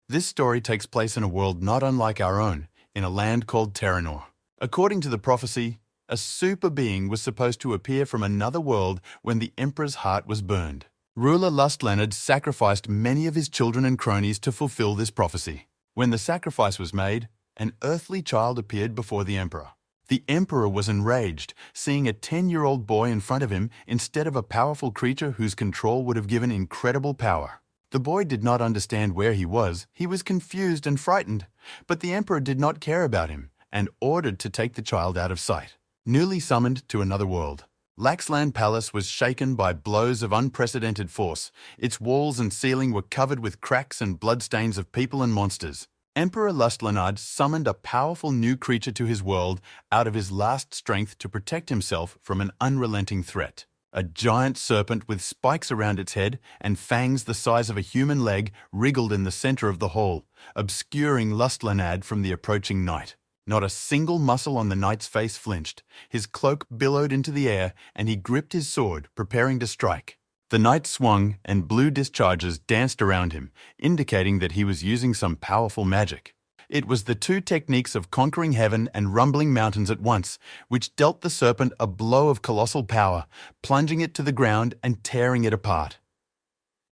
This story takes place in a world not unlike our own, in a land called Terranor. According to the prophecy, a super being was supposed to appear from another world when the Emperor's heart was burned. Ruler Lustleonard sacrificed many of his children and cronies to fulfill this prophecy. When the sacrifice was made, an earthly child appeared before the Emperor. The Emperor was enraged, seeing a 10-year-old boy in front of him instead of a powerful creature whose control would have given incredible power. The boy did not understand where he was confused and frightened, but the Emperor did not care about him and ordered to take the child out of sight. Newly summoned to another world, Laxland Palace was shaken by blows of unprecedented force. Its walls and ceiling were covered with cracks and bloodstains of people and monsters. Emperor Lustleonard summoned a powerful new creature to his world out of his last strength to protect himself from an unrelenting threat. A giant serpent with spikes around its head and fangs the size of a human leg wriggled in the center of the hall, obscuring Lustleonard from the approaching night. Not a single muscle on the knight's face flinched. His cloak billowed into the air, and he gripped his sword, preparing to strike. The knight swung, and blue discharges danced around him, indicating that he was using some powerful magic. It was the two techniques of conquering heaven and rumbling mountains at once, which dealt the serpent a blow of colossal power, plunging it to the ground and tearing it apart.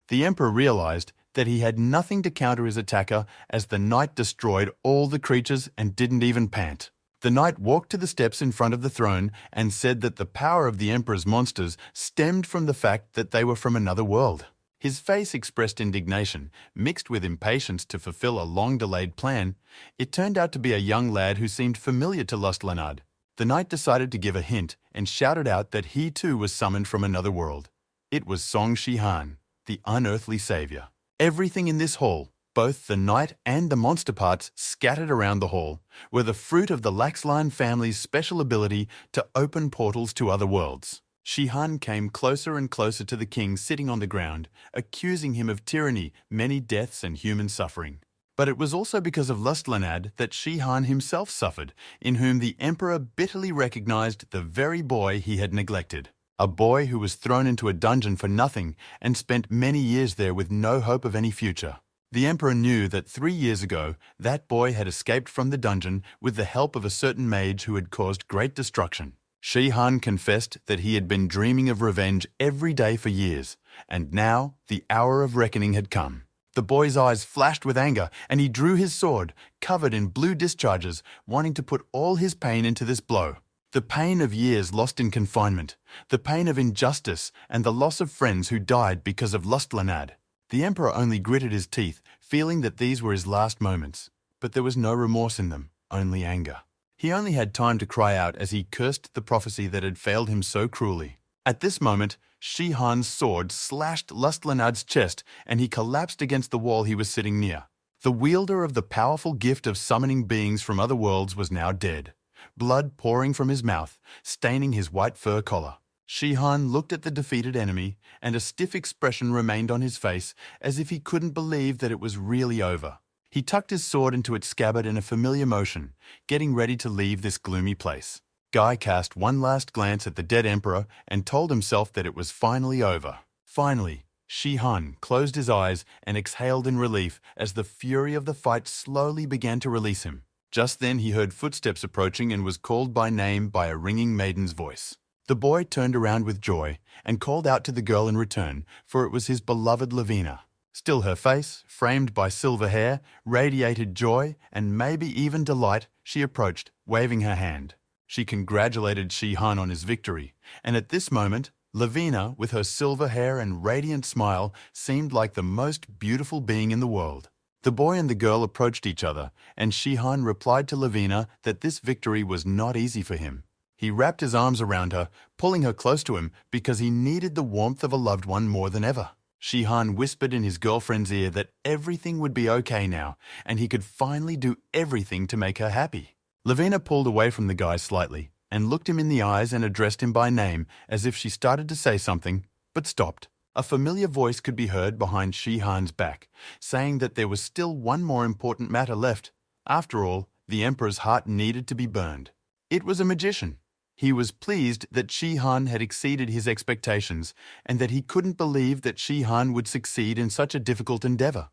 The Emperor realized that he had nothing to counter his attacker as the knight destroyed all the creatures and didn't even pant. The knight walked to the steps in front of the throne and said that the power of the Emperor's monsters stemmed from the fact that they were from another world. His face expressed indignation, mixed with impatience to fulfill a long-delayed plan. It turned out to be a young lad who seemed familiar to Lustleonard. The knight decided to give a hint and shouted out that he too was summoned from another world. It was Song Shihan, the unearthly savior. Everything in this hall, both the knight and the monster parts scattered around the hall, were the fruit of the Laxline family's special ability to open portals to other worlds. Shihan came closer and closer to the king sitting on the ground, accusing him of tyranny, many deaths and human suffering. But it was also because of Lustleonard that Shihan himself suffered, in whom the Emperor bitterly recognized the very boy he had neglected. A boy who was thrown into a dungeon for nothing and spent many years there with no hope of any future. The Emperor knew that 3 years ago, that boy had escaped from the dungeon with the help of a certain mage who had caused great destruction. Shihan confessed that he had been dreaming of revenge every day for years, and now the hour of reckoning had come. The boy's eyes flashed with anger, and he drew his sword, covered in blue discharges, wanting to put all his pain into this blow. The pain of years lost in confinement, the pain of injustice, and the loss of friends who died because of Lustleonard. The Emperor only gritted his teeth, feeling that these were his last moments. But there was no remorse in them, only anger. He only had time to cry out as he cursed the prophecy that had failed him so cruelly. At this moment, Shihan's sword slashed Lustleonard's chest, and he collapsed against the wall he was sitting near. The wielder of the powerful gift of summoning beings from other worlds was now dead, blood pouring from his mouth, staining his white fur collar. Shihan looked at the defeated enemy, and a stiff expression remained on his face, as if he couldn't believe that it was really over. He tucked his sword into its scabbard in a familiar motion, getting ready to leave this gloomy place. Guy cast one last glance at the dead emperor and told himself that it was finally over. Finally, Shihan closed his eyes and exhaled in relief as the fury of the fight slowly began to release him. Just then he heard footsteps approaching and was called by name by a ringing maiden's voice. The boy turned around with joy and called out to the girl in return, for it was his beloved Lavina. Still her face, framed by silver hair, radiated joy and maybe even delight. She approached, waving her hand. She congratulated Shihan on his victory, and at this moment, Lavina, with her silver hair and radiant smile, seemed like the most beautiful being in the world. The boy and the girl approached each other, and Shihan replied to Lavina that this victory was not easy for him. He wrapped his arms around her, pulling her close to him because he needed the warmth of a loved one more than ever. Shihan whispered in his girlfriend's ear that everything would be okay now, and he could finally do everything to make her happy. Lavina pulled away from the guy slightly and looked him in the eyes and addressed him by name as if she started to say something, but stopped. A familiar voice could be heard behind Shihan's back, saying that there was still one more important matter left. After all, the Emperor's heart needed to be burned. It was a magician. He was pleased that Shihan had exceeded his expectations and that he couldn't believe that Shihan would succeed in such a difficult endeavor.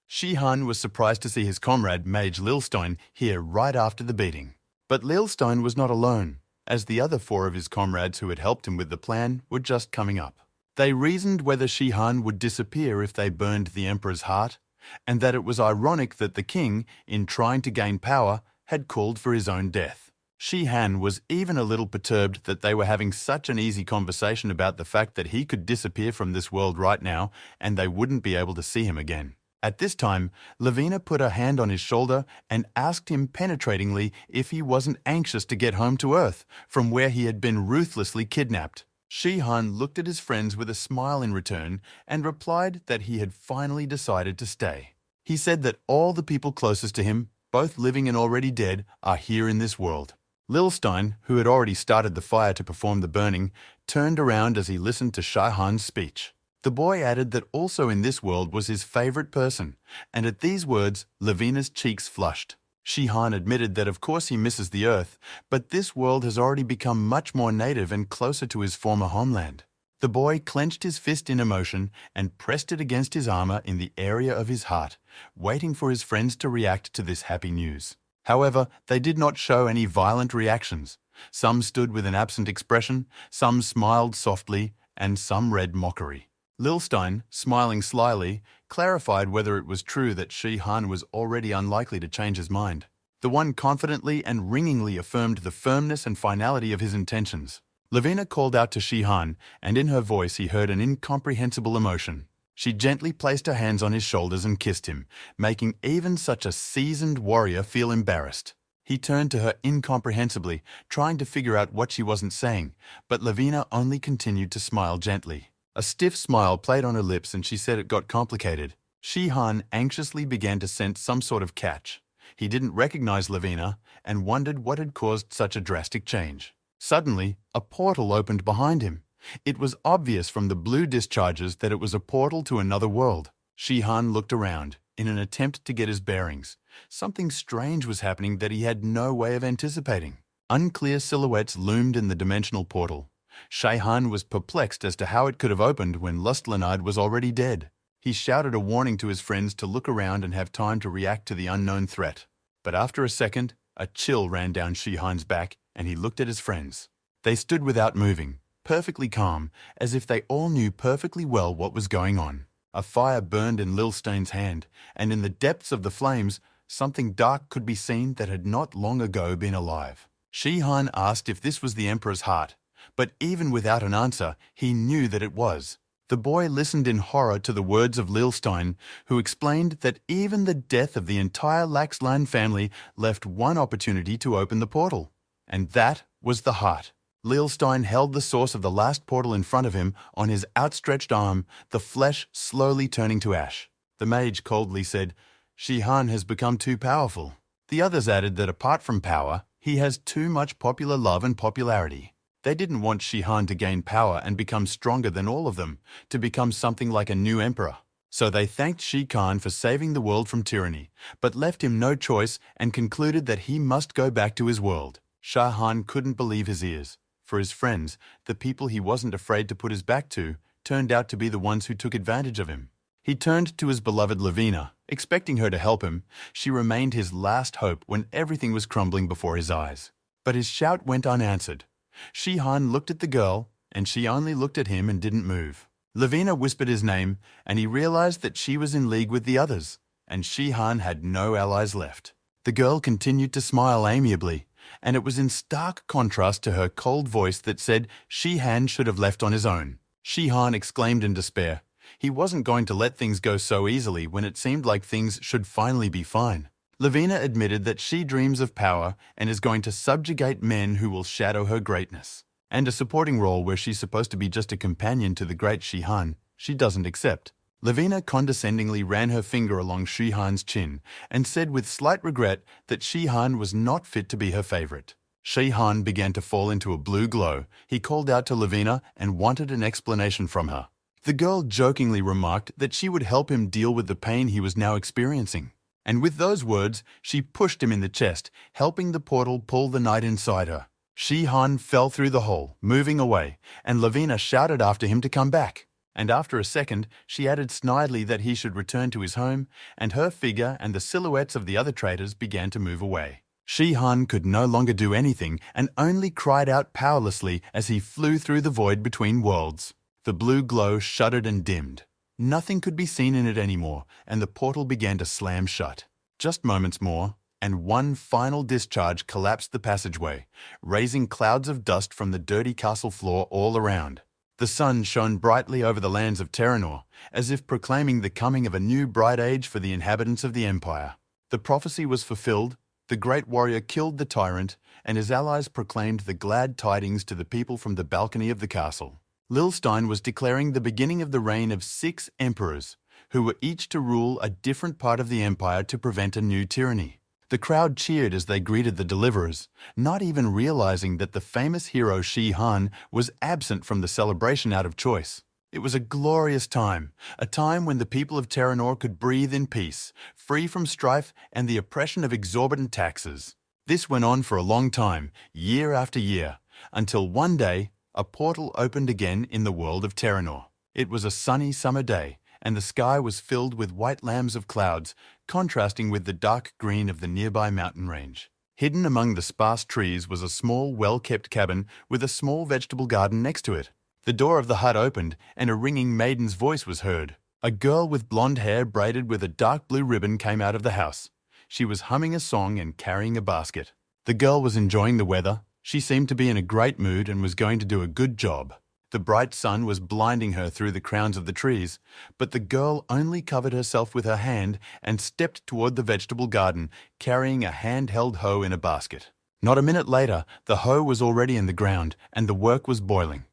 Shi-han was surprised to see his comrade, Mage Lilstein, here right after the beating. But Lilstein was not alone, as the other 4 of his comrades who had helped him with the plan were just coming up. They reasoned whether Shi-han would disappear if they burned the emperor's heart, and that it was ironic that the king, in trying to gain power, had called for his own death. Shi-han was even a little perturbed that they were having such an easy conversation about the fact that he could disappear from this world right now and they wouldn't be able to see him again. At this time, Lavina put her hand on his shoulder and asked him penetratingly if he wasn't anxious to get home to Earth, from where he had been ruthlessly kidnapped. Shi-han looked at his friends with a smile in return and replied that he had finally decided to stay. He said that all the people closest to him, both living and already dead, are here in this world. Lilstein, who had already started the fire to perform the burning, turned around as he listened to Shi-han's speech. The boy added that also in this world was his favorite person, and at these words, Lavina's cheeks flushed. Shi-han admitted that of course he misses the Earth, but this world has already become much more native and closer to his former homeland. The boy clenched his fist in emotion and pressed it against his armor in the area of his heart, waiting for his friends to react to this happy news. However, they did not show any violent reactions. Some stood with an absent expression, some smiled softly, and some read mockery. Lilstein, smiling slyly, clarified whether it was true that Shi-han was already unlikely to change his mind. The one confidently and ringingly affirmed the firmness and finality of his intentions. Lavina called out to Shi-han, and in her voice he heard an incomprehensible emotion. She gently placed her hands on his shoulders and kissed him, making even such a seasoned warrior feel embarrassed. He turned to her incomprehensibly, trying to figure out what she wasn't saying, but Lavina only continued to smile gently. A stiff smile played on her lips and she said it got complicated. Shi-han anxiously began to sense some sort of catch. He didn't recognize Lavina and wondered what had caused such a drastic change. Suddenly, a portal opened behind him. It was obvious from the blue discharges that it was a portal to another world. Shi-han looked around, in an attempt to get his bearings. Something strange was happening that he had no way of anticipating. Unclear silhouettes loomed in the dimensional portal. Shi-han was perplexed as to how it could have opened when Lustlenard was already dead. He shouted a warning to his friends to look around and have time to react to the unknown threat. But after a second, a chill ran down Shi-han's back and he looked at his friends. They stood without moving, perfectly calm, as if they all knew perfectly well what was going on. A fire burned in Lilstein's hand, and in the depths of the flames, something dark could be seen that had not long ago been alive. Shi-han asked if this was the Emperor's heart, but even without an answer, he knew that it was. The boy listened in horror to the words of Lilstein, who explained that even the death of the entire Laxland family left one opportunity to open the portal, and that was the heart. Lilstein held the source of the last portal in front of him on his outstretched arm, the flesh slowly turning to ash. The mage coldly said, "Shi-han has become too powerful." The others added that apart from power, he has too much popular love and popularity. They didn't want Shi-han to gain power and become stronger than all of them, to become something like a new emperor. So they thanked Shi-Khan for saving the world from tyranny, but left him no choice and concluded that he must go back to his world. Shi-Han couldn't believe his ears. For his friends, the people he wasn't afraid to put his back to, turned out to be the ones who took advantage of him. He turned to his beloved Lavina, expecting her to help him. She remained his last hope when everything was crumbling before his eyes. But his shout went unanswered. Shi-Han looked at the girl, and she only looked at him and didn't move. Lavina whispered his name, and he realized that she was in league with the others, and Shi-Han had no allies left. The girl continued to smile amiably, and it was in stark contrast to her cold voice that said Shi-Han should have left on his own. Shi-Han exclaimed in despair. He wasn't going to let things go so easily when it seemed like things should finally be fine. Lavina admitted that she dreams of power and is going to subjugate men who will shadow her greatness. And a supporting role where she's supposed to be just a companion to the great Shi-Han, she doesn't accept. Lavina condescendingly ran her finger along Shi-Han's chin and said with slight regret that Shi-Han was not fit to be her favorite. Shi-Han began to fall into a blue glow. He called out to Lavina and wanted an explanation from her. The girl jokingly remarked that she would help him deal with the pain he was now experiencing. And with those words, she pushed him in the chest, helping the portal pull the knight inside her. Shi-Han fell through the hole, moving away, and Lavina shouted after him to come back. and after a second she added snidely that he should return to his home, and her figure and the silhouettes of the other traders began to move away. Shi-Han could no longer do anything and only cried out powerlessly as he flew through the void between worlds. The blue glow shuddered and dimmed. Nothing could be seen in it anymore, and the portal began to slam shut. Just moments more, and one final discharge collapsed the passageway, raising clouds of dust from the dirty castle floor all around. The sun shone brightly over the lands of Terranor, as if proclaiming the coming of a new bright age for the inhabitants of the Empire. The prophecy was fulfilled, the great warrior killed the tyrant, and his allies proclaimed the glad tidings to the people from the balcony of the castle. Lilstein was declaring the beginning of the reign of 6 emperors, who were each to rule a different part of the empire to prevent a new tyranny. The crowd cheered as they greeted the deliverers, not even realizing that the famous hero Shi-Han was absent from the celebration out of choice. It was a glorious time, a time when the people of Terranor could breathe in peace, free from strife and the oppression of exorbitant taxes. This went on for a long time, year after year, until one day a portal opened again in the world of Terranor. It was a sunny summer day, and the sky was filled with white lambs of clouds, contrasting with the dark green of the nearby mountain range. Hidden among the sparse trees was a small, well-kept cabin with a small vegetable garden next to it. The door of the hut opened, and a ringing maiden's voice was heard. A girl with blonde hair braided with a dark blue ribbon came out of the house. She was humming a song and carrying a basket. The girl was enjoying the weather. She seemed to be in a great mood and was going to do a good job. The bright sun was blinding her through the crowns of the trees, but the girl only covered herself with her hand and stepped toward the vegetable garden, carrying a hand-held hoe in a basket. Not a minute later, the hoe was already in the ground, and the work was boiling.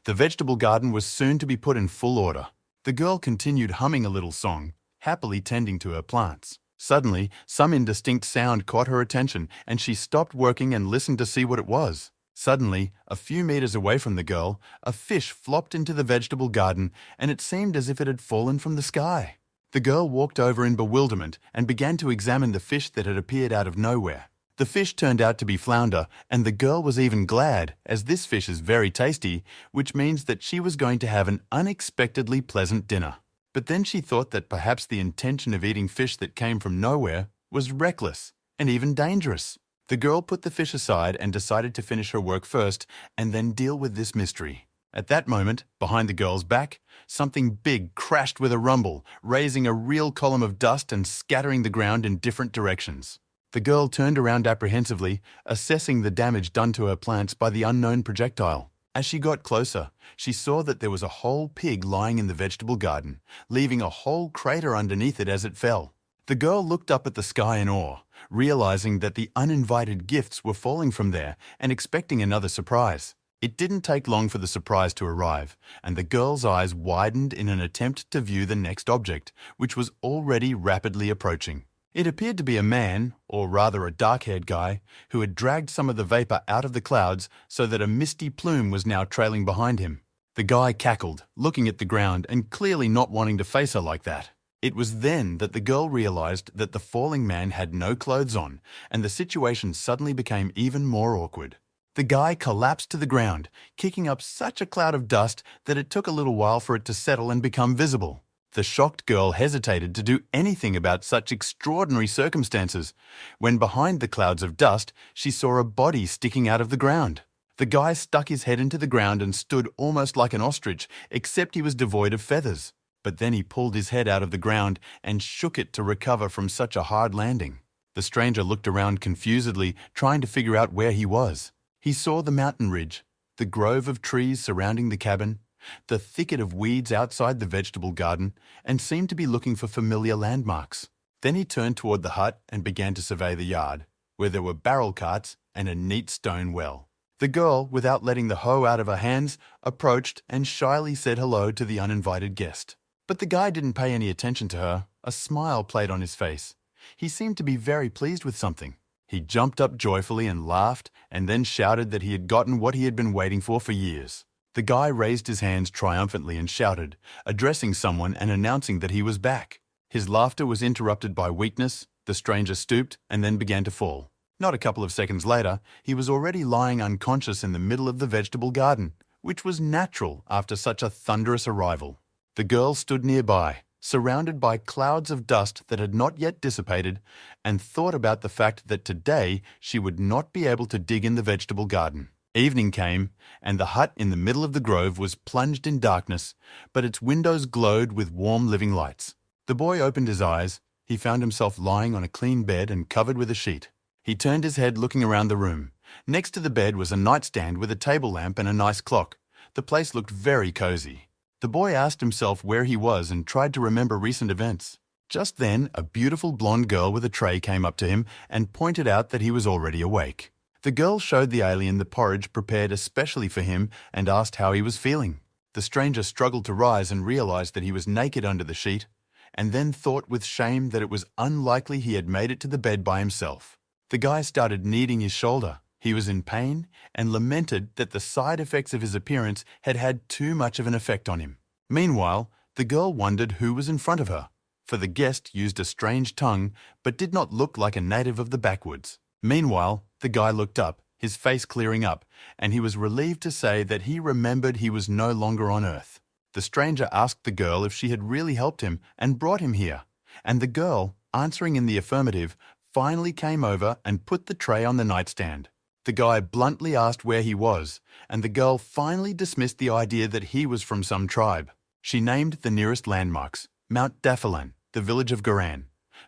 The vegetable garden was soon to be put in full order. The girl continued humming a little song, happily tending to her plants. Suddenly, some indistinct sound caught her attention, and she stopped working and listened to see what it was. Suddenly, a few meters away from the girl, a fish flopped into the vegetable garden, and it seemed as if it had fallen from the sky. The girl walked over in bewilderment and began to examine the fish that had appeared out of nowhere. The fish turned out to be flounder, and the girl was even glad, as this fish is very tasty, which means that she was going to have an unexpectedly pleasant dinner. But then she thought that perhaps the intention of eating fish that came from nowhere was reckless and even dangerous. The girl put the fish aside and decided to finish her work first and then deal with this mystery. At that moment, behind the girl's back, something big crashed with a rumble, raising a real column of dust and scattering the ground in different directions. The girl turned around apprehensively, assessing the damage done to her plants by the unknown projectile. As she got closer, she saw that there was a whole pig lying in the vegetable garden, leaving a whole crater underneath it as it fell. The girl looked up at the sky in awe, realizing that the uninvited gifts were falling from there and expecting another surprise. It didn't take long for the surprise to arrive, and the girl's eyes widened in an attempt to view the next object, which was already rapidly approaching. It appeared to be a man, or rather a dark-haired guy, who had dragged some of the vapor out of the clouds so that a misty plume was now trailing behind him. The guy cackled, looking at the ground and clearly not wanting to face her like that. It was then that the girl realized that the falling man had no clothes on, and the situation suddenly became even more awkward. The guy collapsed to the ground, kicking up such a cloud of dust that it took a little while for it to settle and become visible. The shocked girl hesitated to do anything about such extraordinary circumstances, when behind the clouds of dust she saw a body sticking out of the ground. The guy stuck his head into the ground and stood almost like an ostrich, except he was devoid of feathers. But then he pulled his head out of the ground and shook it to recover from such a hard landing. The stranger looked around confusedly, trying to figure out where he was. He saw the mountain ridge, the grove of trees surrounding the cabin, the thicket of weeds outside the vegetable garden, and seemed to be looking for familiar landmarks. Then he turned toward the hut and began to survey the yard, where there were barrel carts and a neat stone well. The girl, without letting the hoe out of her hands, approached and shyly said hello to the uninvited guest. But the guy didn't pay any attention to her. A smile played on his face. He seemed to be very pleased with something. He jumped up joyfully and laughed, and then shouted that he had gotten what he had been waiting for years. The guy raised his hands triumphantly and shouted, addressing someone and announcing that he was back. His laughter was interrupted by weakness. The stranger stooped and then began to fall. Not a couple of seconds later, he was already lying unconscious in the middle of the vegetable garden, which was natural after such a thunderous arrival. The girl stood nearby, surrounded by clouds of dust that had not yet dissipated, and thought about the fact that today she would not be able to dig in the vegetable garden. Evening came, and the hut in the middle of the grove was plunged in darkness, but its windows glowed with warm living lights. The boy opened his eyes. He found himself lying on a clean bed and covered with a sheet. He turned his head looking around the room. Next to the bed was a nightstand with a table lamp and a nice clock. The place looked very cozy. The boy asked himself where he was and tried to remember recent events. Just then, a beautiful blonde girl with a tray came up to him and pointed out that he was already awake. The girl showed the alien the porridge prepared especially for him and asked how he was feeling. The stranger struggled to rise and realized that he was naked under the sheet, and then thought with shame that it was unlikely he had made it to the bed by himself. The guy started kneading his shoulder. He was in pain and lamented that the side effects of his appearance had had too much of an effect on him. Meanwhile, the girl wondered who was in front of her, for the guest used a strange tongue but did not look like a native of the backwoods. Meanwhile, the guy looked up, his face clearing up, and he was relieved to say that he remembered he was no longer on Earth. The stranger asked the girl if she had really helped him and brought him here, and the girl, answering in the affirmative, finally came over and put the tray on the nightstand. The guy bluntly asked where he was, and the girl finally dismissed the idea that he was from some tribe. She named the nearest landmarks, Mount Dafalan, the village of Garan,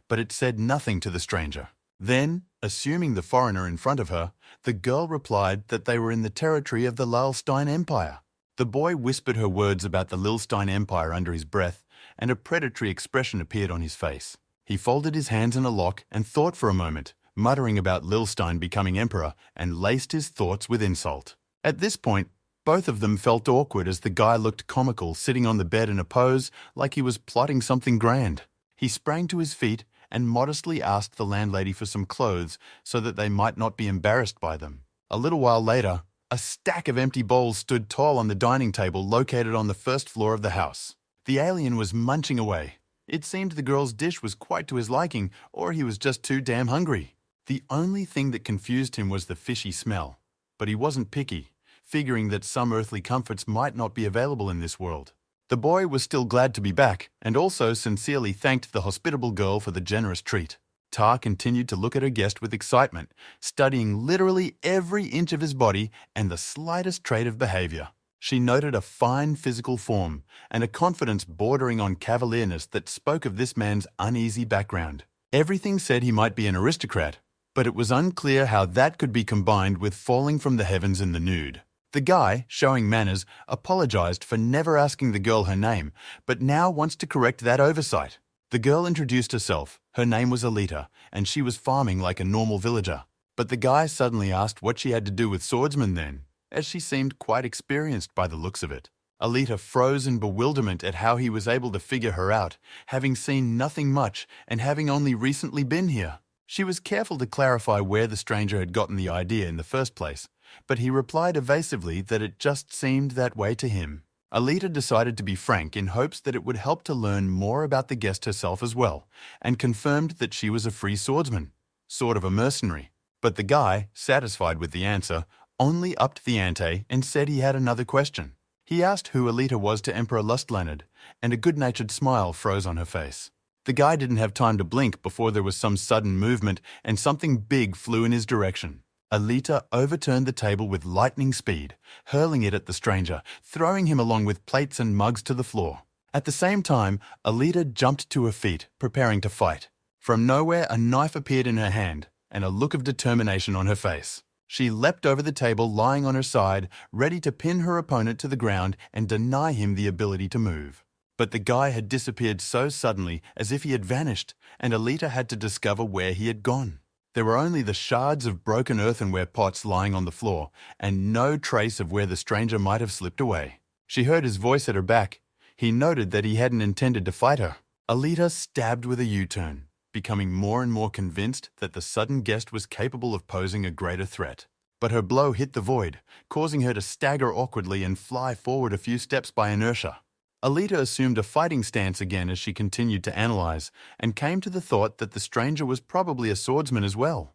but it said nothing to the stranger. Then, assuming the foreigner in front of her, the girl replied that they were in the territory of the Lilstein Empire. The boy whispered her words about the Lilstein Empire under his breath, and a predatory expression appeared on his face. He folded his hands in a lock and thought for a moment, muttering about Lilstein becoming emperor, and laced his thoughts with insult. At this point, both of them felt awkward as the guy looked comical sitting on the bed in a pose like he was plotting something grand. He sprang to his feet and modestly asked the landlady for some clothes so that they might not be embarrassed by them. A little while later, a stack of empty bowls stood tall on the dining table located on the first floor of the house. The alien was munching away. It seemed the girl's dish was quite to his liking, or he was just too damn hungry. The only thing that confused him was the fishy smell. But he wasn't picky, figuring that some earthly comforts might not be available in this world. The boy was still glad to be back, and also sincerely thanked the hospitable girl for the generous treat. Tar continued to look at her guest with excitement, studying literally every inch of his body and the slightest trait of behavior. She noted a fine physical form and a confidence bordering on cavalierness that spoke of this man's uneasy background. Everything said he might be an aristocrat, but it was unclear how that could be combined with falling from the heavens in the nude. The guy, showing manners, apologized for never asking the girl her name, but now wants to correct that oversight. The girl introduced herself. Her name was Alita, and she was farming like a normal villager. But the guy suddenly asked what she had to do with swordsmen then, as she seemed quite experienced by the looks of it. Alita froze in bewilderment at how he was able to figure her out, having seen nothing much and having only recently been here. She was careful to clarify where the stranger had gotten the idea in the first place, but he replied evasively that it just seemed that way to him. Alita decided to be frank in hopes that it would help to learn more about the guest herself as well, and confirmed that she was a free swordsman, sort of a mercenary. But the guy, satisfied with the answer, only upped the ante and said he had another question. He asked who Alita was to Emperor Lustlanid, and a good-natured smile froze on her face. The guy didn't have time to blink before there was some sudden movement and something big flew in his direction. Alita overturned the table with lightning speed, hurling it at the stranger, throwing him along with plates and mugs to the floor. At the same time, Alita jumped to her feet, preparing to fight. From nowhere, a knife appeared in her hand and a look of determination on her face. She leapt over the table lying on her side, ready to pin her opponent to the ground and deny him the ability to move. But the guy had disappeared so suddenly as if he had vanished, and Alita had to discover where he had gone. There were only the shards of broken earthenware pots lying on the floor, and no trace of where the stranger might have slipped away. She heard his voice at her back. He noted that he hadn't intended to fight her. Alita stabbed with a U-turn, becoming more and more convinced that the sudden guest was capable of posing a greater threat. But her blow hit the void, causing her to stagger awkwardly and fly forward a few steps by inertia. Alita assumed a fighting stance again as she continued to analyze, and came to the thought that the stranger was probably a swordsman as well.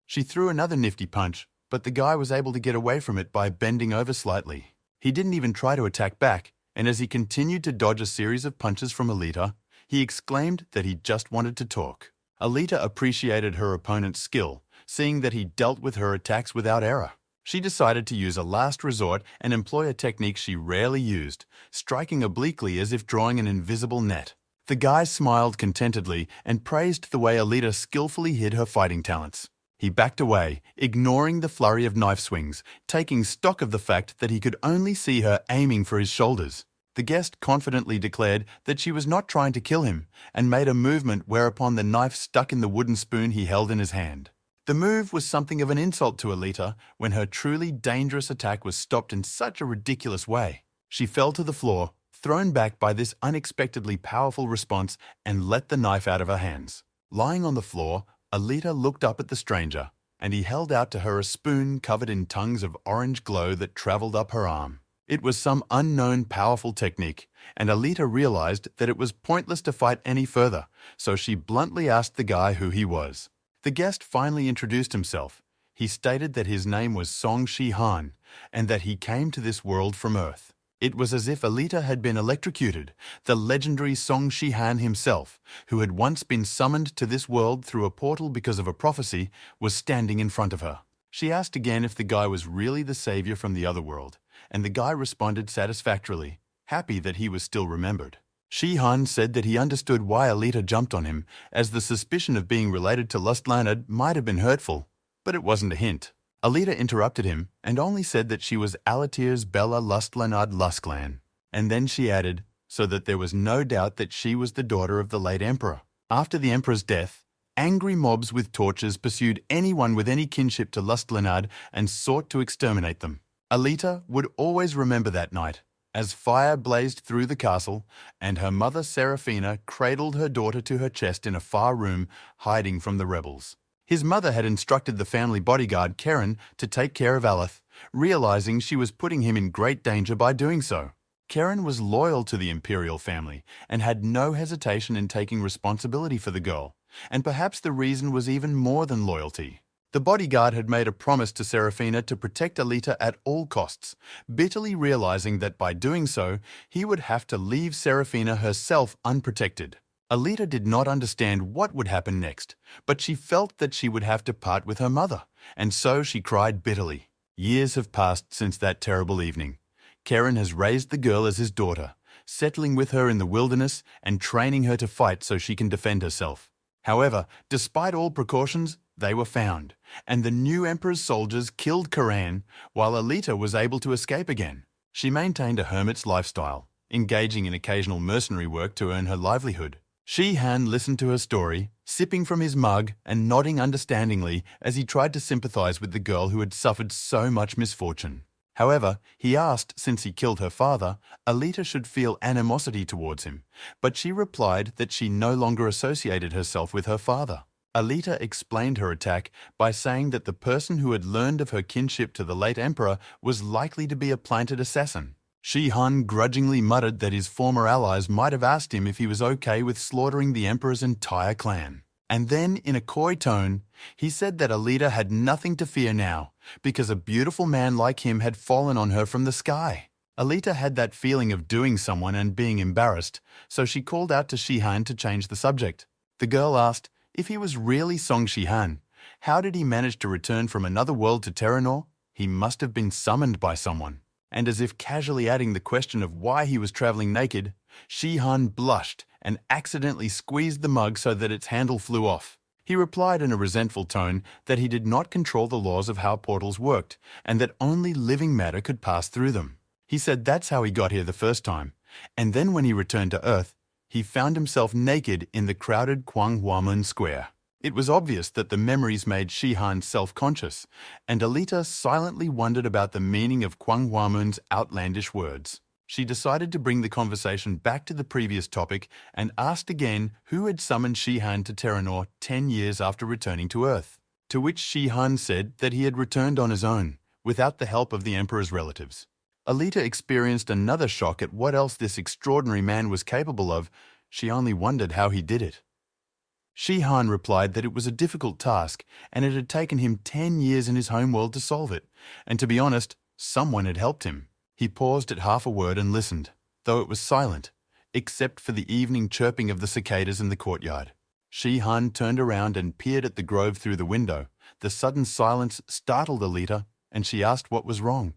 She threw another nifty punch, but the guy was able to get away from it by bending over slightly. He didn't even try to attack back. and as he continued to dodge a series of punches from Alita, he exclaimed that he just wanted to talk. Alita appreciated her opponent's skill, seeing that he dealt with her attacks without error. She decided to use a last resort and employ a technique she rarely used, striking obliquely as if drawing an invisible net. The guy smiled contentedly and praised the way Alita skillfully hid her fighting talents. He backed away, ignoring the flurry of knife swings, taking stock of the fact that he could only see her aiming for his shoulders. The guest confidently declared that she was not trying to kill him and made a movement whereupon the knife stuck in the wooden spoon he held in his hand. The move was something of an insult to Alita when her truly dangerous attack was stopped in such a ridiculous way. She fell to the floor, thrown back by this unexpectedly powerful response, and let the knife out of her hands. Lying on the floor, Alita looked up at the stranger, and he held out to her a spoon covered in tongues of orange glow that traveled up her arm. It was some unknown powerful technique, and Alita realized that it was pointless to fight any further, so she bluntly asked the guy who he was. The guest finally introduced himself. He stated that his name was Song Shi-han, and that he came to this world from Earth. It was as if Alita had been electrocuted. The legendary Song Shi-han himself, who had once been summoned to this world through a portal because of a prophecy, was standing in front of her. She asked again if the guy was really the savior from the other world, and the guy responded satisfactorily, happy that he was still remembered. Shi-han said that he understood why Alita jumped on him, as the suspicion of being related to Lustlanad might have been hurtful, but it wasn't a hint. Alita interrupted him and only said that she was Alatir's Bella Lustlanad Lusklan, and then she added, so that there was no doubt that she was the daughter of the late emperor. After the emperor's death, angry mobs with torches pursued anyone with any kinship to Lustlanad and sought to exterminate them. Alita would always remember that night, as fire blazed through the castle, and her mother Seraphina cradled her daughter to her chest in a far room, hiding from the rebels. His mother had instructed the family bodyguard Karen to take care of Alith, realizing she was putting him in great danger by doing so. Karen was loyal to the imperial family and had no hesitation in taking responsibility for the girl, and perhaps the reason was even more than loyalty. The bodyguard had made a promise to Seraphina to protect Alita at all costs, bitterly realizing that by doing so, he would have to leave Seraphina herself unprotected. Alita did not understand what would happen next, but she felt that she would have to part with her mother, and so she cried bitterly. Years have passed since that terrible evening. Karen has raised the girl as his daughter, settling with her in the wilderness and training her to fight so she can defend herself. However, despite all precautions, they were found, and the new emperor's soldiers killed Karan, while Alita was able to escape again. She maintained a hermit's lifestyle, engaging in occasional mercenary work to earn her livelihood. Shi-han listened to her story, sipping from his mug and nodding understandingly as he tried to sympathize with the girl who had suffered so much misfortune. However, he asked, since he killed her father, Alita should feel animosity towards him, but she replied that she no longer associated herself with her father. Alita explained her attack by saying that the person who had learned of her kinship to the late emperor was likely to be a planted assassin. Shi-han grudgingly muttered that his former allies might have asked him if he was okay with slaughtering the emperor's entire clan. And then, in a coy tone, he said that Alita had nothing to fear now, because a beautiful man like him had fallen on her from the sky. Alita had that feeling of doing someone and being embarrassed, so she called out to Shi-han to change the subject. The girl asked, if he was really Song Shi-han, how did he manage to return from another world to Terranor? He must have been summoned by someone. And as if casually adding the question of why he was traveling naked, Shi-han blushed and accidentally squeezed the mug so that its handle flew off. He replied in a resentful tone that he did not control the laws of how portals worked, and that only living matter could pass through them. He said that's how he got here the first time, and then when he returned to Earth, he found himself naked in the crowded Gwanghwamun Square. It was obvious that the memories made Shi-han self-conscious, and Alita silently wondered about the meaning of Gwanghwamun's outlandish words. She decided to bring the conversation back to the previous topic and asked again who had summoned Shi-han to Terranor 10 years after returning to Earth, to which Shi-han said that he had returned on his own, without the help of the Emperor's relatives. Alita experienced another shock at what else this extraordinary man was capable of. She only wondered how he did it. Shi-han replied that it was a difficult task and it had taken him 10 years in his homeworld to solve it, and to be honest, someone had helped him. He paused at half a word and listened. though it was silent, except for the evening chirping of the cicadas in the courtyard. Shi-Han turned around and peered at the grove through the window. The sudden silence startled Alita, and she asked what was wrong.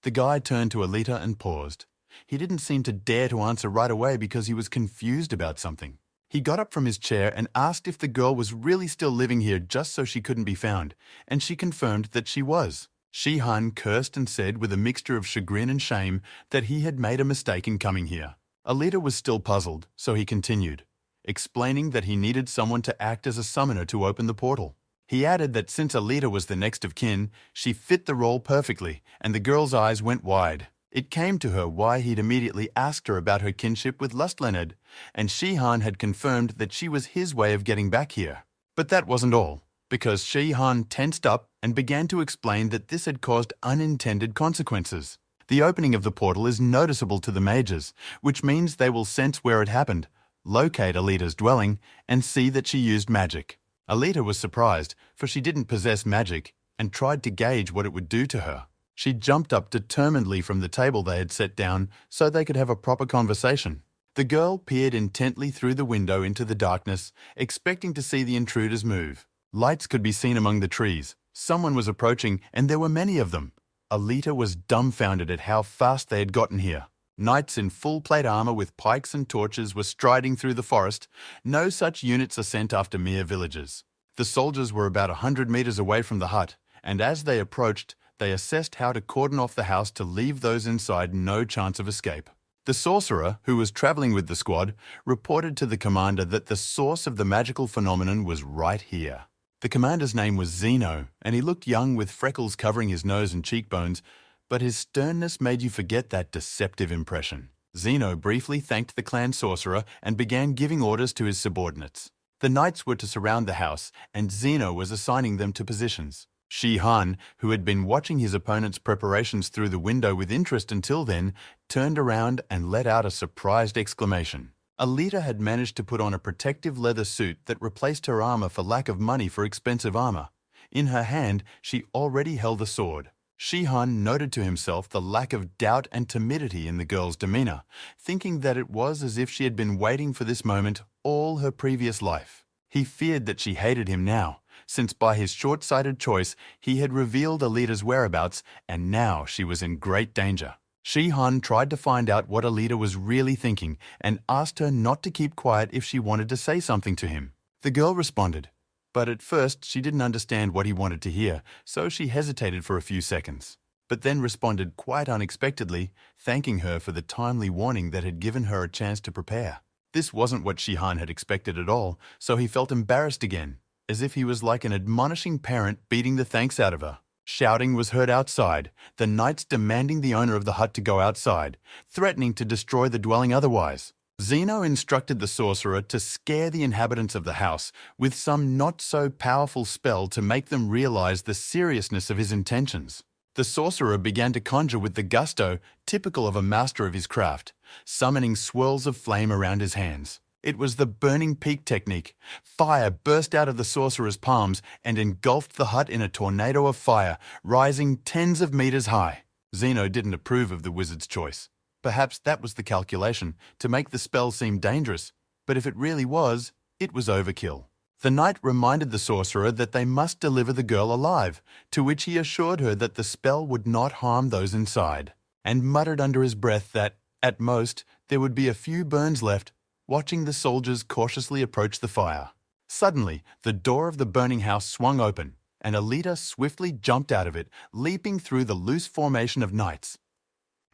The guy turned to Alita and paused. He didn't seem to dare to answer right away because he was confused about something. He got up from his chair and asked if the girl was really still living here just so she couldn't be found, and she confirmed that she was. Shi-Han cursed and said with a mixture of chagrin and shame that he had made a mistake in coming here. Alita was still puzzled, so he continued, explaining that he needed someone to act as a summoner to open the portal. He added that since Alita was the next of kin, she fit the role perfectly, and the girl's eyes went wide. It came to her why he'd immediately asked her about her kinship with Lust Leonard, and Shi-Han had confirmed that she was his way of getting back here. But that wasn't all, because Shi-Han tensed up and began to explain that this had caused unintended consequences. The opening of the portal is noticeable to the mages, which means they will sense where it happened, locate Alita's dwelling, and see that she used magic. Alita was surprised, for she didn't possess magic, and tried to gauge what it would do to her. She jumped up determinedly from the table they had set down so they could have a proper conversation. The girl peered intently through the window into the darkness, expecting to see the intruders move. Lights could be seen among the trees. Someone was approaching, and there were many of them. Alita was dumbfounded at how fast they had gotten here. Knights in full plate armor with pikes and torches were striding through the forest. No such units are sent after mere villagers. The soldiers were about 100 meters away from the hut, and as they approached, they assessed how to cordon off the house to leave those inside no chance of escape. The sorcerer, who was traveling with the squad, reported to the commander that the source of the magical phenomenon was right here. The commander's name was Zeno, and he looked young with freckles covering his nose and cheekbones, but his sternness made you forget that deceptive impression. Zeno briefly thanked the clan sorcerer and began giving orders to his subordinates. The knights were to surround the house, and Zeno was assigning them to positions. Shi-Han, who had been watching his opponent's preparations through the window with interest until then, turned around and let out a surprised exclamation. Alita had managed to put on a protective leather suit that replaced her armor for lack of money for expensive armor. In her hand, she already held a sword. Shi-Han noted to himself the lack of doubt and timidity in the girl's demeanor, thinking that it was as if she had been waiting for this moment all her previous life. He feared that she hated him now, since by his short-sighted choice he had revealed Alita's whereabouts, and now she was in great danger. Shi-Han tried to find out what Alita was really thinking and asked her not to keep quiet if she wanted to say something to him. The girl responded, but at first she didn't understand what he wanted to hear, so she hesitated for a few seconds, but then responded quite unexpectedly, thanking her for the timely warning that had given her a chance to prepare. This wasn't what Shi-Han had expected at all, so he felt embarrassed again, as if he was like an admonishing parent beating the thanks out of her. Shouting was heard outside, the knights demanding the owner of the hut to go outside, threatening to destroy the dwelling otherwise. Zeno instructed the sorcerer to scare the inhabitants of the house with some not-so-powerful spell to make them realize the seriousness of his intentions. The sorcerer began to conjure with the gusto typical of a master of his craft, summoning swirls of flame around his hands. It was the burning peak technique. Fire burst out of the sorcerer's palms and engulfed the hut in a tornado of fire, rising tens of meters high. Zeno didn't approve of the wizard's choice. Perhaps that was the calculation, to make the spell seem dangerous, but if it really was, it was overkill. The knight reminded the sorcerer that they must deliver the girl alive, to which he assured her that the spell would not harm those inside, and muttered under his breath that, at most, there would be a few burns left, watching the soldiers cautiously approach the fire. Suddenly, the door of the burning house swung open, and Alita swiftly jumped out of it, leaping through the loose formation of knights.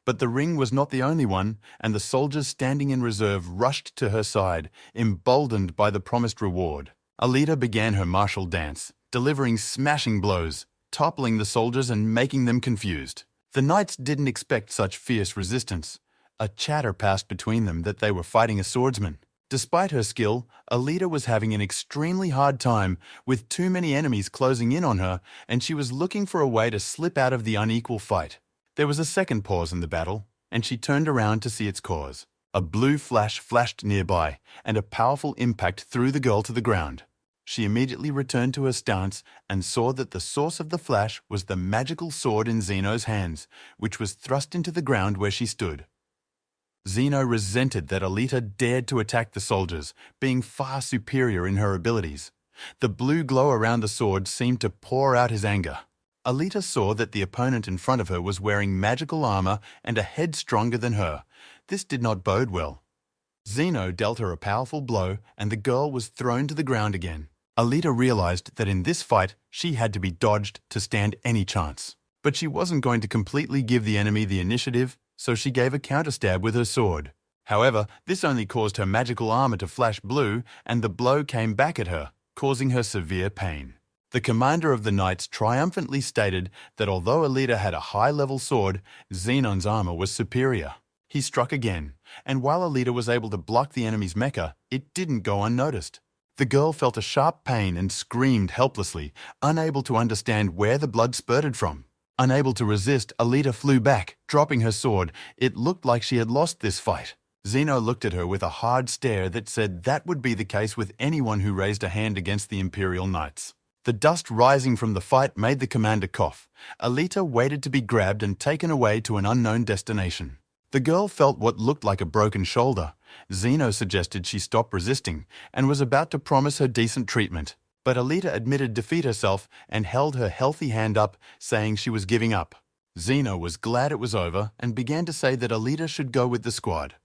But the ring was not the only one, and the soldiers standing in reserve rushed to her side, emboldened by the promised reward. Alita began her martial dance, delivering smashing blows, toppling the soldiers and making them confused. The knights didn't expect such fierce resistance. A chatter passed between them that they were fighting a swordsman. Despite her skill, Alita was having an extremely hard time, with too many enemies closing in on her, and she was looking for a way to slip out of the unequal fight. There was a second pause in the battle, and she turned around to see its cause. A blue flash flashed nearby, and a powerful impact threw the girl to the ground. She immediately returned to her stance and saw that the source of the flash was the magical sword in Zeno's hands, which was thrust into the ground where she stood. Zeno resented that Alita dared to attack the soldiers, being far superior in her abilities. The blue glow around the sword seemed to pour out his anger. Alita saw that the opponent in front of her was wearing magical armor and a head stronger than her. This did not bode well. Zeno dealt her a powerful blow, and the girl was thrown to the ground again. Alita realized that in this fight she had to be dodged to stand any chance. But she wasn't going to completely give the enemy the initiative, so she gave a counterstab with her sword. However, this only caused her magical armor to flash blue, and the blow came back at her, causing her severe pain. The commander of the knights triumphantly stated that although Alita had a high-level sword, Xenon's armor was superior. He struck again, and while Alita was able to block the enemy's mecha, it didn't go unnoticed. The girl felt a sharp pain and screamed helplessly, unable to understand where the blood spurted from. Unable to resist, Alita flew back, dropping her sword. It looked like she had lost this fight. Zeno looked at her with a hard stare that said that would be the case with anyone who raised a hand against the Imperial Knights. The dust rising from the fight made the commander cough. Alita waited to be grabbed and taken away to an unknown destination. The girl felt what looked like a broken shoulder. Zeno suggested she stop resisting and was about to promise her decent treatment. But Alita admitted defeat herself and held her healthy hand up, saying she was giving up. Zeno was glad it was over and began to say that Alita should go with the squad.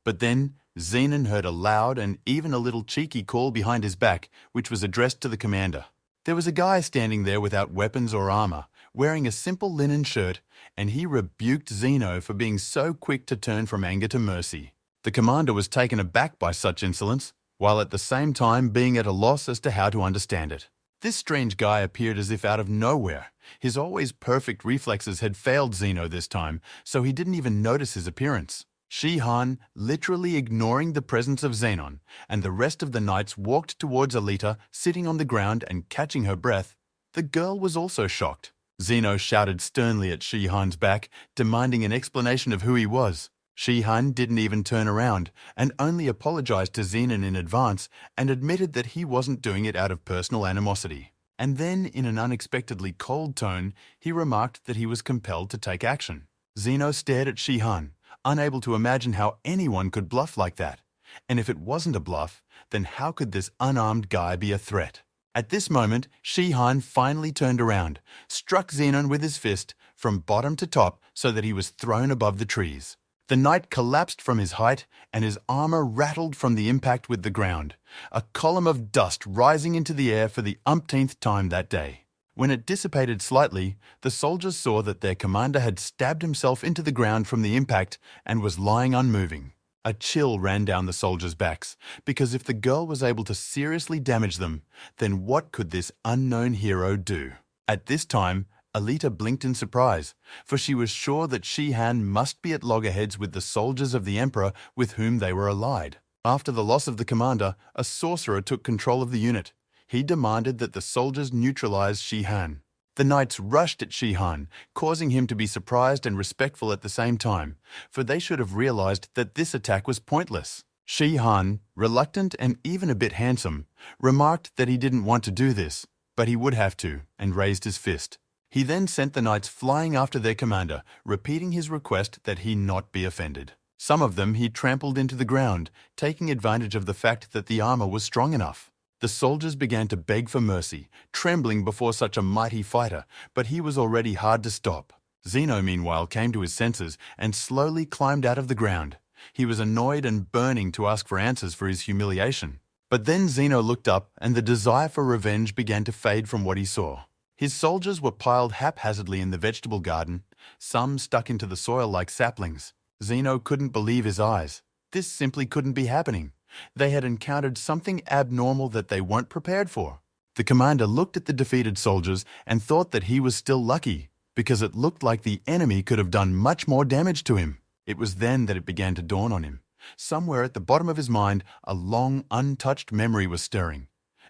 But then, Zenon heard a loud and even a little cheeky call behind his back, which was addressed to the commander. There was a guy standing there without weapons or armor, wearing a simple linen shirt, and he rebuked Zeno for being so quick to turn from anger to mercy. The commander was taken aback by such insolence, while at the same time being at a loss as to how to understand it. This strange guy appeared as if out of nowhere. His always perfect reflexes had failed Zeno this time, so he didn't even notice his appearance. Shihan, literally ignoring the presence of Zenon, and the rest of the knights walked towards Alita, sitting on the ground and catching her breath. The girl was also shocked. Zeno shouted sternly at Shihan's back, demanding an explanation of who he was. Shihan didn't even turn around, and only apologized to Zenon in advance and admitted that he wasn't doing it out of personal animosity. And then, in an unexpectedly cold tone, he remarked that he was compelled to take action. Zeno stared at Shihan, unable to imagine how anyone could bluff like that. And if it wasn't a bluff, then how could this unarmed guy be a threat? At this moment, Shihan finally turned around, struck Zenon with his fist from bottom to top so that he was thrown above the trees. The knight collapsed from his height, and his armor rattled from the impact with the ground, a column of dust rising into the air for the umpteenth time that day. When it dissipated slightly, the soldiers saw that their commander had stabbed himself into the ground from the impact and was lying unmoving. A chill ran down the soldiers' backs, because if the girl was able to seriously damage them, then what could this unknown hero do? At this time, Alita blinked in surprise, for she was sure that Shihan must be at loggerheads with the soldiers of the Emperor with whom they were allied. After the loss of the commander, a sorcerer took control of the unit. He demanded that the soldiers neutralize Shihan. The knights rushed at Shihan, causing him to be surprised and respectful at the same time, for they should have realized that this attack was pointless. Shihan, reluctant and even a bit handsome, remarked that he didn't want to do this, but he would have to, and raised his fist. He then sent the knights flying after their commander, repeating his request that he not be offended. Some of them he trampled into the ground, taking advantage of the fact that the armor was strong enough. The soldiers began to beg for mercy, trembling before such a mighty fighter, but he was already hard to stop. Zeno, meanwhile, came to his senses and slowly climbed out of the ground. He was annoyed and burning to ask for answers for his humiliation. But then Zeno looked up, and the desire for revenge began to fade from what he saw. His soldiers were piled haphazardly in the vegetable garden, some stuck into the soil like saplings. Zeno couldn't believe his eyes. This simply couldn't be happening. They had encountered something abnormal that they weren't prepared for. The commander looked at the defeated soldiers and thought that he was still lucky, because it looked like the enemy could have done much more damage to him. It was then that it began to dawn on him. Somewhere at the bottom of his mind, a long, untouched memory was stirring.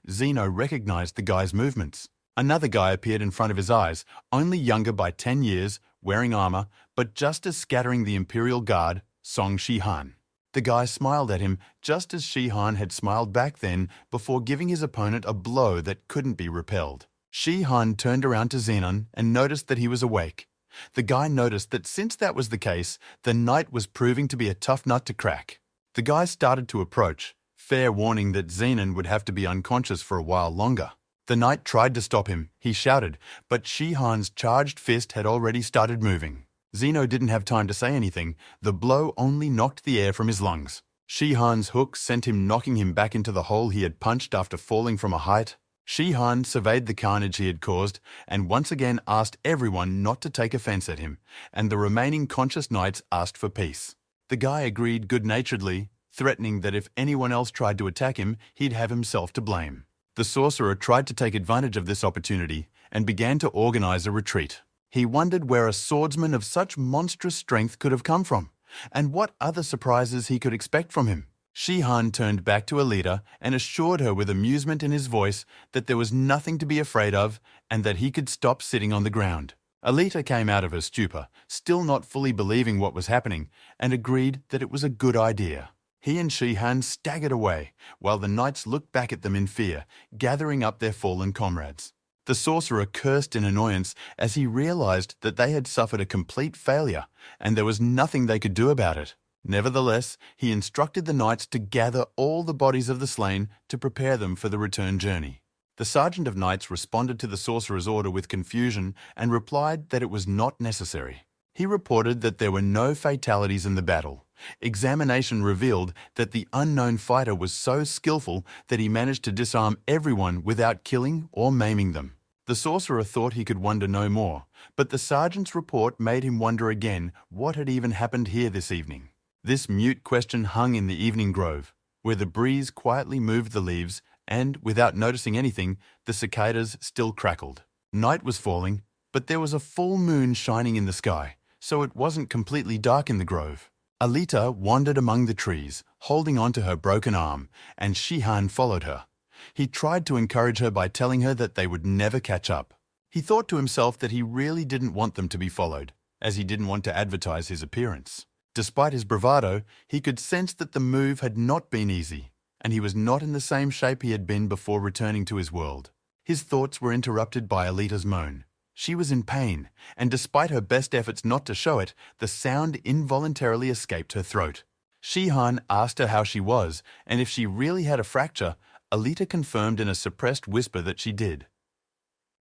Zeno recognized the guy's movements. Another guy appeared in front of his eyes, only younger by 10 years, wearing armor, but just as scattering the Imperial Guard, Song Shihan. The guy smiled at him just as Shihan had smiled back then before giving his opponent a blow that couldn't be repelled. Shihan turned around to Zenon and noticed that he was awake. The guy noticed that since that was the case, the knight was proving to be a tough nut to crack. The guy started to approach, fair warning that Zenon would have to be unconscious for a while longer. The knight tried to stop him, he shouted, but Shihan's charged fist had already started moving. Zeno didn't have time to say anything, the blow only knocked the air from his lungs. Shihan's hook sent him knocking him back into the hole he had punched after falling from a height. Shihan surveyed the carnage he had caused and once again asked everyone not to take offense at him, and the remaining conscious knights asked for peace. The guy agreed good-naturedly, threatening that if anyone else tried to attack him, he'd have himself to blame. The sorcerer tried to take advantage of this opportunity and began to organize a retreat. He wondered where a swordsman of such monstrous strength could have come from, and what other surprises he could expect from him. Shihan turned back to Alita and assured her with amusement in his voice that there was nothing to be afraid of and that he could stop sitting on the ground. Alita came out of her stupor, still not fully believing what was happening, and agreed that it was a good idea. He and Shihan staggered away, while the knights looked back at them in fear, gathering up their fallen comrades. The sorcerer cursed in annoyance as he realized that they had suffered a complete failure, and there was nothing they could do about it. Nevertheless, he instructed the knights to gather all the bodies of the slain to prepare them for the return journey. The sergeant of knights responded to the sorcerer's order with confusion and replied that it was not necessary. He reported that there were no fatalities in the battle. Examination revealed that the unknown fighter was so skillful that he managed to disarm everyone without killing or maiming them. The sorcerer thought he could wonder no more, but the sergeant's report made him wonder again what had even happened here this evening. This mute question hung in the evening grove, where the breeze quietly moved the leaves and, without noticing anything, the cicadas still crackled. Night was falling, but there was a full moon shining in the sky, so it wasn't completely dark in the grove. Alita wandered among the trees, holding on to her broken arm, and Shihan followed her. He tried to encourage her by telling her that they would never catch up. He thought to himself that he really didn't want them to be followed, as he didn't want to advertise his appearance. Despite his bravado, he could sense that the move had not been easy, and he was not in the same shape he had been before returning to his world. His thoughts were interrupted by Alita's moan. She was in pain, and despite her best efforts not to show it, the sound involuntarily escaped her throat. Shihan asked her how she was, and if she really had a fracture. Alita confirmed in a suppressed whisper that she did.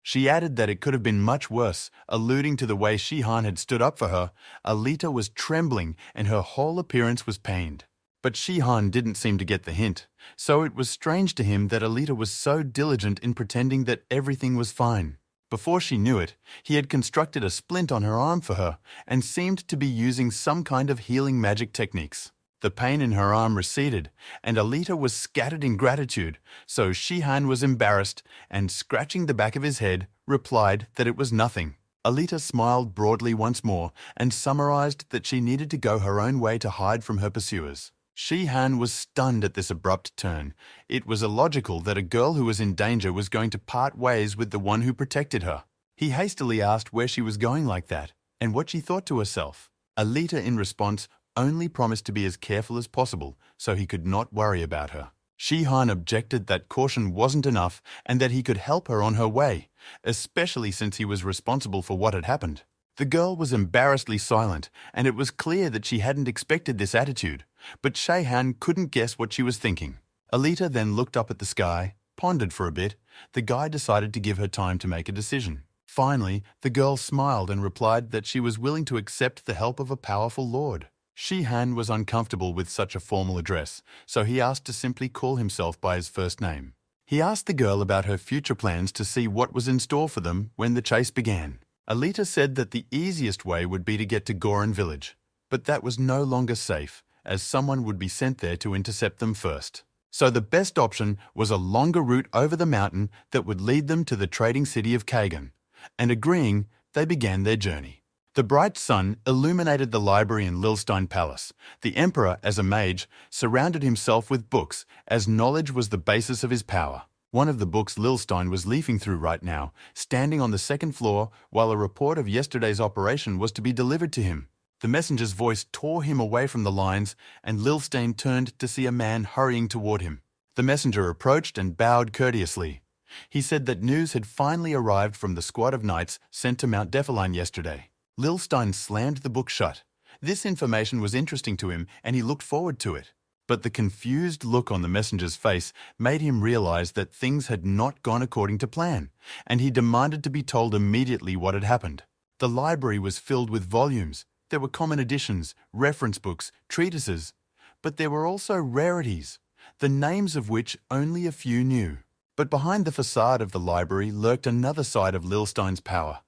She added that it could have been much worse, alluding to the way Shihan had stood up for her. Alita was trembling, and her whole appearance was pained. But Shihan didn't seem to get the hint, so it was strange to him that Alita was so diligent in pretending that everything was fine. Before she knew it, he had constructed a splint on her arm for her and seemed to be using some kind of healing magic techniques. The pain in her arm receded, and Alita was scattered in gratitude, so Shihan was embarrassed and, scratching the back of his head, replied that it was nothing. Alita smiled broadly once more and summarized that she needed to go her own way to hide from her pursuers. Shihan was stunned at this abrupt turn. It was illogical that a girl who was in danger was going to part ways with the one who protected her. He hastily asked where she was going like that, and what she thought to herself. Alita, in response, only promised to be as careful as possible so he could not worry about her. Shihan objected that caution wasn't enough and that he could help her on her way, especially since he was responsible for what had happened. The girl was embarrassedly silent, and it was clear that she hadn't expected this attitude, but Shihan couldn't guess what she was thinking. Alita then looked up at the sky, pondered for a bit. The guy decided to give her time to make a decision. Finally, the girl smiled and replied that she was willing to accept the help of a powerful lord. Shihan was uncomfortable with such a formal address, so he asked to simply call himself by his first name. He asked the girl about her future plans to see what was in store for them when the chase began. Alita said that the easiest way would be to get to Goron village, but that was no longer safe, as someone would be sent there to intercept them first. So the best option was a longer route over the mountain that would lead them to the trading city of Kagan, and agreeing, they began their journey. The bright sun illuminated the library in Lilstein Palace. The emperor, as a mage, surrounded himself with books, as knowledge was the basis of his power. One of the books Lilstein was leafing through right now, standing on the second floor while a report of yesterday's operation was to be delivered to him. The messenger's voice tore him away from the lines, and Lilstein turned to see a man hurrying toward him. The messenger approached and bowed courteously. He said that news had finally arrived from the squad of knights sent to Mount Defiline yesterday. Lil Stein slammed the book shut. This information was interesting to him and he looked forward to it. But the confused look on the messenger's face made him realize that things had not gone according to plan, and he demanded to be told immediately what had happened. The library was filled with volumes. There were common editions, reference books, treatises, but there were also rarities, the names of which only a few knew. But behind the facade of the library lurked another side of Lil Stein's power.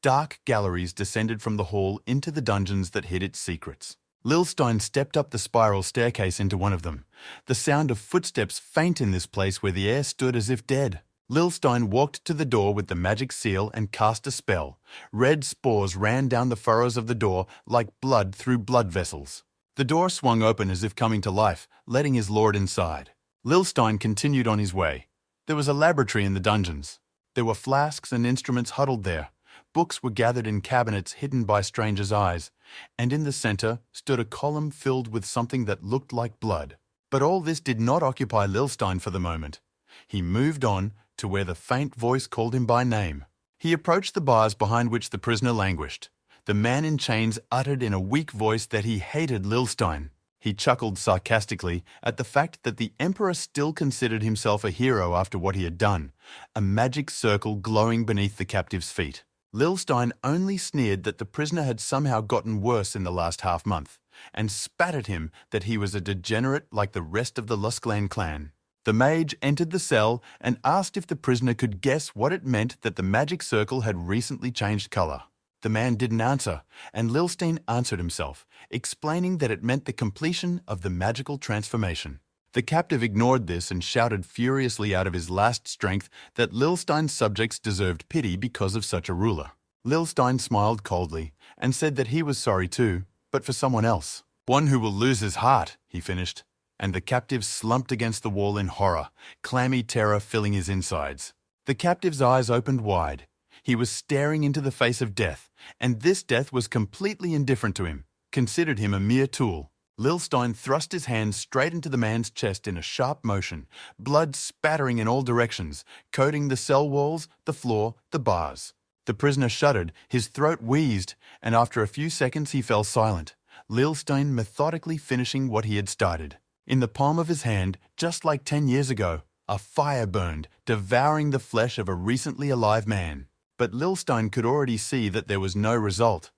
Dark galleries descended from the hall into the dungeons that hid its secrets. Lil Stein stepped up the spiral staircase into one of them. The sound of footsteps faint in this place where the air stood as if dead. Lil Stein walked to the door with the magic seal and cast a spell. Red spores ran down the furrows of the door like blood through blood vessels. The door swung open as if coming to life, letting his lord inside. Lil Stein continued on his way. There was a laboratory in the dungeons. There were flasks and instruments huddled there. Books were gathered in cabinets hidden by strangers' eyes, and in the center stood a column filled with something that looked like blood. But all this did not occupy Lil Stein for the moment. He moved on to where the faint voice called him by name. He approached the bars behind which the prisoner languished. The man in chains uttered in a weak voice that he hated Lil Stein. He chuckled sarcastically at the fact that the Emperor still considered himself a hero after what he had done, a magic circle glowing beneath the captive's feet. Lil Stein only sneered that the prisoner had somehow gotten worse in the last half-month, and spat at him that he was a degenerate like the rest of the Lusclane clan. The mage entered the cell and asked if the prisoner could guess what it meant that the magic circle had recently changed color. The man didn't answer, and Lil Stein answered himself, explaining that it meant the completion of the magical transformation. The captive ignored this and shouted furiously out of his last strength that Lil Stein's subjects deserved pity because of such a ruler. Lil Stein smiled coldly and said that he was sorry too, but for someone else. One who will lose his heart, he finished, and the captive slumped against the wall in horror, clammy terror filling his insides. The captive's eyes opened wide. He was staring into the face of death, and this death was completely indifferent to him, considered him a mere tool. Lil Stein thrust his hand straight into the man's chest in a sharp motion, blood spattering in all directions, coating the cell walls, the floor, the bars. The prisoner shuddered, his throat wheezed, and after a few seconds he fell silent, Lil Stein methodically finishing what he had started. In the palm of his hand, just like 10 years ago, a fire burned, devouring the flesh of a recently alive man. But Lil Stein could already see that there was no result.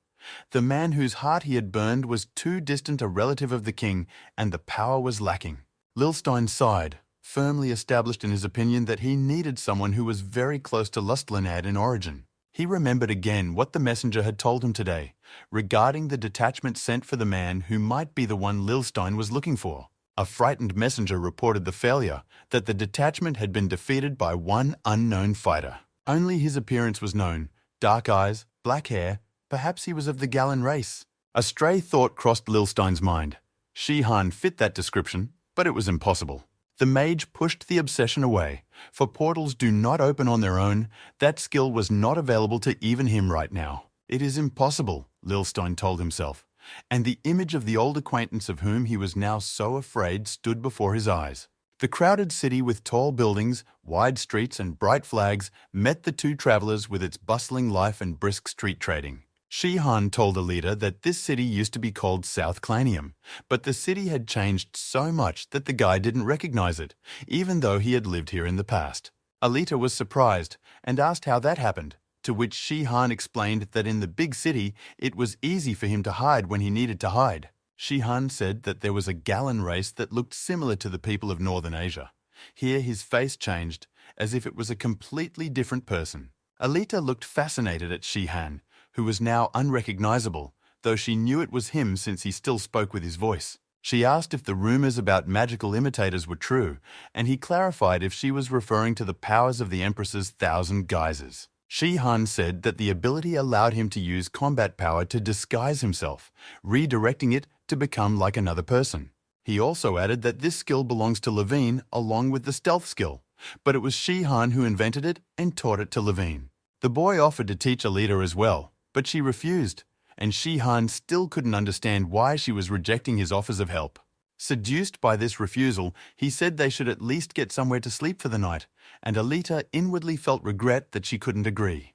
The man whose heart he had burned was too distant a relative of the king, and the power was lacking. Lil Stein sighed, firmly established in his opinion that he needed someone who was very close to Lustlanad in origin. He remembered again what the messenger had told him today, regarding the detachment sent for the man who might be the one Lil Stein was looking for. A frightened messenger reported the failure, that the detachment had been defeated by one unknown fighter. Only his appearance was known, dark eyes, black hair, perhaps he was of the Gallan race. A stray thought crossed Lil Stein's mind. Shihan fit that description, but it was impossible. The mage pushed the obsession away, for portals do not open on their own. That skill was not available to even him right now. It is impossible, Lil Stein told himself, and the image of the old acquaintance of whom he was now so afraid stood before his eyes. The crowded city with tall buildings, wide streets and bright flags met the two travelers with its bustling life and brisk street trading. Shihan told Alita that this city used to be called South Clanium, but the city had changed so much that the guy didn't recognize it, even though he had lived here in the past. Alita was surprised and asked how that happened, to which Shihan explained that in the big city it was easy for him to hide when he needed to hide. Shihan said that there was a Gallan race that looked similar to the people of Northern Asia. Here his face changed, as if it was a completely different person. Alita looked fascinated at Shihan, who was now unrecognizable, though she knew it was him since he still spoke with his voice. She asked if the rumors about magical imitators were true, and he clarified if she was referring to the powers of the Empress's 1,000 geysers. Shihan said that the ability allowed him to use combat power to disguise himself, redirecting it to become like another person. He also added that this skill belongs to Levine along with the stealth skill, but it was Shihan who invented it and taught it to Levine. The boy offered to teach Alita as well, but she refused, and Shihan still couldn't understand why she was rejecting his offers of help. Seduced by this refusal, he said they should at least get somewhere to sleep for the night, and Alita inwardly felt regret that she couldn't agree.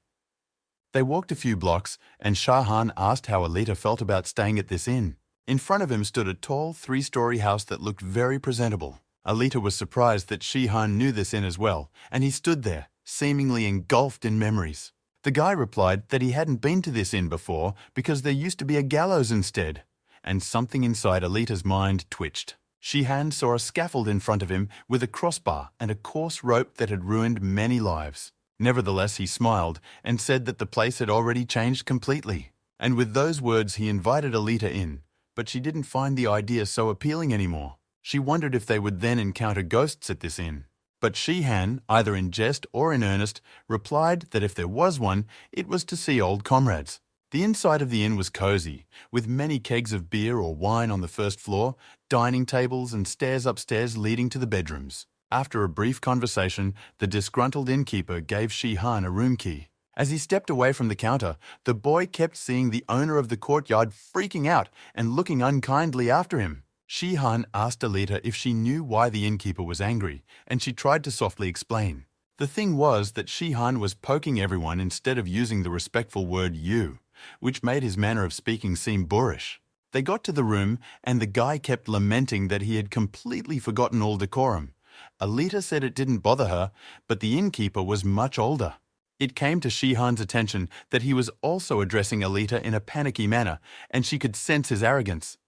They walked a few blocks, and Shahan asked how Alita felt about staying at this inn. In front of him stood a tall, three-story house that looked very presentable. Alita was surprised that Shihan knew this inn as well, and he stood there, seemingly engulfed in memories. The guy replied that he hadn't been to this inn before because there used to be a gallows instead, and something inside Alita's mind twitched. Shihan saw a scaffold in front of him with a crossbar and a coarse rope that had ruined many lives. Nevertheless, he smiled and said that the place had already changed completely. And with those words, he invited Alita in, but she didn't find the idea so appealing anymore. She wondered if they would then encounter ghosts at this inn. But Shihan, either in jest or in earnest, replied that if there was one, it was to see old comrades. The inside of the inn was cozy, with many kegs of beer or wine on the first floor, dining tables and stairs upstairs leading to the bedrooms. After a brief conversation, the disgruntled innkeeper gave Shihan a room key. As he stepped away from the counter, the boy kept seeing the owner of the courtyard freaking out and looking unkindly after him. Shihan asked Alita if she knew why the innkeeper was angry, and she tried to softly explain. The thing was that Shihan was poking everyone instead of using the respectful word you, which made his manner of speaking seem boorish. They got to the room, and the guy kept lamenting that he had completely forgotten all decorum. Alita said it didn't bother her, but the innkeeper was much older. It came to Shihan's attention that he was also addressing Alita in a panicky manner, and she could sense his arrogance.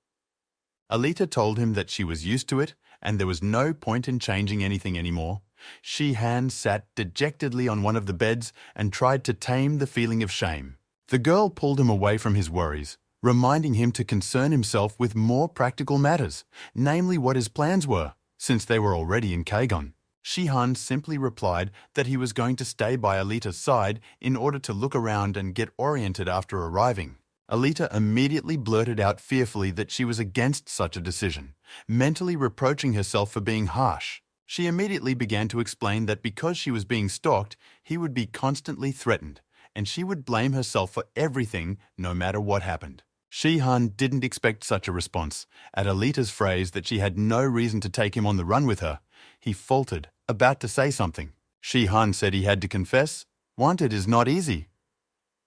Alita told him that she was used to it, and there was no point in changing anything anymore. Shihan sat dejectedly on one of the beds and tried to tame the feeling of shame. The girl pulled him away from his worries, reminding him to concern himself with more practical matters, namely what his plans were, since they were already in Kagon. Shihan simply replied that he was going to stay by Alita's side in order to look around and get oriented after arriving. Alita immediately blurted out fearfully that she was against such a decision, mentally reproaching herself for being harsh. She immediately began to explain that because she was being stalked, he would be constantly threatened, and she would blame herself for everything no matter what happened. Shihan didn't expect such a response. At Alita's phrase that she had no reason to take him on the run with her, he faltered, about to say something. Shihan said he had to confess, "Wanted is not easy."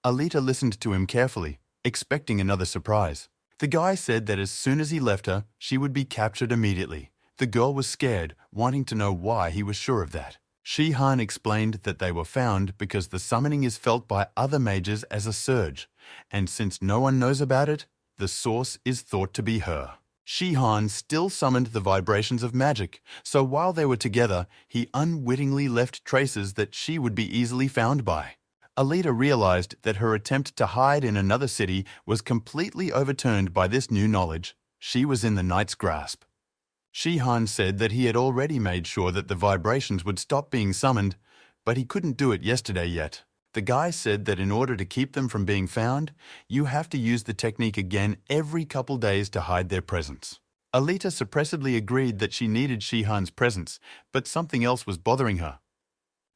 Alita listened to him carefully, expecting another surprise. The guy said that as soon as he left her, she would be captured immediately. The girl was scared, wanting to know why he was sure of that. Shihan explained that they were found because the summoning is felt by other mages as a surge, and since no one knows about it, the source is thought to be her. Shihan still summoned the vibrations of magic, so while they were together, he unwittingly left traces that she would be easily found by. Alita realized that her attempt to hide in another city was completely overturned by this new knowledge. She was in the knight's grasp. Shihan said that he had already made sure that the vibrations would stop being summoned, but he couldn't do it yesterday yet. The guy said that in order to keep them from being found, you have to use the technique again every couple days to hide their presence. Alita suppressively agreed that she needed Shihan's presence, but something else was bothering her.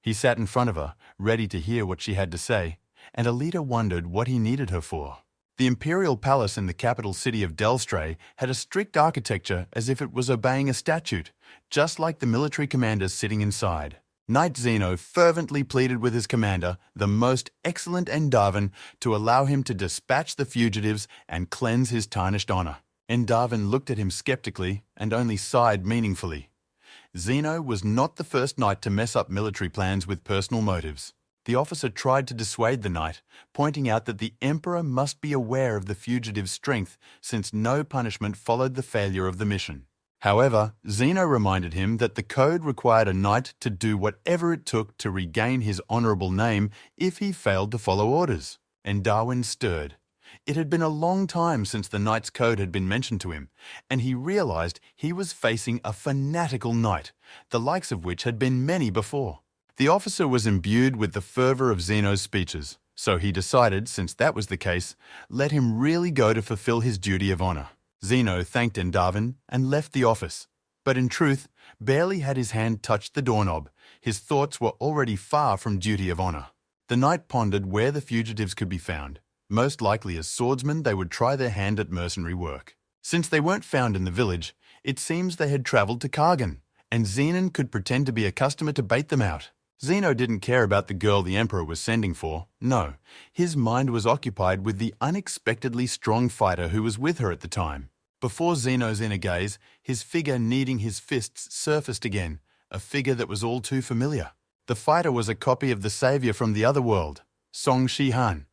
He sat in front of her, ready to hear what she had to say, and Alita wondered what he needed her for. The imperial palace in the capital city of Delstray had a strict architecture as if it was obeying a statute, just like the military commanders sitting inside. Knight Zeno fervently pleaded with his commander, the most excellent Endarvan, to allow him to dispatch the fugitives and cleanse his tarnished honor. Endarvan looked at him skeptically and only sighed meaningfully. Zeno was not the first knight to mess up military plans with personal motives. The officer tried to dissuade the knight, pointing out that the emperor must be aware of the fugitives' strength since no punishment followed the failure of the mission. However, Zeno reminded him that the code required a knight to do whatever it took to regain his honorable name if he failed to follow orders. And Darwin stirred. It had been a long time since the knight's code had been mentioned to him, and he realized he was facing a fanatical knight, the likes of which had been many before. The officer was imbued with the fervor of Zeno's speeches, so he decided, since that was the case, let him really go to fulfill his duty of honor. Zeno thanked Endarvan and left the office. But in truth, barely had his hand touched the doorknob, his thoughts were already far from duty of honor. The knight pondered where the fugitives could be found. Most likely as swordsmen, they would try their hand at mercenary work. Since they weren't found in the village, it seems they had traveled to Kargan, and Zenon could pretend to be a customer to bait them out. Zeno didn't care about the girl the emperor was sending for. No, his mind was occupied with the unexpectedly strong fighter who was with her at the time. Before Zeno's inner gaze, his figure kneading his fists surfaced again, a figure that was all too familiar. The fighter was a copy of the savior from the other world, Song Shihan,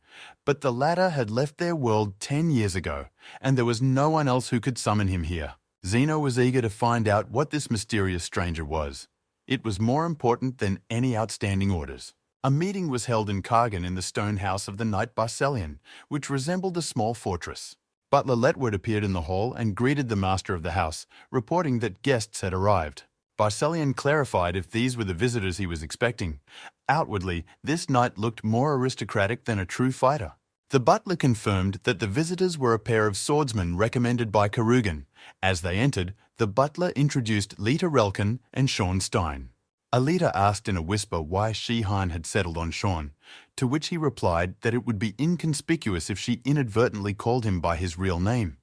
but the latter had left their world 10 years ago, and there was no one else who could summon him here. Zeno was eager to find out what this mysterious stranger was. It was more important than any outstanding orders. A meeting was held in Kargan in the stone house of the knight Barcelion, which resembled a small fortress. Butler Letward appeared in the hall and greeted the master of the house, reporting that guests had arrived. Barcelion clarified if these were the visitors he was expecting. Outwardly, this knight looked more aristocratic than a true fighter. The butler confirmed that the visitors were a pair of swordsmen recommended by Karugan. As they entered, the butler introduced Lita Relkin and Sean Stein. Alita asked in a whisper why Shihan had settled on Sean, to which he replied that it would be inconspicuous if she inadvertently called him by his real name.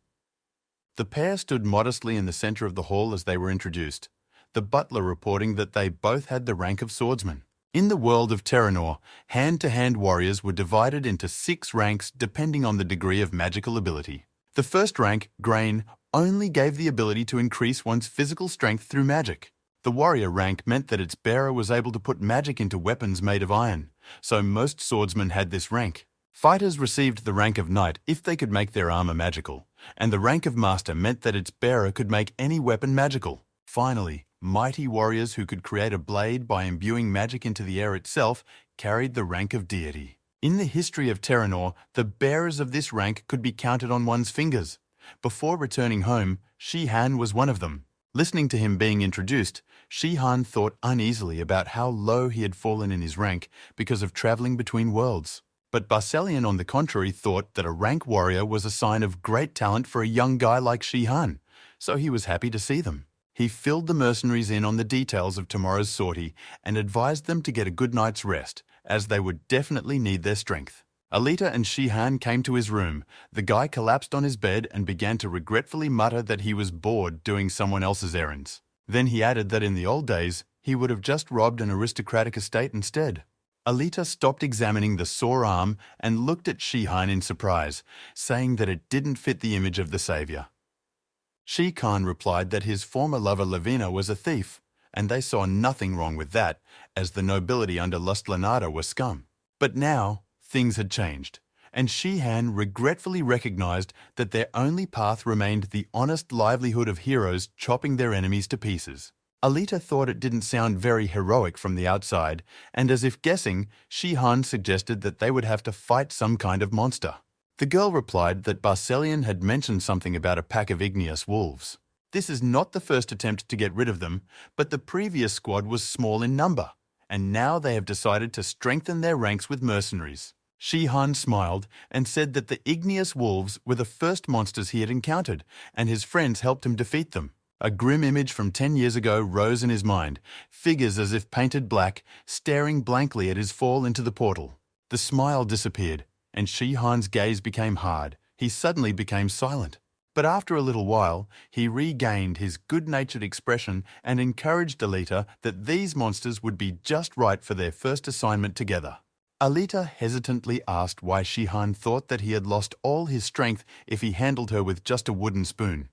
The pair stood modestly in the center of the hall as they were introduced, the butler reporting that they both had the rank of swordsman. In the world of Terranor, hand-to-hand warriors were divided into 6 ranks depending on the degree of magical ability. The first rank, Grain, only gave the ability to increase one's physical strength through magic. The warrior rank meant that its bearer was able to put magic into weapons made of iron, so most swordsmen had this rank. Fighters received the rank of knight if they could make their armor magical, and the rank of master meant that its bearer could make any weapon magical. Finally, mighty warriors who could create a blade by imbuing magic into the air itself carried the rank of deity. In the history of Terranor, the bearers of this rank could be counted on one's fingers. Before returning home, Shihan was one of them. Listening to him being introduced, Shihan thought uneasily about how low he had fallen in his rank because of traveling between worlds. But Barcelion, on the contrary, thought that a rank warrior was a sign of great talent for a young guy like Shihan, so he was happy to see them. He filled the mercenaries in on the details of tomorrow's sortie and advised them to get a good night's rest, as they would definitely need their strength. Alita and Shihan came to his room. The guy collapsed on his bed and began to regretfully mutter that he was bored doing someone else's errands. Then he added that in the old days, he would have just robbed an aristocratic estate instead. Alita stopped examining the sore arm and looked at Shihan in surprise, saying that it didn't fit the image of the savior. Shihan replied that his former lover Lavina was a thief, and they saw nothing wrong with that, as the nobility under Lustlanada were scum. But now, things had changed, and Shihan regretfully recognized that their only path remained the honest livelihood of heroes chopping their enemies to pieces. Alita thought it didn't sound very heroic from the outside, and as if guessing, Shihan suggested that they would have to fight some kind of monster. The girl replied that Barcelion had mentioned something about a pack of igneous wolves. This is not the first attempt to get rid of them, but the previous squad was small in number, and now they have decided to strengthen their ranks with mercenaries. Shihan smiled and said that the igneous wolves were the first monsters he had encountered, and his friends helped him defeat them. A grim image from 10 years ago rose in his mind, figures as if painted black, staring blankly at his fall into the portal. The smile disappeared, and Shihan's gaze became hard. He suddenly became silent. But after a little while, he regained his good-natured expression and encouraged Alita that these monsters would be just right for their first assignment together. Alita hesitantly asked why Shihan thought that he had lost all his strength if he handled her with just a wooden spoon.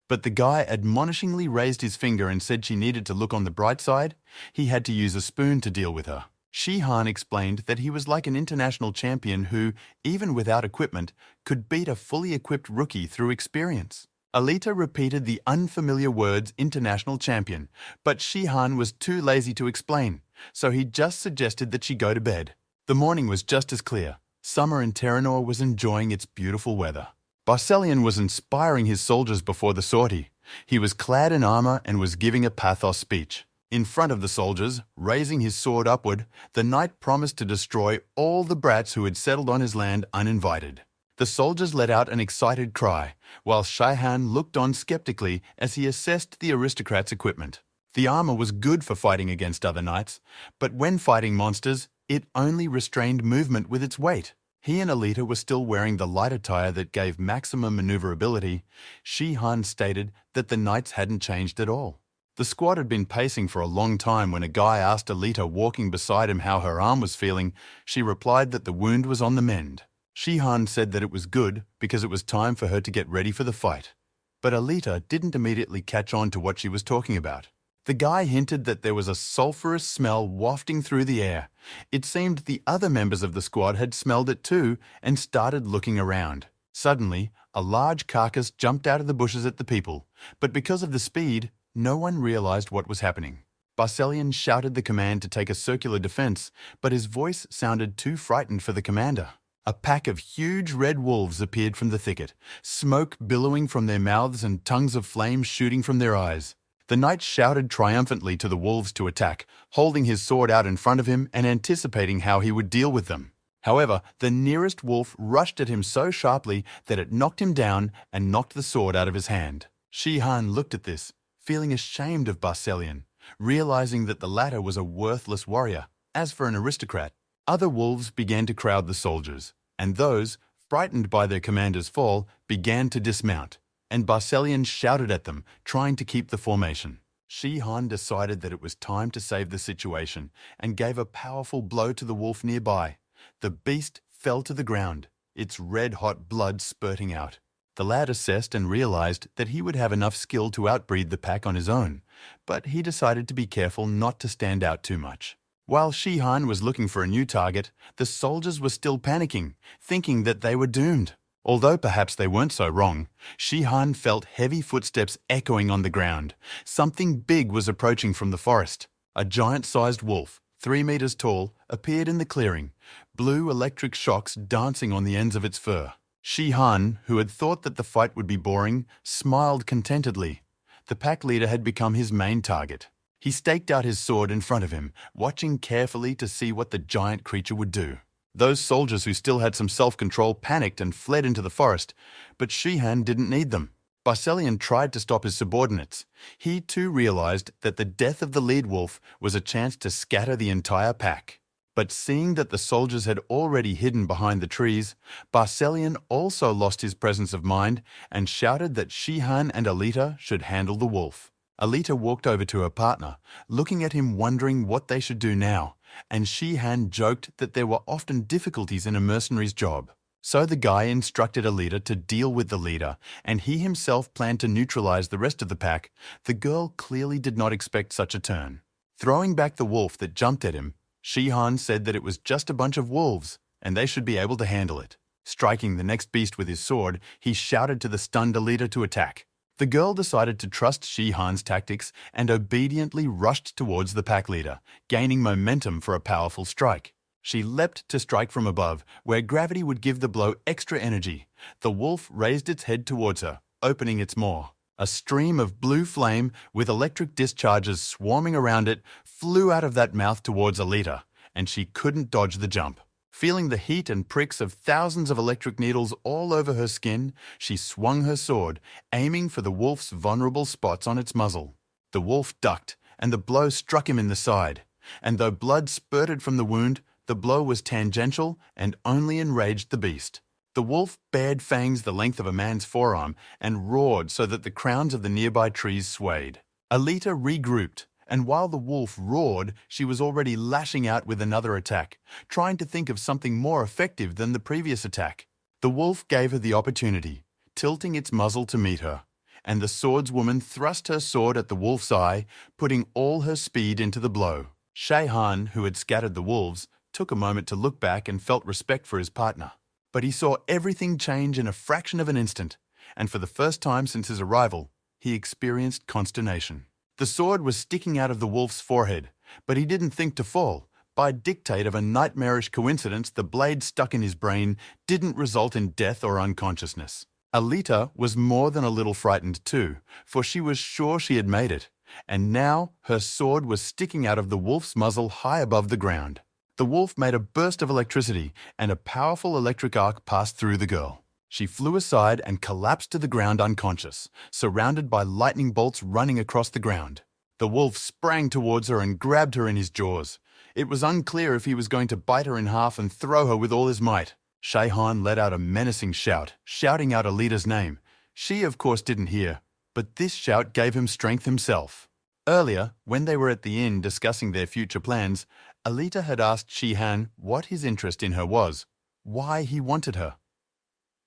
But the guy admonishingly raised his finger and said she needed to look on the bright side. He had to use a spoon to deal with her. Shihan explained that he was like an international champion who, even without equipment, could beat a fully equipped rookie through experience. Alita repeated the unfamiliar words international champion, but Shihan was too lazy to explain, so he just suggested that she go to bed. The morning was just as clear. Summer in Terranor was enjoying its beautiful weather. Barcelion was inspiring his soldiers before the sortie. He was clad in armor and was giving a pathos speech. In front of the soldiers, raising his sword upward, the knight promised to destroy all the brats who had settled on his land uninvited. The soldiers let out an excited cry, while Shihan looked on skeptically as he assessed the aristocrat's equipment. The armor was good for fighting against other knights, but when fighting monsters, it only restrained movement with its weight. He and Alita were still wearing the light attire that gave maximum maneuverability. Shihan stated that the knights hadn't changed at all. The squad had been pacing for a long time when a guy asked Alita walking beside him how her arm was feeling. She replied that the wound was on the mend. Shihan said that it was good because it was time for her to get ready for the fight. But Alita didn't immediately catch on to what she was talking about. The guy hinted that there was a sulphurous smell wafting through the air. It seemed the other members of the squad had smelled it too and started looking around. Suddenly, a large carcass jumped out of the bushes at the people, but because of the speed, no one realized what was happening. Barselian shouted the command to take a circular defense, but his voice sounded too frightened for the commander. A pack of huge red wolves appeared from the thicket, smoke billowing from their mouths and tongues of flame shooting from their eyes. The knight shouted triumphantly to the wolves to attack, holding his sword out in front of him and anticipating how he would deal with them. However, the nearest wolf rushed at him so sharply that it knocked him down and knocked the sword out of his hand. Shihan looked at this, feeling ashamed of Barselian, realizing that the latter was a worthless warrior. As for an aristocrat, other wolves began to crowd the soldiers, and those, frightened by their commander's fall, began to dismount, and Barselian shouted at them, trying to keep the formation. Shihan decided that it was time to save the situation and gave a powerful blow to the wolf nearby. The beast fell to the ground, its red-hot blood spurting out. The lad assessed and realized that he would have enough skill to outbreed the pack on his own, but he decided to be careful not to stand out too much. While Shihan was looking for a new target, the soldiers were still panicking, thinking that they were doomed. Although perhaps they weren't so wrong, Shihan felt heavy footsteps echoing on the ground. Something big was approaching from the forest. A giant-sized wolf, 3 meters tall, appeared in the clearing, blue electric shocks dancing on the ends of its fur. Shihan, who had thought that the fight would be boring, smiled contentedly. The pack leader had become his main target. He staked out his sword in front of him, watching carefully to see what the giant creature would do. Those soldiers who still had some self-control panicked and fled into the forest, but Shihan didn't need them. Barselian tried to stop his subordinates. He too realized that the death of the lead wolf was a chance to scatter the entire pack. But seeing that the soldiers had already hidden behind the trees, Barselian also lost his presence of mind and shouted that Shihan and Alita should handle the wolf. Alita walked over to her partner, looking at him wondering what they should do now, and Shihan joked that there were often difficulties in a mercenary's job. So the guy instructed Alita to deal with the leader, and he himself planned to neutralize the rest of the pack. The girl clearly did not expect such a turn. Throwing back the wolf that jumped at him, Shihan said that it was just a bunch of wolves, and they should be able to handle it. Striking the next beast with his sword, he shouted to the stunned Alita to attack. The girl decided to trust Shihan's tactics and obediently rushed towards the pack leader, gaining momentum for a powerful strike. She leapt to strike from above, where gravity would give the blow extra energy. The wolf raised its head towards her, opening its maw. A stream of blue flame, with electric discharges swarming around it, flew out of that mouth towards Alita, and she couldn't dodge the jump. Feeling the heat and pricks of thousands of electric needles all over her skin, she swung her sword, aiming for the wolf's vulnerable spots on its muzzle. The wolf ducked, and the blow struck him in the side. And though blood spurted from the wound, the blow was tangential and only enraged the beast. The wolf bared fangs the length of a man's forearm and roared so that the crowns of the nearby trees swayed. Alita regrouped, and while the wolf roared, she was already lashing out with another attack, trying to think of something more effective than the previous attack. The wolf gave her the opportunity, tilting its muzzle to meet her, and the swordswoman thrust her sword at the wolf's eye, putting all her speed into the blow. Shihan, who had scattered the wolves, took a moment to look back and felt respect for his partner. But he saw everything change in a fraction of an instant, and for the first time since his arrival, he experienced consternation. The sword was sticking out of the wolf's forehead, but he didn't think to fall. By dictate of a nightmarish coincidence, the blade stuck in his brain didn't result in death or unconsciousness. Alita was more than a little frightened too, for she was sure she had made it, and now her sword was sticking out of the wolf's muzzle high above the ground. The wolf made a burst of electricity, and a powerful electric arc passed through the girl. She flew aside and collapsed to the ground unconscious, surrounded by lightning bolts running across the ground. The wolf sprang towards her and grabbed her in his jaws. It was unclear if he was going to bite her in half and throw her with all his might. Shihan let out a menacing shout, shouting out Alita's name. She, of course, didn't hear, but this shout gave him strength himself. Earlier, when they were at the inn discussing their future plans, Alita had asked Shihan what his interest in her was, why he wanted her.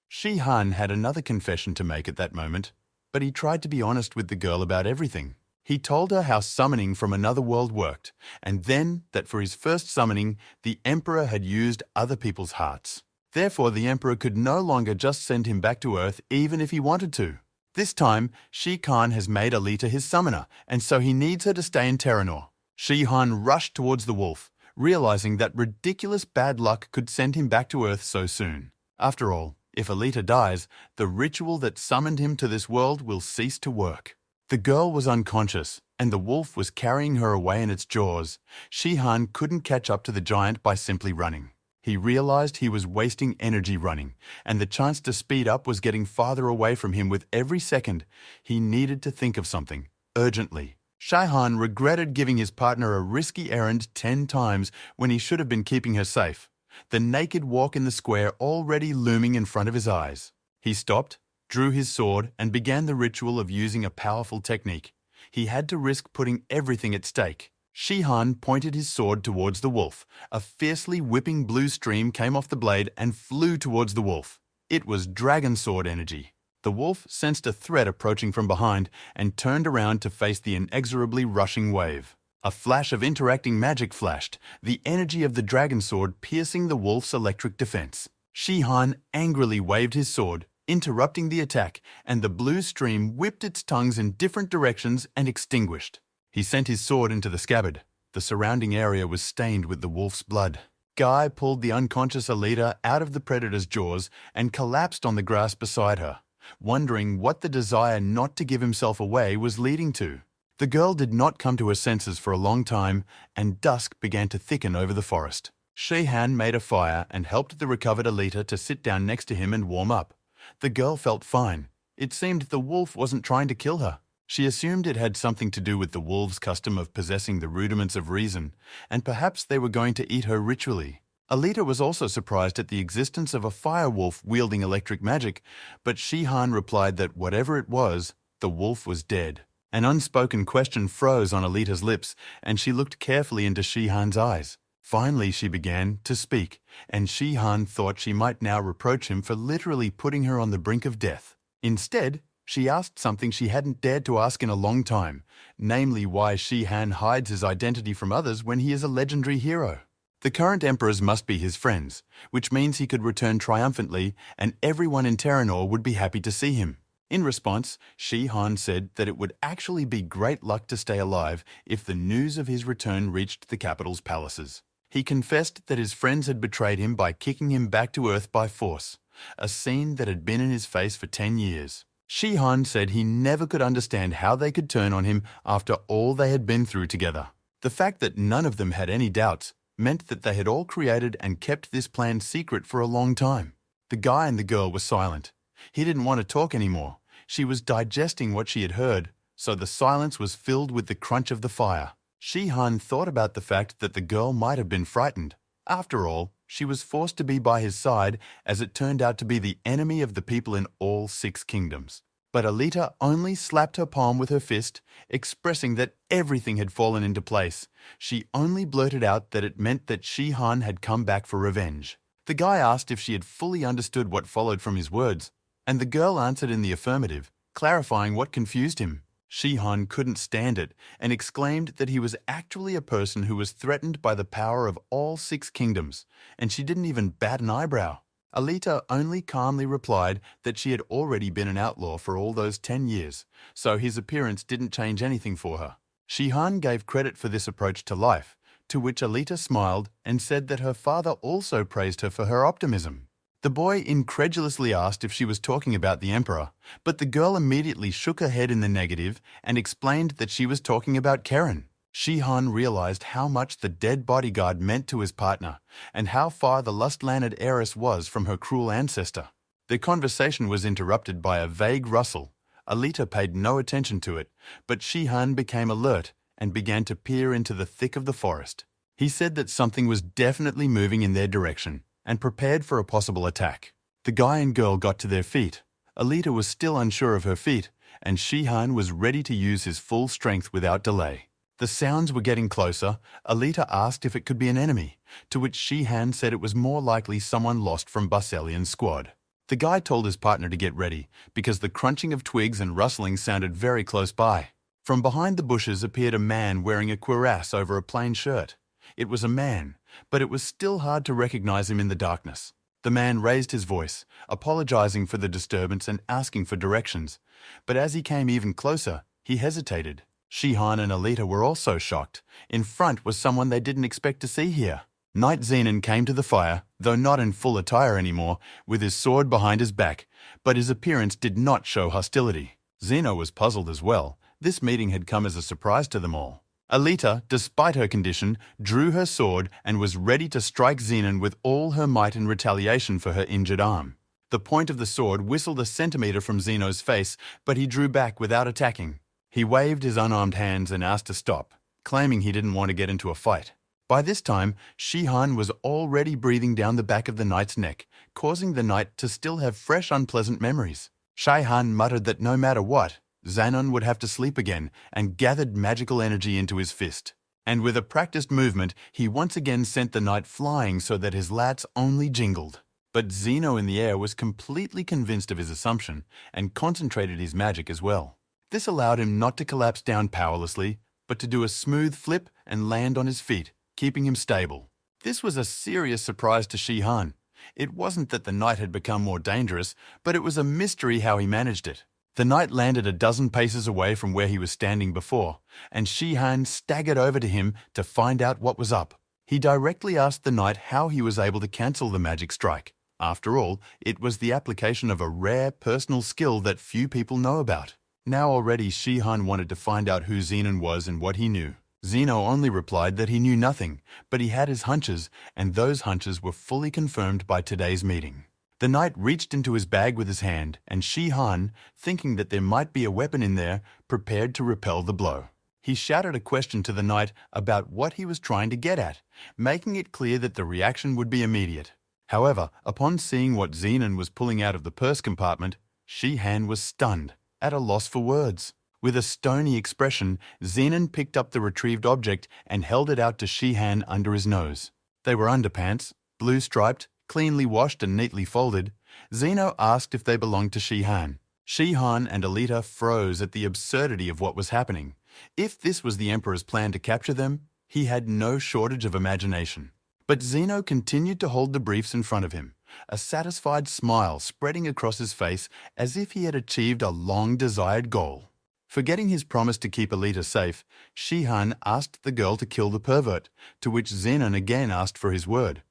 Shihan had another confession to make at that moment, but he tried to be honest with the girl about everything. He told her how summoning from another world worked, and then that for his first summoning, the Emperor had used other people's hearts. Therefore, the Emperor could no longer just send him back to Earth even if he wanted to. This time, Shi-Khan has made Alita his summoner, and so he needs her to stay in Terranor. Shi-Han rushed towards the wolf, realizing that ridiculous bad luck could send him back to Earth so soon. After all, if Alita dies, the ritual that summoned him to this world will cease to work. The girl was unconscious, and the wolf was carrying her away in its jaws. Shi-Han couldn't catch up to the giant by simply running. He realized he was wasting energy running, and the chance to speed up was getting farther away from him with every second. He needed to think of something, urgently. Shi-Han regretted giving his partner a risky errand 10 times when he should have been keeping her safe, the naked walk in the square already looming in front of his eyes. He stopped, drew his sword, and began the ritual of using a powerful technique. He had to risk putting everything at stake. Shi-Han pointed his sword towards the wolf. A fiercely whipping blue stream came off the blade and flew towards the wolf. It was dragon sword energy. The wolf sensed a threat approaching from behind and turned around to face the inexorably rushing wave. A flash of interacting magic flashed, the energy of the dragon sword piercing the wolf's electric defense. Shi-Han angrily waved his sword, interrupting the attack, and the blue stream whipped its tongues in different directions and extinguished. He sent his sword into the scabbard. The surrounding area was stained with the wolf's blood. Guy pulled the unconscious Alita out of the predator's jaws and collapsed on the grass beside her, wondering what the desire not to give himself away was leading to. The girl did not come to her senses for a long time, and dusk began to thicken over the forest. Shi-Han made a fire and helped the recovered Alita to sit down next to him and warm up. The girl felt fine. It seemed the wolf wasn't trying to kill her. She assumed it had something to do with the wolves' custom of possessing the rudiments of reason, and perhaps they were going to eat her ritually. Alita was also surprised at the existence of a fire wolf wielding electric magic, but Shi-Han replied that whatever it was, the wolf was dead. An unspoken question froze on Alita's lips, and she looked carefully into Shi-Han's eyes. Finally, she began to speak, and Shi-Han thought she might now reproach him for literally putting her on the brink of death. Instead, she asked something she hadn't dared to ask in a long time, namely why Shi-Han hides his identity from others when he is a legendary hero. The current emperors must be his friends, which means he could return triumphantly and everyone in Terranor would be happy to see him. In response, Shi-Han said that it would actually be great luck to stay alive if the news of his return reached the capital's palaces. He confessed that his friends had betrayed him by kicking him back to Earth by force, a scene that had been in his face for 10 years. Shi-Han said he never could understand how they could turn on him after all they had been through together. The fact that none of them had any doubts meant that they had all created and kept this plan secret for a long time. The guy and the girl were silent. He didn't want to talk anymore. She was digesting what she had heard, so the silence was filled with the crunch of the fire. Shi-Han thought about the fact that the girl might have been frightened. After all, she was forced to be by his side as it turned out to be the enemy of the people in all 6 kingdoms. But Alita only slapped her palm with her fist, expressing that everything had fallen into place. She only blurted out that it meant that Shi-Han had come back for revenge. The guy asked if she had fully understood what followed from his words, and the girl answered in the affirmative, clarifying what confused him. Shi-Han couldn't stand it and exclaimed that he was actually a person who was threatened by the power of all 6 kingdoms, and she didn't even bat an eyebrow. Alita only calmly replied that she had already been an outlaw for all those 10 years, so his appearance didn't change anything for her. Shi-Han gave credit for this approach to life, to which Alita smiled and said that her father also praised her for her optimism. The boy incredulously asked if she was talking about the Emperor, but the girl immediately shook her head in the negative and explained that she was talking about Keren. Shi-Han realized how much the dead bodyguard meant to his partner and how far the lust-landed heiress was from her cruel ancestor. The conversation was interrupted by a vague rustle. Alita paid no attention to it, but Shi-Han became alert and began to peer into the thick of the forest. He said that something was definitely moving in their direction and prepared for a possible attack. The guy and girl got to their feet. Alita was still unsure of her feat, and Shihan was ready to use his full strength without delay. The sounds were getting closer. Alita asked if it could be an enemy, to which Shihan said it was more likely someone lost from Baselian's squad. The guy told his partner to get ready, because the crunching of twigs and rustling sounded very close by. From behind the bushes appeared a man wearing a cuirass over a plain shirt. It was a man, but it was still hard to recognize him in the darkness. The man raised his voice, apologizing for the disturbance and asking for directions. But as he came even closer, he hesitated. Shihan and Alita were also shocked. In front was someone they didn't expect to see here. Knight Zenon came to the fire, though not in full attire anymore, with his sword behind his back, but his appearance did not show hostility. Zeno was puzzled as well. This meeting had come as a surprise to them all. Alita, despite her condition, drew her sword and was ready to strike Zenon with all her might in retaliation for her injured arm. The point of the sword whistled a centimeter from Zeno's face, but he drew back without attacking. He waved his unarmed hands and asked to stop, claiming he didn't want to get into a fight. By this time, Shihan was already breathing down the back of the knight's neck, causing the knight to still have fresh unpleasant memories. Shihan muttered that no matter what, Zenon would have to sleep again and gathered magical energy into his fist. And with a practiced movement, he once again sent the knight flying so that his lats only jingled. But Zeno in the air was completely convinced of his assumption and concentrated his magic as well. This allowed him not to collapse down powerlessly, but to do a smooth flip and land on his feet, keeping him stable. This was a serious surprise to Shihan. It wasn't that the knight had become more dangerous, but it was a mystery how he managed it. The knight landed a dozen paces away from where he was standing before, and Shihan staggered over to him to find out what was up. He directly asked the knight how he was able to cancel the magic strike. After all, it was the application of a rare personal skill that few people know about. Now already Shihan wanted to find out who Zenon was and what he knew. Zeno only replied that he knew nothing, but he had his hunches, and those hunches were fully confirmed by today's meeting. The knight reached into his bag with his hand, and Shihan, thinking that there might be a weapon in there, prepared to repel the blow. He shouted a question to the knight about what he was trying to get at, making it clear that the reaction would be immediate. However, upon seeing what Zenon was pulling out of the purse compartment, Shihan was stunned, at a loss for words. With a stony expression, Zenon picked up the retrieved object and held it out to Shihan under his nose. They were underpants, blue-striped, cleanly washed and neatly folded. Zeno asked if they belonged to Shihan. Shihan and Alita froze at the absurdity of what was happening. If this was the Emperor's plan to capture them, he had no shortage of imagination. But Zeno continued to hold the briefs in front of him, a satisfied smile spreading across his face as if he had achieved a long-desired goal. Forgetting his promise to keep Alita safe, Shihan asked the girl to kill the pervert, to which Zenon again asked for his word.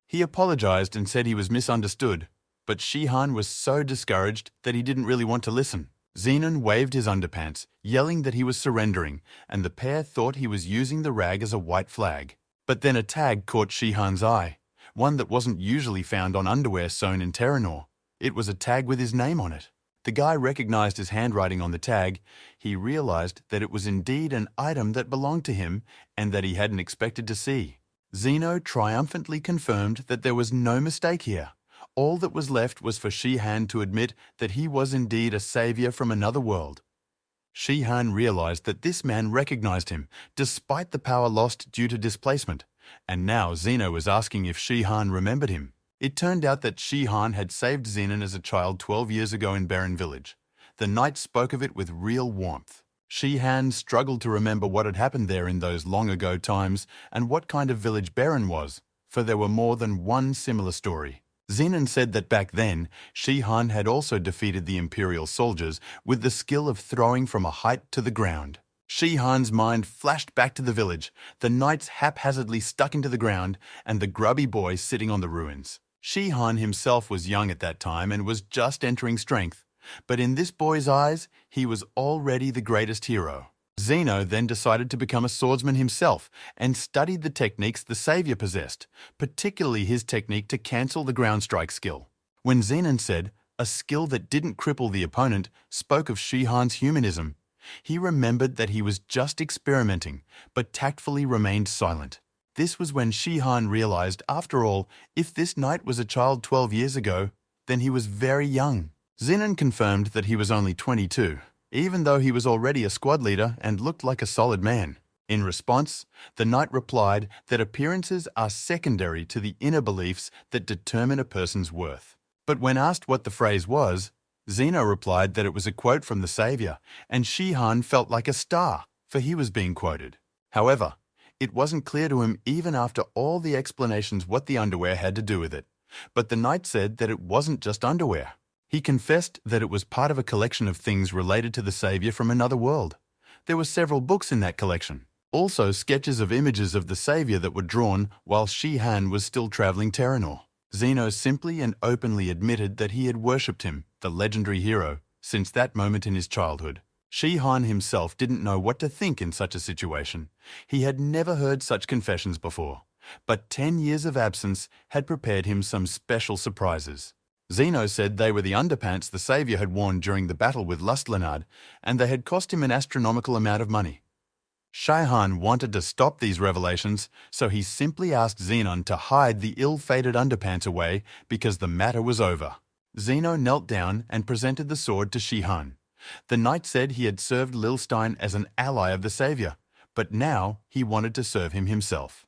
He apologized and said he was misunderstood, but Shihan was so discouraged that he didn't really want to listen. Zenon waved his underpants, yelling that he was surrendering, and the pair thought he was using the rag as a white flag. But then a tag caught Shihan's eye, one that wasn't usually found on underwear sewn in Terranor. It was a tag with his name on it. The guy recognized his handwriting on the tag. He realized that it was indeed an item that belonged to him and that he hadn't expected to see. Zeno triumphantly confirmed that there was no mistake here. All that was left was for Shihan to admit that he was indeed a savior from another world. Shihan realized that this man recognized him, despite the power lost due to displacement, and now Zeno was asking if Shihan remembered him. It turned out that Shihan had saved Zenon as a child 12 years ago in Barren Village. The knight spoke of it with real warmth. Shihan struggled to remember what had happened there in those long-ago times and what kind of village Barren was, for there were more than one similar story. Zenon said that back then, Shihan had also defeated the Imperial soldiers with the skill of throwing from a height to the ground. Shihan's mind flashed back to the village, the knights haphazardly stuck into the ground, and the grubby boy sitting on the ruins. Shihan himself was young at that time and was just entering strength. But in this boy's eyes, he was already the greatest hero. Zeno then decided to become a swordsman himself and studied the techniques the savior possessed, particularly his technique to cancel the ground strike skill. When Zenon said, a skill that didn't cripple the opponent, spoke of Shihan's humanism, he remembered that he was just experimenting, but tactfully remained silent. This was when Shihan realized, after all, if this knight was a child 12 years ago, then he was very young. Zenon confirmed that he was only 22, even though he was already a squad leader and looked like a solid man. In response, the knight replied that appearances are secondary to the inner beliefs that determine a person's worth. But when asked what the phrase was, Zeno replied that it was a quote from the Savior, and Shihan felt like a star, for he was being quoted. However, it wasn't clear to him even after all the explanations what the underwear had to do with it. But the knight said that it wasn't just underwear. He confessed that it was part of a collection of things related to the Savior from another world. There were several books in that collection. Also sketches of images of the Savior that were drawn while Shihan was still traveling Terranor. Zeno simply and openly admitted that he had worshipped him, the legendary hero, since that moment in his childhood. Shihan himself didn't know what to think in such a situation. He had never heard such confessions before, but 10 years of absence had prepared him some special surprises. Zeno said they were the underpants the Savior had worn during the battle with Lustlenard, and they had cost him an astronomical amount of money. Shihan wanted to stop these revelations, so he simply asked Zenon to hide the ill-fated underpants away because the matter was over. Zeno knelt down and presented the sword to Shihan. The knight said he had served Lilstein as an ally of the Savior, but now he wanted to serve him himself.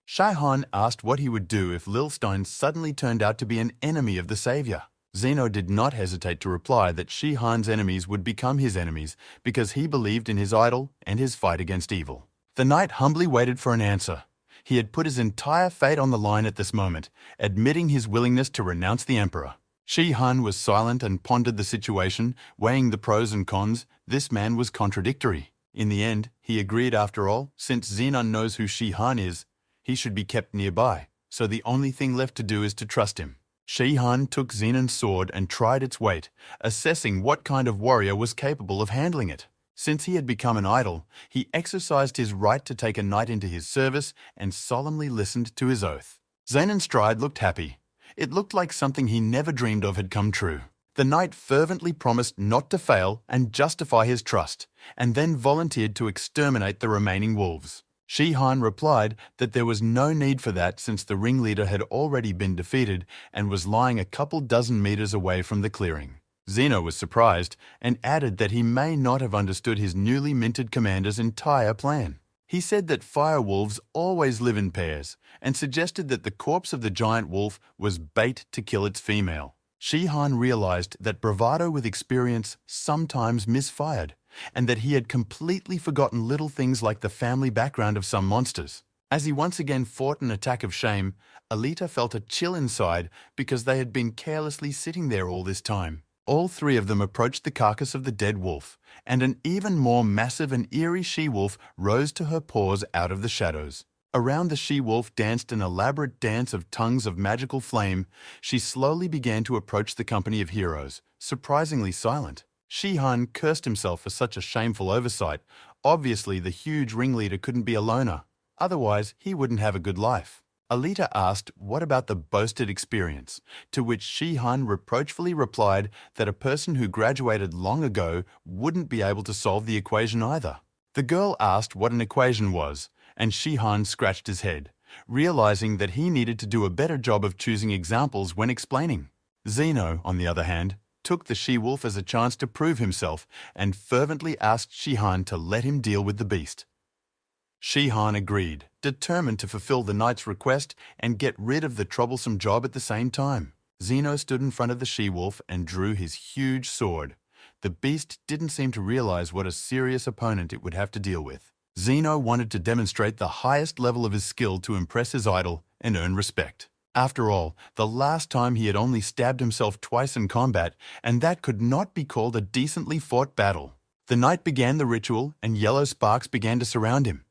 Shihan asked what he would do if Lilstein suddenly turned out to be an enemy of the Savior. Zeno did not hesitate to reply that Shihan's enemies would become his enemies because he believed in his idol and his fight against evil. The knight humbly waited for an answer. He had put his entire fate on the line at this moment, admitting his willingness to renounce the emperor. Shihan was silent and pondered the situation, weighing the pros and cons. This man was contradictory. In the end, he agreed after all, since Zenon knows who Shihan is, he should be kept nearby, so the only thing left to do is to trust him. Shihan took Zenon's sword and tried its weight, assessing what kind of warrior was capable of handling it. Since he had become an idol, he exercised his right to take a knight into his service and solemnly listened to his oath. Zenon's stride looked happy. It looked like something he never dreamed of had come true. The knight fervently promised not to fail and justify his trust, and then volunteered to exterminate the remaining wolves. Shihan replied that there was no need for that since the ringleader had already been defeated and was lying a couple dozen meters away from the clearing. Zeno was surprised and added that he may not have understood his newly minted commander's entire plan. He said that fire wolves always live in pairs and suggested that the corpse of the giant wolf was bait to kill its female. Shihan realized that bravado with experience sometimes misfired, and that he had completely forgotten little things like the family background of some monsters. As he once again fought an attack of shame, Alita felt a chill inside because they had been carelessly sitting there all this time. All three of them approached the carcass of the dead wolf, and an even more massive and eerie she-wolf rose to her paws out of the shadows. Around the she-wolf danced an elaborate dance of tongues of magical flame. She slowly began to approach the company of heroes, surprisingly silent. Shihan cursed himself for such a shameful oversight. Obviously, the huge ringleader couldn't be a loner. Otherwise, he wouldn't have a good life. Alita asked what about the boasted experience, to which Shihan reproachfully replied that a person who graduated long ago wouldn't be able to solve the equation either. The girl asked what an equation was, and Shihan scratched his head, realizing that he needed to do a better job of choosing examples when explaining. Zeno, on the other hand, took the she-wolf as a chance to prove himself and fervently asked Shihan to let him deal with the beast. Shihan agreed, determined to fulfill the knight's request and get rid of the troublesome job at the same time. Zeno stood in front of the she-wolf and drew his huge sword. The beast didn't seem to realize what a serious opponent it would have to deal with. Zeno wanted to demonstrate the highest level of his skill to impress his idol and earn respect. After all, the last time he had only stabbed himself twice in combat, and that could not be called a decently fought battle. The knight began the ritual, and yellow sparks began to surround him.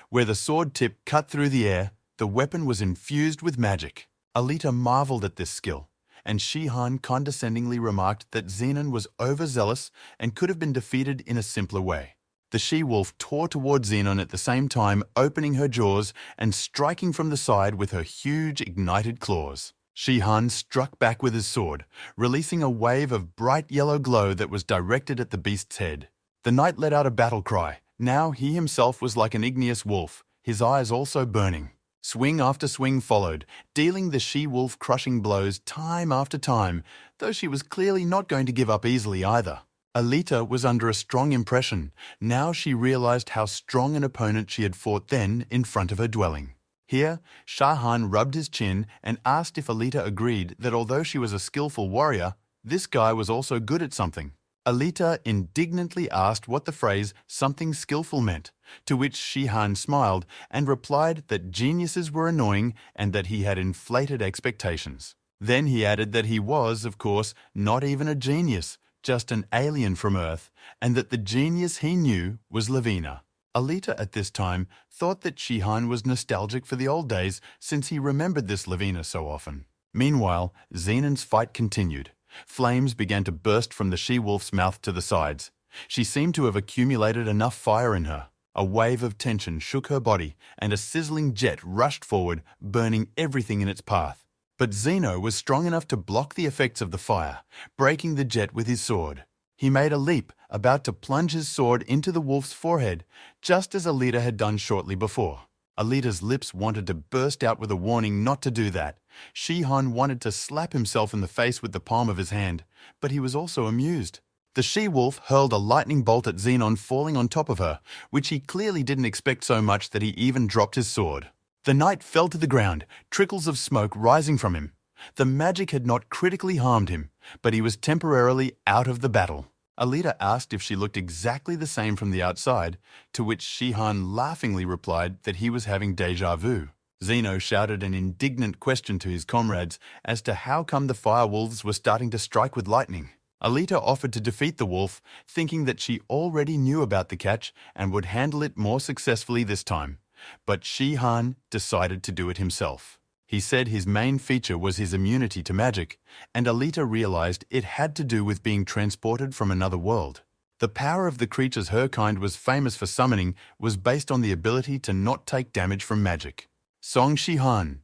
Where the sword tip cut through the air, the weapon was infused with magic. Alita marveled at this skill, and Shihan condescendingly remarked that Zenon was overzealous and could have been defeated in a simpler way. The she-wolf tore toward Zenon at the same time, opening her jaws and striking from the side with her huge ignited claws. Shihan struck back with his sword, releasing a wave of bright yellow glow that was directed at the beast's head. The knight let out a battle cry. Now he himself was like an igneous wolf, his eyes also burning. Swing after swing followed, dealing the she-wolf crushing blows time after time, though she was clearly not going to give up easily either. Alita was under a strong impression. Now she realized how strong an opponent she had fought then in front of her dwelling. Here, Shah Han rubbed his chin and asked if Alita agreed that although she was a skillful warrior, this guy was also good at something. Alita indignantly asked what the phrase "something skillful" meant, to which Shihan smiled and replied that geniuses were annoying and that he had inflated expectations. Then he added that he was, of course, not even a genius, just an alien from Earth, and that the genius he knew was Lavina. Alita at this time thought that Shihan was nostalgic for the old days since he remembered this Lavina so often. Meanwhile, Zenon's fight continued. Flames began to burst from the she-wolf's mouth to the sides. She seemed to have accumulated enough fire in her. A wave of tension shook her body, and a sizzling jet rushed forward, burning everything in its path. But Zeno was strong enough to block the effects of the fire, breaking the jet with his sword. He made a leap, about to plunge his sword into the wolf's forehead, just as Alita had done shortly before. Alita's lips wanted to burst out with a warning not to do that. Shihan wanted to slap himself in the face with the palm of his hand, but he was also amused. The she-wolf hurled a lightning bolt at Zenon, falling on top of her, which he clearly didn't expect so much that he even dropped his sword. The knight fell to the ground, trickles of smoke rising from him. The magic had not critically harmed him, but he was temporarily out of the battle. Alita asked if she looked exactly the same from the outside, to which Shihan laughingly replied that he was having déjà vu. Zeno shouted an indignant question to his comrades as to how come the fire wolves were starting to strike with lightning. Alita offered to defeat the wolf, thinking that she already knew about the catch and would handle it more successfully this time. But Shihan decided to do it himself. He said his main feature was his immunity to magic, and Alita realized it had to do with being transported from another world. The power of the creatures her kind was famous for summoning was based on the ability to not take damage from magic. Song Shihan.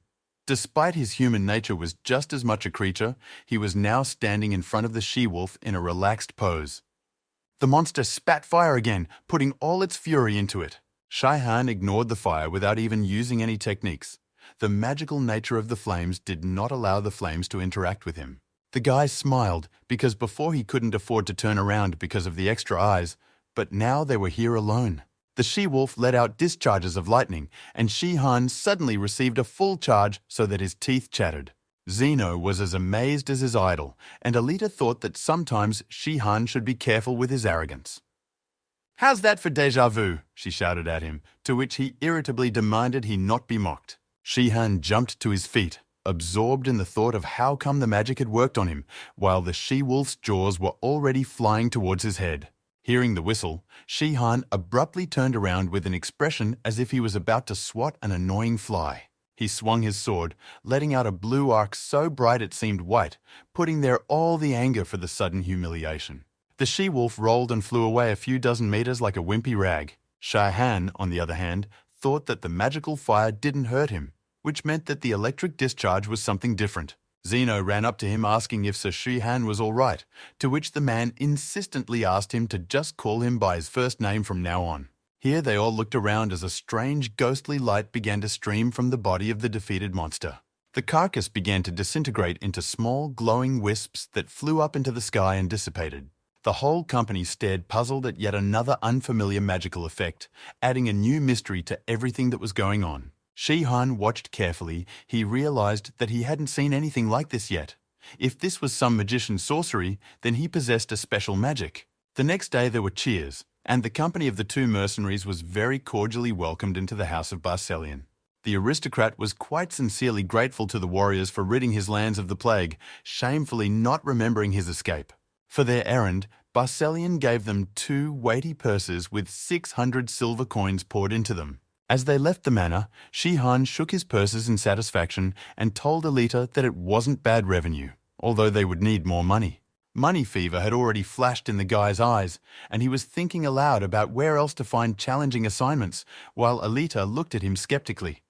Despite his human nature was just as much a creature, he was now standing in front of the she-wolf in a relaxed pose. The monster spat fire again, putting all its fury into it. Shihan ignored the fire without even using any techniques. The magical nature of the flames did not allow the flames to interact with him. The guy smiled because before he couldn't afford to turn around because of the extra eyes, but now they were here alone. The she-wolf let out discharges of lightning, and Shihan suddenly received a full charge so that his teeth chattered. Zeno was as amazed as his idol, and Alita thought that sometimes Shihan should be careful with his arrogance. "How's that for déjà vu?" she shouted at him, to which he irritably demanded he not be mocked. Shihan jumped to his feet, absorbed in the thought of how come the magic had worked on him, while the she-wolf's jaws were already flying towards his head. Hearing the whistle, Shihan abruptly turned around with an expression as if he was about to swat an annoying fly. He swung his sword, letting out a blue arc so bright it seemed white, putting there all the anger for the sudden humiliation. The she-wolf rolled and flew away a few dozen meters like a wimpy rag. Shihan, on the other hand, thought that the magical fire didn't hurt him, which meant that the electric discharge was something different. Zeno ran up to him asking if Sir Shihan was all right, to which the man insistently asked him to just call him by his first name from now on. Here they all looked around as a strange ghostly light began to stream from the body of the defeated monster. The carcass began to disintegrate into small glowing wisps that flew up into the sky and dissipated. The whole company stared puzzled at yet another unfamiliar magical effect, adding a new mystery to everything that was going on. Shihan watched carefully. He realized that he hadn't seen anything like this yet. If this was some magician's sorcery, then he possessed a special magic. The next day there were cheers, and the company of the two mercenaries was very cordially welcomed into the house of Barselion. The aristocrat was quite sincerely grateful to the warriors for ridding his lands of the plague, shamefully not remembering his escape. For their errand, Barselion gave them 2 weighty purses with 600 silver coins poured into them. As they left the manor, Shihan shook his purses in satisfaction and told Alita that it wasn't bad revenue, although they would need more money. Money fever had already flashed in the guy's eyes, and he was thinking aloud about where else to find challenging assignments, while Alita looked at him skeptically.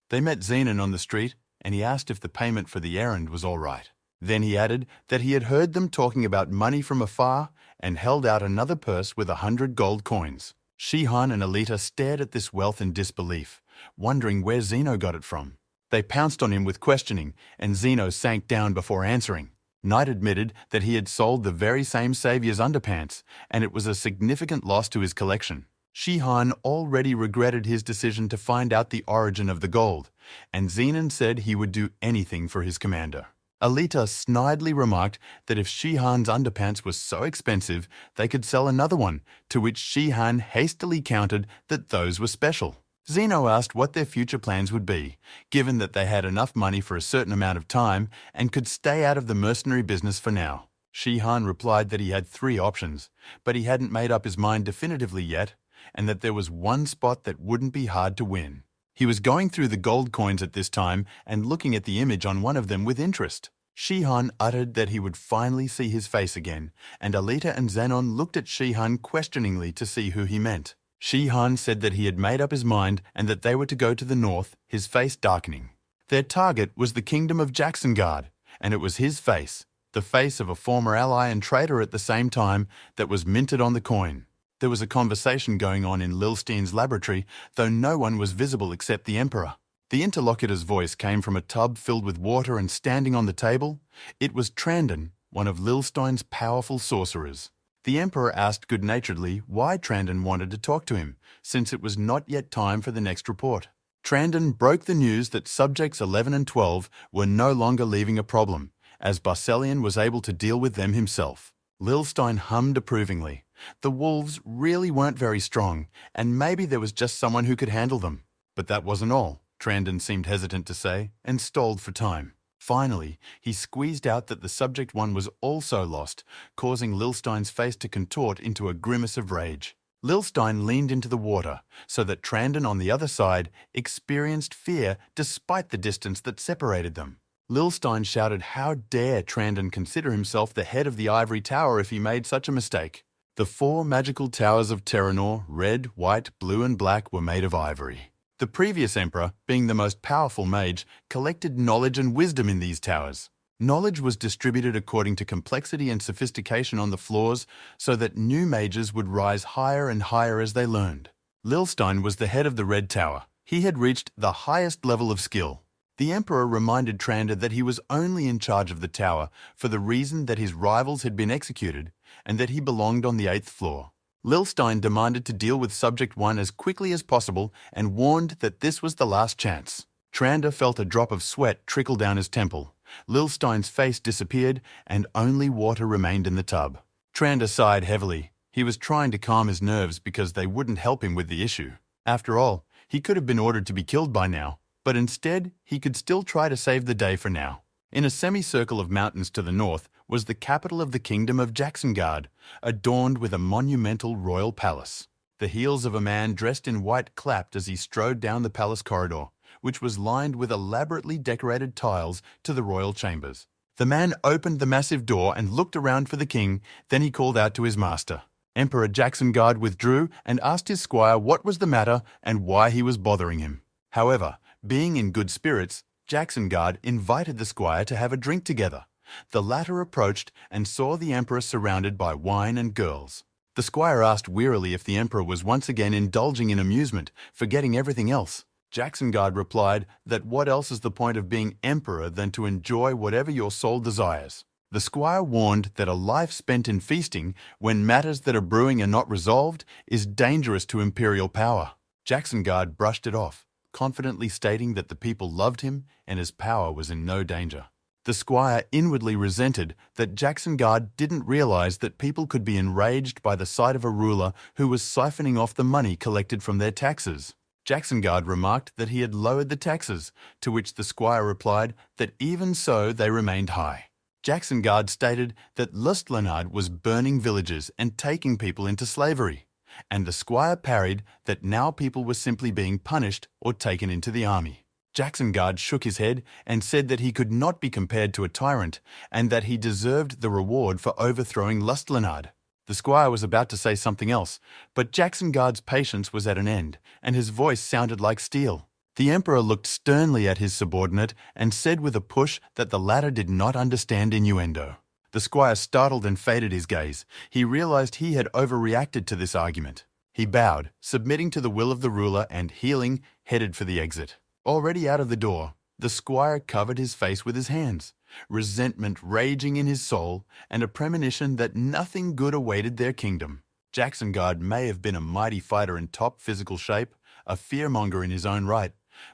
They met Zenon on the street, and he asked if the payment for the errand was all right. Then he added that he had heard them talking about money from afar and held out another purse with 100 gold coins. Shihan and Alita stared at this wealth in disbelief, wondering where Zeno got it from. They pounced on him with questioning, and Zeno sank down before answering. Knight admitted that he had sold the very same savior's underpants, and it was a significant loss to his collection. Shihan already regretted his decision to find out the origin of the gold, and Zenon said he would do anything for his commander. Alita snidely remarked that if Shihan's underpants were so expensive, they could sell another one, to which Shihan hastily countered that those were special. Zeno asked what their future plans would be, given that they had enough money for a certain amount of time and could stay out of the mercenary business for now. Shihan replied that he had 3 options, but he hadn't made up his mind definitively yet, and that there was one spot that wouldn't be hard to win. He was going through the gold coins at this time and looking at the image on one of them with interest. Shihan uttered that he would finally see his face again, and Alita and Zenon looked at Shihan questioningly to see who he meant. Shihan said that he had made up his mind and that they were to go to the north, his face darkening. Their target was the kingdom of Jacksongard, and it was his face, the face of a former ally and traitor at the same time, that was minted on the coin. There was a conversation going on in Lilstein's laboratory, though no one was visible except the Emperor. The interlocutor's voice came from a tub filled with water, and standing on the table, it was Trandon, one of Lilstein's powerful sorcerers. The Emperor asked good-naturedly why Trandon wanted to talk to him, since it was not yet time for the next report. Trandon broke the news that subjects 11 and 12 were no longer leaving a problem, as Barcelian was able to deal with them himself. Lilstein hummed approvingly. The wolves really weren't very strong, and maybe there was just someone who could handle them. But that wasn't all, Trandon seemed hesitant to say, and stalled for time. Finally, he squeezed out that the subject one was also lost, causing Lilstein's face to contort into a grimace of rage. Lilstein leaned into the water, so that Trandon on the other side experienced fear despite the distance that separated them. Lilstein shouted how dare Trandon consider himself the head of the ivory tower if he made such a mistake. The 4 magical towers of Terranor, red, white, blue and black, were made of ivory. The previous emperor, being the most powerful mage, collected knowledge and wisdom in these towers. Knowledge was distributed according to complexity and sophistication on the floors, so that new mages would rise higher and higher as they learned. Lilstein was the head of the Red Tower. He had reached the highest level of skill. The emperor reminded Tranda that he was only in charge of the tower for the reason that his rivals had been executed and that he belonged on the 8th floor. Lilstein demanded to deal with Subject 1 as quickly as possible and warned that this was the last chance. Tranda felt a drop of sweat trickle down his temple. Lilstein's face disappeared and only water remained in the tub. Tranda sighed heavily. He was trying to calm his nerves because they wouldn't help him with the issue. After all, he could have been ordered to be killed by now, but instead he could still try to save the day for now. In a semicircle of mountains to the north was the capital of the kingdom of Jacksongard, adorned with a monumental royal palace. The heels of a man dressed in white clapped as he strode down the palace corridor, which was lined with elaborately decorated tiles to the royal chambers. The man opened the massive door and looked around for the king, then he called out to his master. Emperor Jacksongard withdrew and asked his squire what was the matter and why he was bothering him. However, being in good spirits, Jacksongard invited the squire to have a drink together. The latter approached and saw the emperor surrounded by wine and girls. The squire asked wearily if the emperor was once again indulging in amusement, forgetting everything else. Jacksongard replied that what else is the point of being emperor than to enjoy whatever your soul desires. The squire warned that a life spent in feasting, when matters that are brewing are not resolved, is dangerous to imperial power. Jacksongard brushed it off, confidently stating that the people loved him and his power was in no danger. The squire inwardly resented that Jacksongard didn't realize that people could be enraged by the sight of a ruler who was siphoning off the money collected from their taxes. Jacksongard remarked that he had lowered the taxes, to which the squire replied that even so they remained high. Jacksongard stated that Lustlanard was burning villages and taking people into slavery, and the squire parried that now people were simply being punished or taken into the army. Jacksongard shook his head and said that he could not be compared to a tyrant and that he deserved the reward for overthrowing Lustlanard. The squire was about to say something else, but Jacksongard's patience was at an end, and his voice sounded like steel. The emperor looked sternly at his subordinate and said with a push that the latter did not understand innuendo. The squire startled and faded his gaze. He realized he had overreacted to this argument. He bowed, submitting to the will of the ruler, and healing, headed for the exit. Already out of the door, the squire covered his face with his hands, resentment raging in his soul and a premonition that nothing good awaited their kingdom. Jacksonguard may have been a mighty fighter in top physical shape, a fearmonger in his own right,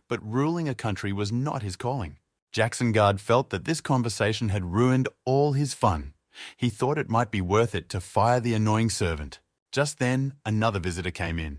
but ruling a country was not his calling. Jacksonguard felt that this conversation had ruined all his fun. He thought it might be worth it to fire the annoying servant. Just then, another visitor came in.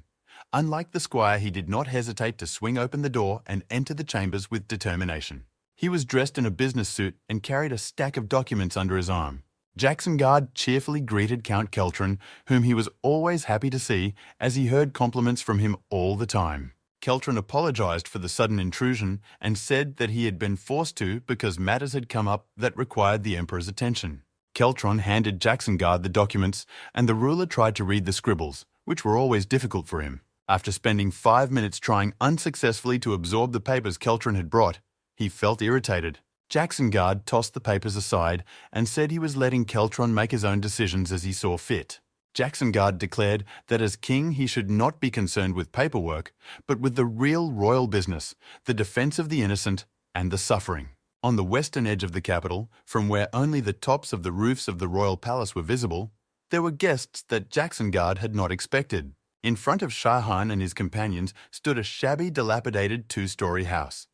Unlike the squire, he did not hesitate to swing open the door and enter the chambers with determination. He was dressed in a business suit and carried a stack of documents under his arm. Jacksonguard cheerfully greeted Count Keltron, whom he was always happy to see, as he heard compliments from him all the time. Keltron apologized for the sudden intrusion and said that he had been forced to because matters had come up that required the emperor's attention. Keltron handed Jacksonguard the documents, and the ruler tried to read the scribbles, which were always difficult for him. After spending 5 minutes trying unsuccessfully to absorb the papers Keltron had brought, he felt irritated. Jacksonguard tossed the papers aside and said he was letting Keltron make his own decisions as he saw fit. Jacksonguard declared that as king he should not be concerned with paperwork, but with the real royal business, the defense of the innocent and the suffering. On the western edge of the capital, from where only the tops of the roofs of the royal palace were visible, there were guests that Jacksonguard had not expected. In front of Shah Han and his companions stood a shabby, dilapidated two-story house.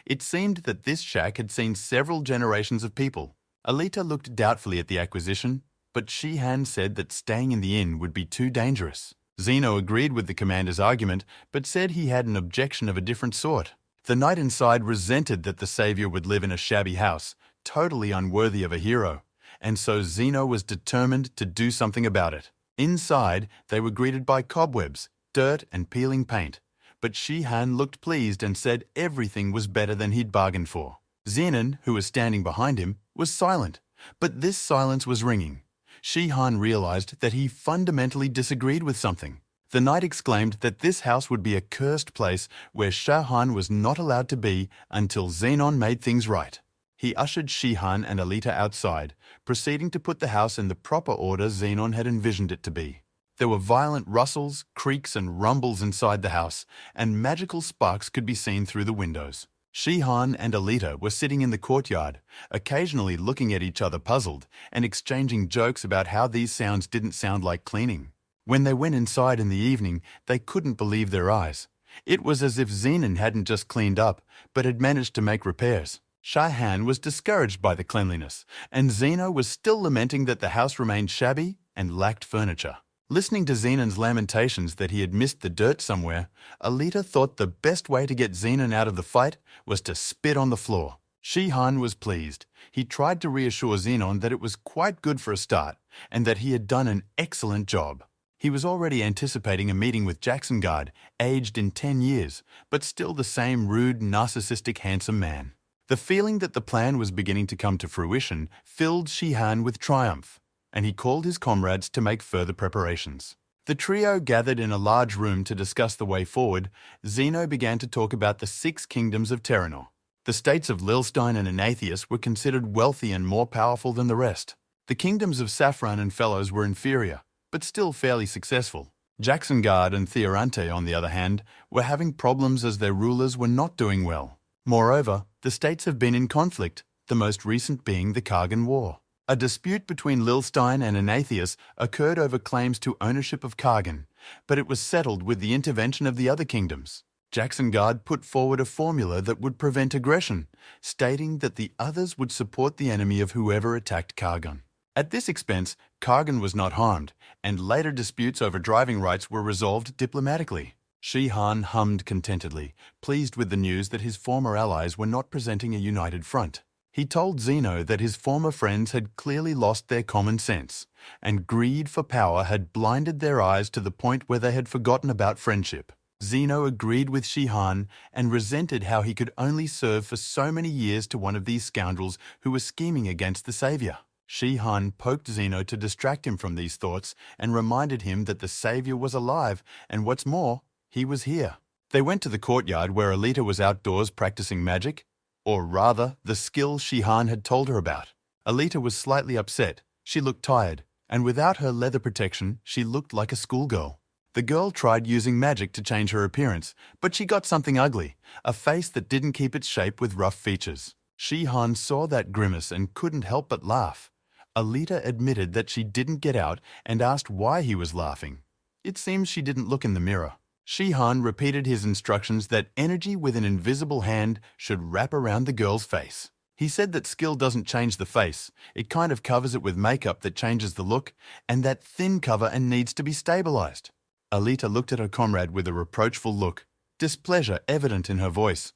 It seemed that this shack had seen several generations of people. Alita looked doubtfully at the acquisition, but Shihan said that staying in the inn would be too dangerous. Zeno agreed with the commander's argument, but said he had an objection of a different sort. The knight inside resented that the savior would live in a shabby house, totally unworthy of a hero, and so Zeno was determined to do something about it. Inside, they were greeted by cobwebs, dirt, and peeling paint, but Shihan looked pleased and said everything was better than he'd bargained for. Zenon, who was standing behind him, was silent, but this silence was ringing. Shihan realized that he fundamentally disagreed with something. The knight exclaimed that this house would be a cursed place where Shahan was not allowed to be until Zenon made things right. He ushered Shihan and Alita outside, proceeding to put the house in the proper order Zenon had envisioned it to be. There were violent rustles, creaks, and rumbles inside the house, and magical sparks could be seen through the windows. Shihan and Alita were sitting in the courtyard, occasionally looking at each other puzzled and exchanging jokes about how these sounds didn't sound like cleaning. When they went inside in the evening, they couldn't believe their eyes. It was as if Zenon hadn't just cleaned up, but had managed to make repairs. Shihan was discouraged by the cleanliness, and Zeno was still lamenting that the house remained shabby and lacked furniture. Listening to Zenon's lamentations that he had missed the dirt somewhere, Alita thought the best way to get Zenon out of the fight was to spit on the floor. Shihan was pleased. He tried to reassure Zenon that it was quite good for a start, and that he had done an excellent job. He was already anticipating a meeting with Jacksonguard, aged in 10 years, but still the same rude, narcissistic, handsome man. The feeling that the plan was beginning to come to fruition filled Shihan with triumph, and he called his comrades to make further preparations. The trio gathered in a large room to discuss the way forward. Zeno began to talk about the 6 kingdoms of Terranor. The states of Lilstein and Anatheus were considered wealthy and more powerful than the rest. The kingdoms of Saffron and Fellows were inferior, but still fairly successful. Jacksonguard and Theorante, on the other hand, were having problems as their rulers were not doing well. Moreover, the states have been in conflict, the most recent being the Kargan War. A dispute between Lilstein and Anatheus occurred over claims to ownership of Kargan, but it was settled with the intervention of the other kingdoms. Jacksonguard put forward a formula that would prevent aggression, stating that the others would support the enemy of whoever attacked Kargan. At this expense, Kargan was not harmed, and later disputes over driving rights were resolved diplomatically. Shihan hummed contentedly, pleased with the news that his former allies were not presenting a united front. He told Zeno that his former friends had clearly lost their common sense, and greed for power had blinded their eyes to the point where they had forgotten about friendship. Zeno agreed with Shihan and resented how he could only serve for so many years to one of these scoundrels who were scheming against the savior. Shihan poked Zeno to distract him from these thoughts and reminded him that the savior was alive, and what's more, he was here. They went to the courtyard where Alita was outdoors practicing magic, or rather, the skill Shihan had told her about. Alita was slightly upset. She looked tired, and without her leather protection, she looked like a schoolgirl. The girl tried using magic to change her appearance, but she got something ugly, a face that didn't keep its shape with rough features. Shihan saw that grimace and couldn't help but laugh. Alita admitted that she didn't get out and asked why he was laughing. It seems she didn't look in the mirror. Shihan repeated his instructions that energy with an invisible hand should wrap around the girl's face. He said that skill doesn't change the face, it kind of covers it with makeup that changes the look, and that thin cover and needs to be stabilized. Alita looked at her comrade with a reproachful look, displeasure evident in her voice.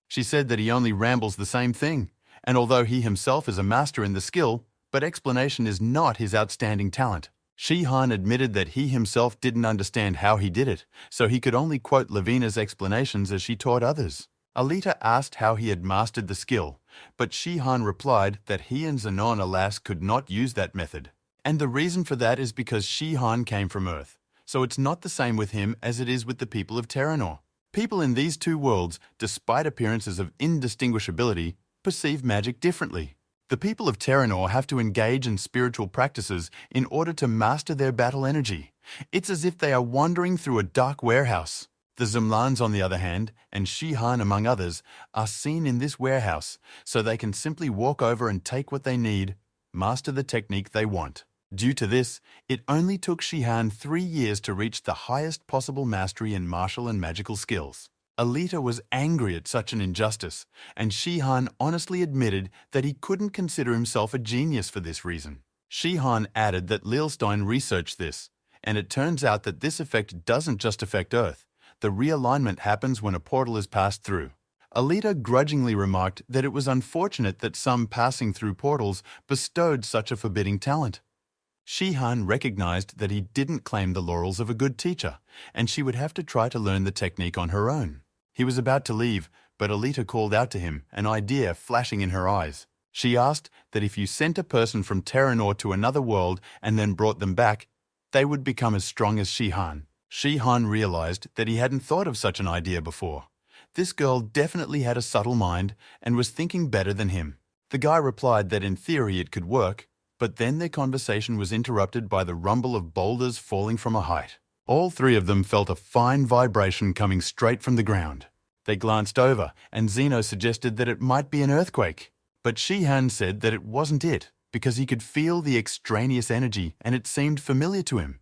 She said that he only rambles the same thing, and although he himself is a master in the skill, but explanation is not his outstanding talent. Shihan admitted that he himself didn't understand how he did it, so he could only quote Lavina's explanations as she taught others. Alita asked how he had mastered the skill, but Shihan replied that he and Zenon alas could not use that method. And the reason for that is because Shihan came from Earth, so it's not the same with him as it is with the people of Terranor. People in these two worlds, despite appearances of indistinguishability, perceive magic differently. The people of Terranor have to engage in spiritual practices in order to master their battle energy. It's as if they are wandering through a dark warehouse. The Zumlans, on the other hand, and Shihan among others, are seen in this warehouse, so they can simply walk over and take what they need, master the technique they want. Due to this, it only took Shihan 3 years to reach the highest possible mastery in martial and magical skills. Alita was angry at such an injustice, and Shihan honestly admitted that he couldn't consider himself a genius for this reason. Shihan added that Leelstein researched this, and it turns out that this effect doesn't just affect Earth. The realignment happens when a portal is passed through. Alita grudgingly remarked that it was unfortunate that some passing through portals bestowed such a forbidding talent. Shihan recognized that he didn't claim the laurels of a good teacher, and she would have to try to learn the technique on her own. He was about to leave, but Alita called out to him, an idea flashing in her eyes. She asked that if you sent a person from Terranor to another world and then brought them back, they would become as strong as Shihan. Shihan realized that he hadn't thought of such an idea before. This girl definitely had a subtle mind and was thinking better than him. The guy replied that in theory it could work, but then their conversation was interrupted by the rumble of boulders falling from a height. All three of them felt a fine vibration coming straight from the ground. They glanced over, and Zeno suggested that it might be an earthquake. But Shihan said that it wasn't it, because he could feel the extraneous energy and it seemed familiar to him.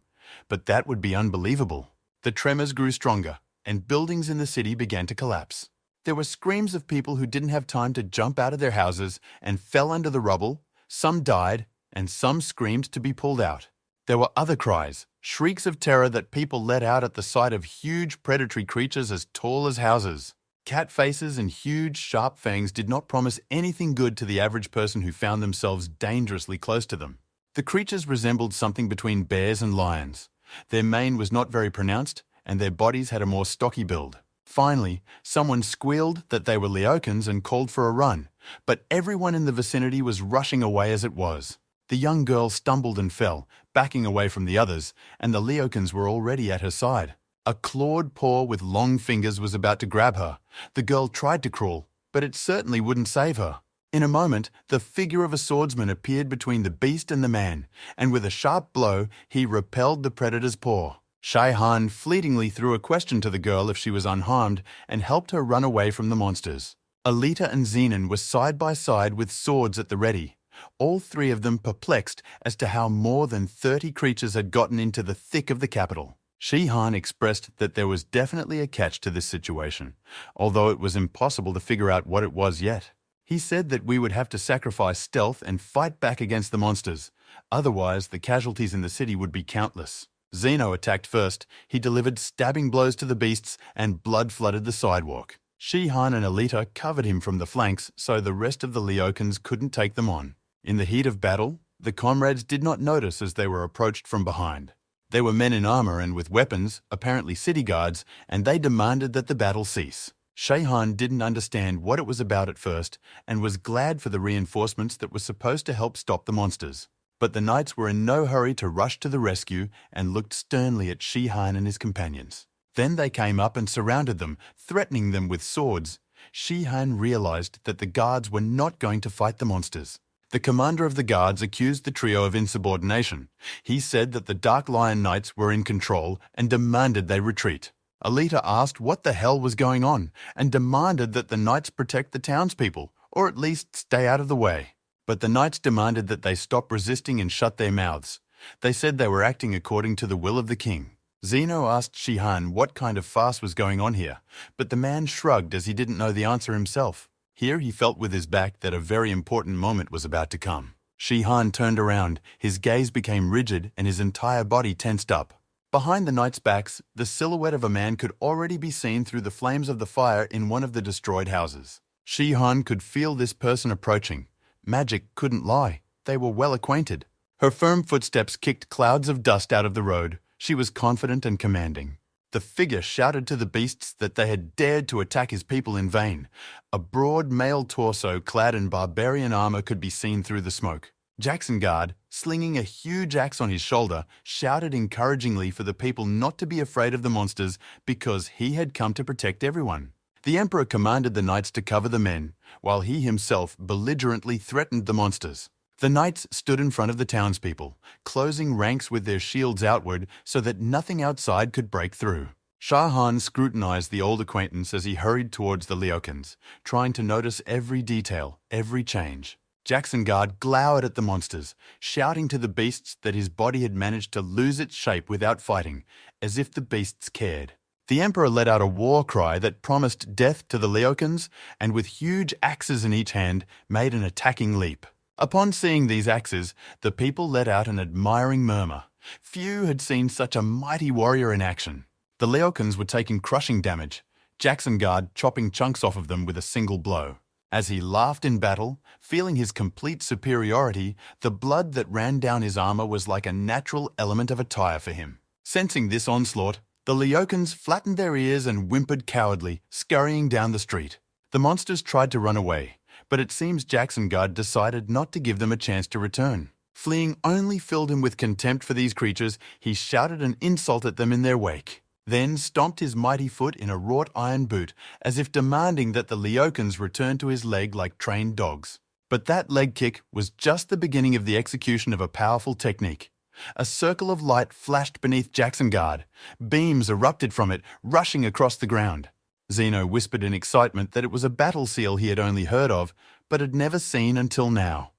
But that would be unbelievable. The tremors grew stronger, and buildings in the city began to collapse. There were screams of people who didn't have time to jump out of their houses and fell under the rubble. Some died, and some screamed to be pulled out. There were other cries, shrieks of terror that people let out at the sight of huge predatory creatures as tall as houses. Cat faces and huge, sharp fangs did not promise anything good to the average person who found themselves dangerously close to them. The creatures resembled something between bears and lions. Their mane was not very pronounced, and their bodies had a more stocky build. Finally, someone squealed that they were Leokans and called for a run, but everyone in the vicinity was rushing away as it was. The young girl stumbled and fell, backing away from the others, and the Leokans were already at her side. A clawed paw with long fingers was about to grab her. The girl tried to crawl, but it certainly wouldn't save her. In a moment, the figure of a swordsman appeared between the beast and the man, and with a sharp blow, he repelled the predator's paw. Shihan fleetingly threw a question to the girl if she was unharmed and helped her run away from the monsters. Alita and Zenon were side by side with swords at the ready, all three of them perplexed as to how more than 30 creatures had gotten into the thick of the capital. Shihan expressed that there was definitely a catch to this situation, although it was impossible to figure out what it was yet. He said that we would have to sacrifice stealth and fight back against the monsters. Otherwise, the casualties in the city would be countless. Zeno attacked first. He delivered stabbing blows to the beasts, and blood flooded the sidewalk. Shihan and Alita covered him from the flanks so the rest of the Leokans couldn't take them on. In the heat of battle, the comrades did not notice as they were approached from behind. They were men in armor and with weapons, apparently city guards, and they demanded that the battle cease. Shihan didn't understand what it was about at first and was glad for the reinforcements that were supposed to help stop the monsters. But the knights were in no hurry to rush to the rescue and looked sternly at Shihan and his companions. Then they came up and surrounded them, threatening them with swords. Shihan realized that the guards were not going to fight the monsters. The commander of the guards accused the trio of insubordination. He said that the Dark Lion Knights were in control and demanded they retreat. Alita asked what the hell was going on and demanded that the knights protect the townspeople, or at least stay out of the way. But the knights demanded that they stop resisting and shut their mouths. They said they were acting according to the will of the king. Zeno asked Shihan what kind of farce was going on here, but the man shrugged as he didn't know the answer himself. Here he felt with his back that a very important moment was about to come. Shihan turned around, his gaze became rigid and his entire body tensed up. Behind the knights' backs, the silhouette of a man could already be seen through the flames of the fire in one of the destroyed houses. Shihan could feel this person approaching. Magic couldn't lie. They were well acquainted. Her firm footsteps kicked clouds of dust out of the road. She was confident and commanding. The figure shouted to the beasts that they had dared to attack his people in vain. A broad male torso clad in barbarian armor could be seen through the smoke. Jackson Guard, slinging a huge axe on his shoulder, shouted encouragingly for the people not to be afraid of the monsters because he had come to protect everyone. The Emperor commanded the knights to cover the men, while he himself belligerently threatened the monsters. The knights stood in front of the townspeople, closing ranks with their shields outward so that nothing outside could break through. Shah Han scrutinized the old acquaintance as he hurried towards the Liokans, trying to notice every detail, every change. Jackson Guard glowered at the monsters, shouting to the beasts that his body had managed to lose its shape without fighting, as if the beasts cared. The Emperor let out a war cry that promised death to the Liokans, and with huge axes in each hand, made an attacking leap. Upon seeing these axes, the people let out an admiring murmur. Few had seen such a mighty warrior in action. The Liokans were taking crushing damage, Jackson Guard chopping chunks off of them with a single blow. As he laughed in battle, feeling his complete superiority, the blood that ran down his armor was like a natural element of attire for him. Sensing this onslaught, the Liokans flattened their ears and whimpered cowardly, scurrying down the street. The monsters tried to run away, but it seems Jackson Guard decided not to give them a chance to return. Fleeing only filled him with contempt for these creatures. He shouted an insult at them in their wake, then stomped his mighty foot in a wrought iron boot, as if demanding that the Liokans return to his leg like trained dogs. But that leg kick was just the beginning of the execution of a powerful technique. A circle of light flashed beneath Jackson Guard. Beams erupted from it, rushing across the ground. Zeno whispered in excitement that it was a battle seal he had only heard of, but had never seen until now.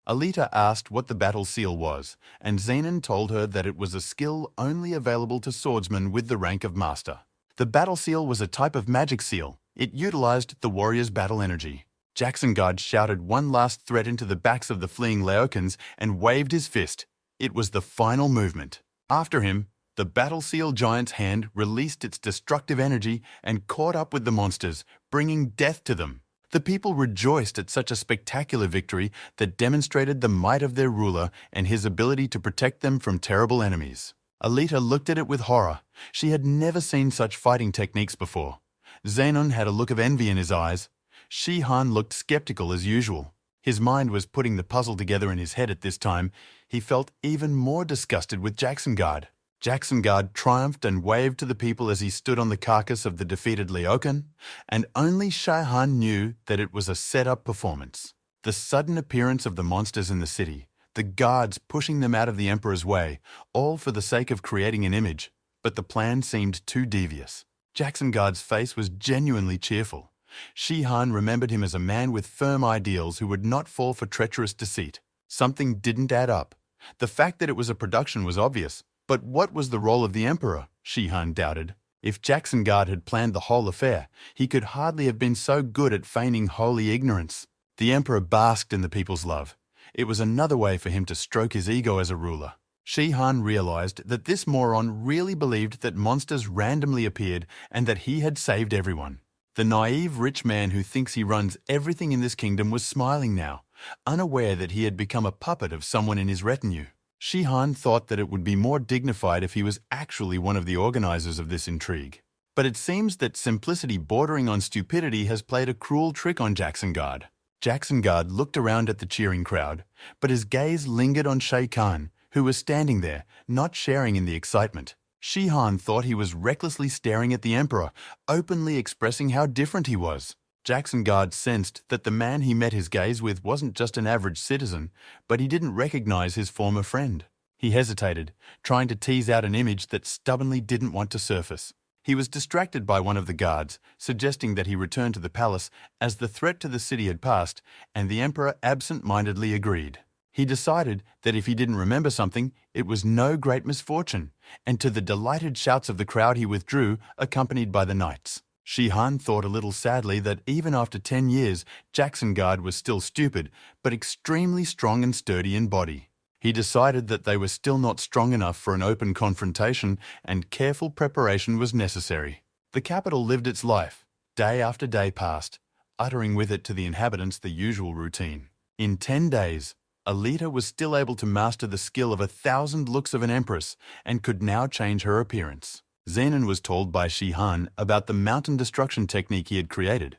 Alita asked what the battle seal was, and Zenon told her that it was a skill only available to swordsmen with the rank of master. The battle seal was a type of magic seal. It utilized the warrior's battle energy. Jackson Guard shouted one last threat into the backs of the fleeing Liokans and waved his fist. It was the final movement. After him, the battle seal giant's hand released its destructive energy and caught up with the monsters, bringing death to them. The people rejoiced at such a spectacular victory that demonstrated the might of their ruler and his ability to protect them from terrible enemies. Alita looked at it with horror. She had never seen such fighting techniques before. Zenon had a look of envy in his eyes. Shihan looked skeptical as usual. His mind was putting the puzzle together in his head at this time. He felt even more disgusted with Jackson Guard. Jackson Guard triumphed and waved to the people as he stood on the carcass of the defeated Liokan, and only Shihan knew that it was a set-up performance. The sudden appearance of the monsters in the city, the guards pushing them out of the Emperor's way, all for the sake of creating an image, but the plan seemed too devious. Jackson Guard's face was genuinely cheerful. Shihan remembered him as a man with firm ideals who would not fall for treacherous deceit. Something didn't add up. The fact that it was a production was obvious. But what was the role of the Emperor? Shihan doubted. If Jackson Guard had planned the whole affair, he could hardly have been so good at feigning holy ignorance. The Emperor basked in the people's love. It was another way for him to stroke his ego as a ruler. Shihan realized that this moron really believed that monsters randomly appeared and that he had saved everyone. The naive rich man who thinks he runs everything in this kingdom was smiling now, unaware that he had become a puppet of someone in his retinue. Shihan thought that it would be more dignified if he was actually one of the organizers of this intrigue. But it seems that simplicity bordering on stupidity has played a cruel trick on Jackson Guard. Jackson Guard looked around at the cheering crowd, but his gaze lingered on Shay Khan, who was standing there, not sharing in the excitement. Shihan thought he was recklessly staring at the Emperor, openly expressing how different he was. Jackson Guard sensed that the man he met his gaze with wasn't just an average citizen, but he didn't recognize his former friend. He hesitated, trying to tease out an image that stubbornly didn't want to surface. He was distracted by one of the guards, suggesting that he return to the palace as the threat to the city had passed, and the emperor absent-mindedly agreed. He decided that if he didn't remember something, it was no great misfortune, and to the delighted shouts of the crowd he withdrew, accompanied by the knights. Shihan thought a little sadly that even after 10 years, Jackson Guard was still stupid, but extremely strong and sturdy in body. He decided that they were still not strong enough for an open confrontation, and careful preparation was necessary. The capital lived its life. Day after day passed, uttering with it to the inhabitants the usual routine. In 10 days, Alita was still able to master the skill of 1,000 looks of an empress and could now change her appearance. Zenon was told by Shihan about the mountain destruction technique he had created.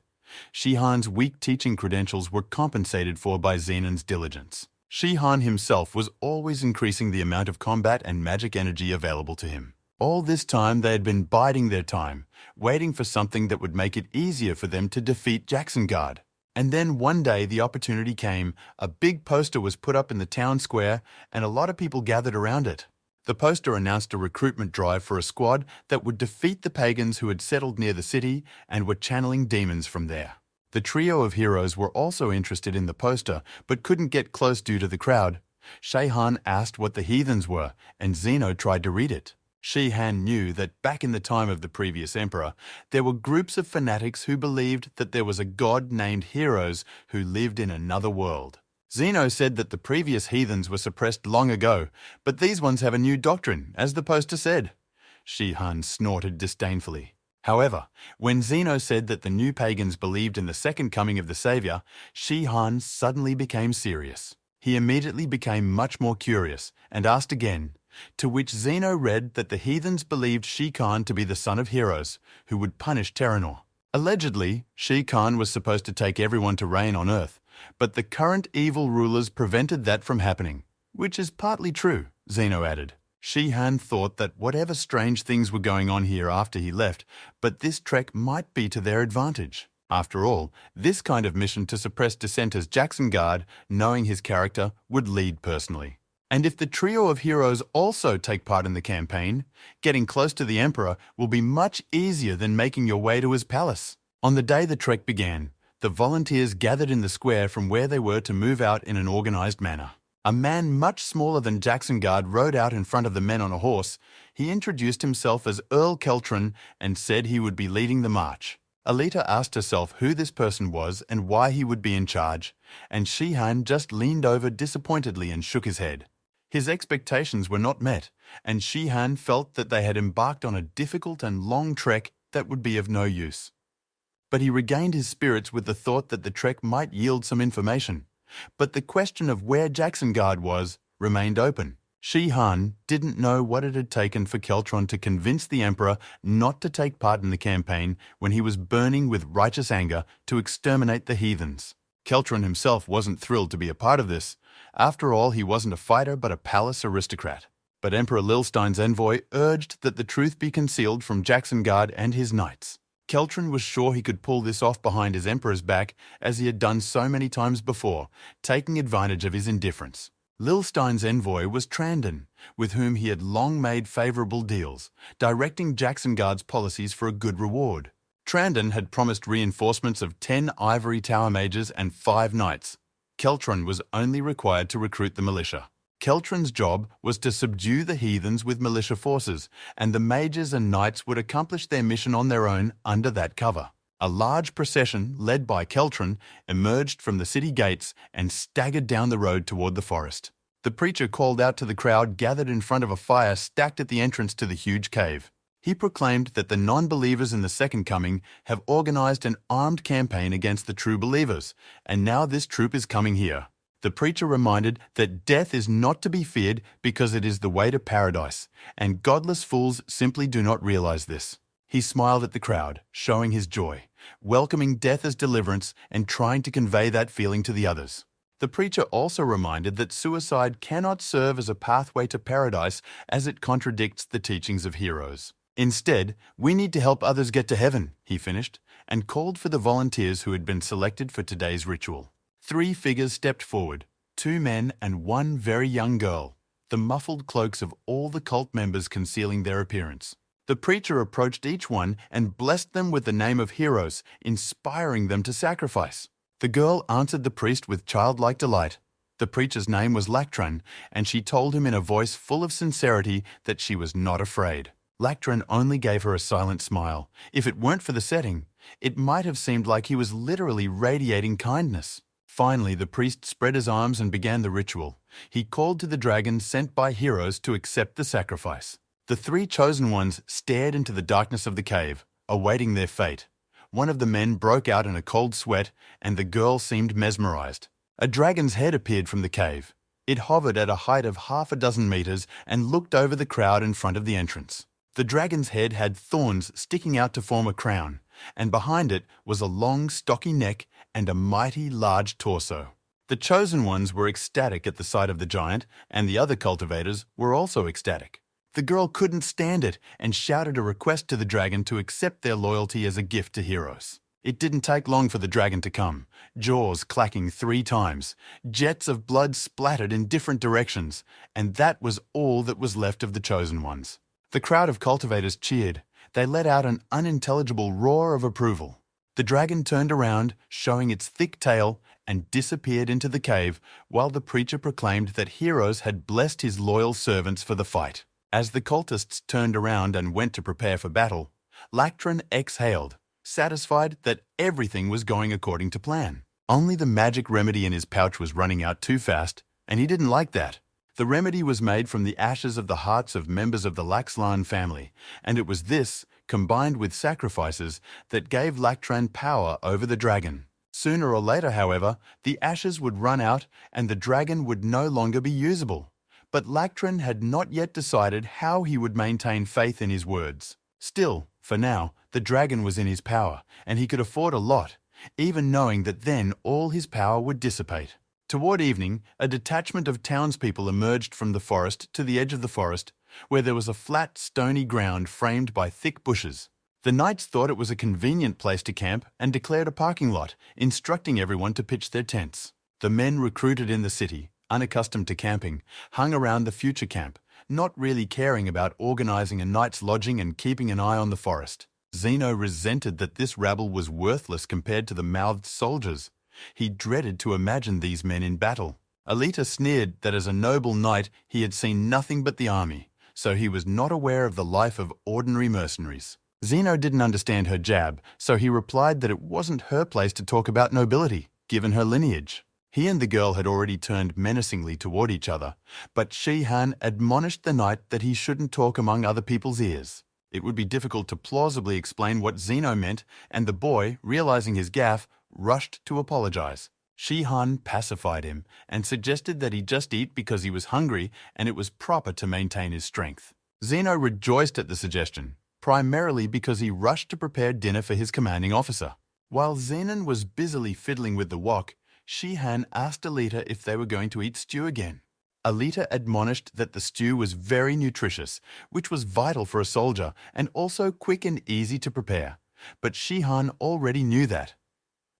Shihan's weak teaching credentials were compensated for by Zenon's diligence. Shihan himself was always increasing the amount of combat and magic energy available to him. All this time they had been biding their time, waiting for something that would make it easier for them to defeat Jackson Guard. And then one day the opportunity came. A big poster was put up in the town square and a lot of people gathered around it. The poster announced a recruitment drive for a squad that would defeat the pagans who had settled near the city and were channeling demons from there. The trio of heroes were also interested in the poster but couldn't get close due to the crowd. Shihan asked what the heathens were, and Zeno tried to read it. Shihan knew that back in the time of the previous emperor, there were groups of fanatics who believed that there was a god named Heroes who lived in another world. Zeno said that the previous heathens were suppressed long ago, but these ones have a new doctrine, as the poster said. Shihan snorted disdainfully. However, when Zeno said that the new pagans believed in the second coming of the Savior, Shihan suddenly became serious. He immediately became much more curious and asked again, to which Zeno read that the heathens believed Shikan to be the son of Heroes, who would punish Terranor. Allegedly, Shikan was supposed to take everyone to reign on Earth, but the current evil rulers prevented that from happening, which is partly true, Zeno added. Shihan thought that whatever strange things were going on here after he left, but this trek might be to their advantage. After all, this kind of mission to suppress dissenters Jackson Guard, knowing his character, would lead personally. And if the trio of heroes also take part in the campaign, getting close to the Emperor will be much easier than making your way to his palace. On the day the trek began, the volunteers gathered in the square from where they were to move out in an organized manner. A man much smaller than Jackson Guard rode out in front of the men on a horse. He introduced himself as Earl Keltron and said he would be leading the march. Alita asked herself who this person was and why he would be in charge, and Shihan just leaned over disappointedly and shook his head. His expectations were not met, and Shihan felt that they had embarked on a difficult and long trek that would be of no use. But he regained his spirits with the thought that the trek might yield some information. But the question of where Jackson Guard was remained open. Shihan didn't know what it had taken for Keltron to convince the Emperor not to take part in the campaign when he was burning with righteous anger to exterminate the heathens. Keltron himself wasn't thrilled to be a part of this. After all, he wasn't a fighter but a palace aristocrat. But Emperor Lilstein's envoy urged that the truth be concealed from Jackson Guard and his knights. Keltron was sure he could pull this off behind his emperor's back, as he had done so many times before, taking advantage of his indifference. Lilstein's envoy was Trandon, with whom he had long made favorable deals, directing Jackson Guard's policies for a good reward. Trandon had promised reinforcements of 10 ivory tower mages and 5 knights. Keltron was only required to recruit the militia. Keltron's job was to subdue the heathens with militia forces, and the mages and knights would accomplish their mission on their own under that cover. A large procession, led by Keltron, emerged from the city gates and staggered down the road toward the forest. The preacher called out to the crowd gathered in front of a fire stacked at the entrance to the huge cave. He proclaimed that the non-believers in the Second Coming have organized an armed campaign against the true believers, and now this troop is coming here. The preacher reminded that death is not to be feared because it is the way to paradise, and godless fools simply do not realize this. He smiled at the crowd, showing his joy, welcoming death as deliverance and trying to convey that feeling to the others. The preacher also reminded that suicide cannot serve as a pathway to paradise as it contradicts the teachings of heroes. Instead, we need to help others get to heaven, he finished, and called for the volunteers who had been selected for today's ritual. 3 figures stepped forward, 2 men and 1 very young girl, the muffled cloaks of all the cult members concealing their appearance. The preacher approached each one and blessed them with the name of heroes, inspiring them to sacrifice. The girl answered the priest with childlike delight. The preacher's name was Lactran, and she told him in a voice full of sincerity that she was not afraid. Lactran only gave her a silent smile. If it weren't for the setting, it might have seemed like he was literally radiating kindness. Finally, the priest spread his arms and began the ritual. He called to the dragon sent by heroes to accept the sacrifice. The 3 chosen ones stared into the darkness of the cave, awaiting their fate. One of the men broke out in a cold sweat, and the girl seemed mesmerized. A dragon's head appeared from the cave. It hovered at a height of half a dozen meters and looked over the crowd in front of the entrance. The dragon's head had thorns sticking out to form a crown, and behind it was a long, stocky neck and a mighty large torso. The chosen ones were ecstatic at the sight of the giant, and the other cultivators were also ecstatic. The girl couldn't stand it and shouted a request to the dragon to accept their loyalty as a gift to heroes. It didn't take long for the dragon to come, jaws clacking 3 times. Jets of blood splattered in different directions, and that was all that was left of the chosen ones. The crowd of cultivators cheered. They let out an unintelligible roar of approval. The dragon turned around, showing its thick tail, and disappeared into the cave, while the preacher proclaimed that heroes had blessed his loyal servants for the fight. As the cultists turned around and went to prepare for battle, Lactran exhaled, satisfied that everything was going according to plan. Only the magic remedy in his pouch was running out too fast, and he didn't like that. The remedy was made from the ashes of the hearts of members of the Laxlan family, and it was this, combined with sacrifices, that gave Lactran power over the dragon. Sooner or later, however, the ashes would run out and the dragon would no longer be usable. But Lactran had not yet decided how he would maintain faith in his words. Still, for now, the dragon was in his power, and he could afford a lot, even knowing that then all his power would dissipate. Toward evening, a detachment of townspeople emerged from the forest to the edge of the forest, where there was a flat, stony ground framed by thick bushes. The knights thought it was a convenient place to camp and declared a parking lot, instructing everyone to pitch their tents. The men recruited in the city, unaccustomed to camping, hung around the future camp, not really caring about organizing a night's lodging and keeping an eye on the forest. Zeno resented that this rabble was worthless compared to the mouthed soldiers. He dreaded to imagine these men in battle. Alita sneered that as a noble knight he had seen nothing but the army, so he was not aware of the life of ordinary mercenaries. Zeno didn't understand her jab, so he replied that it wasn't her place to talk about nobility, given her lineage. He and the girl had already turned menacingly toward each other, but Shi-Han admonished the knight that he shouldn't talk among other people's ears. It would be difficult to plausibly explain what Zeno meant, and the boy, realizing his gaffe, rushed to apologize. Shi-Han pacified him and suggested that he just eat because he was hungry and it was proper to maintain his strength. Zeno rejoiced at the suggestion, primarily because he rushed to prepare dinner for his commanding officer. While Zenon was busily fiddling with the wok, Shi-Han asked Alita if they were going to eat stew again. Alita admonished that the stew was very nutritious, which was vital for a soldier and also quick and easy to prepare. But Shi-Han already knew that.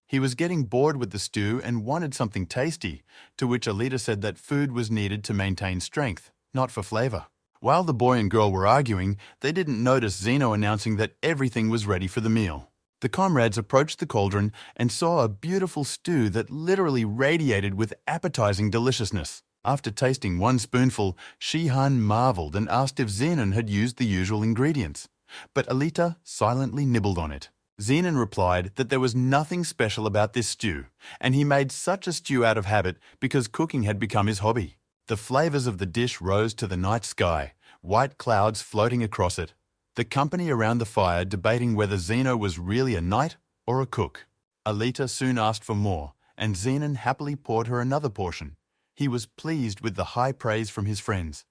He was getting bored with the stew and wanted something tasty, to which Alita said that food was needed to maintain strength, not for flavor. While the boy and girl were arguing, they didn't notice Zeno announcing that everything was ready for the meal. The comrades approached the cauldron and saw a beautiful stew that literally radiated with appetizing deliciousness. After tasting one spoonful, Shi-Han marveled and asked if Zenon had used the usual ingredients. But Alita silently nibbled on it. Zenon replied that there was nothing special about this stew, and he made such a stew out of habit because cooking had become his hobby. The flavors of the dish rose to the night sky, white clouds floating across it. The company around the fire debating whether Zeno was really a knight or a cook. Alita soon asked for more, and Zenon happily poured her another portion. He was pleased with the high praise from his friends.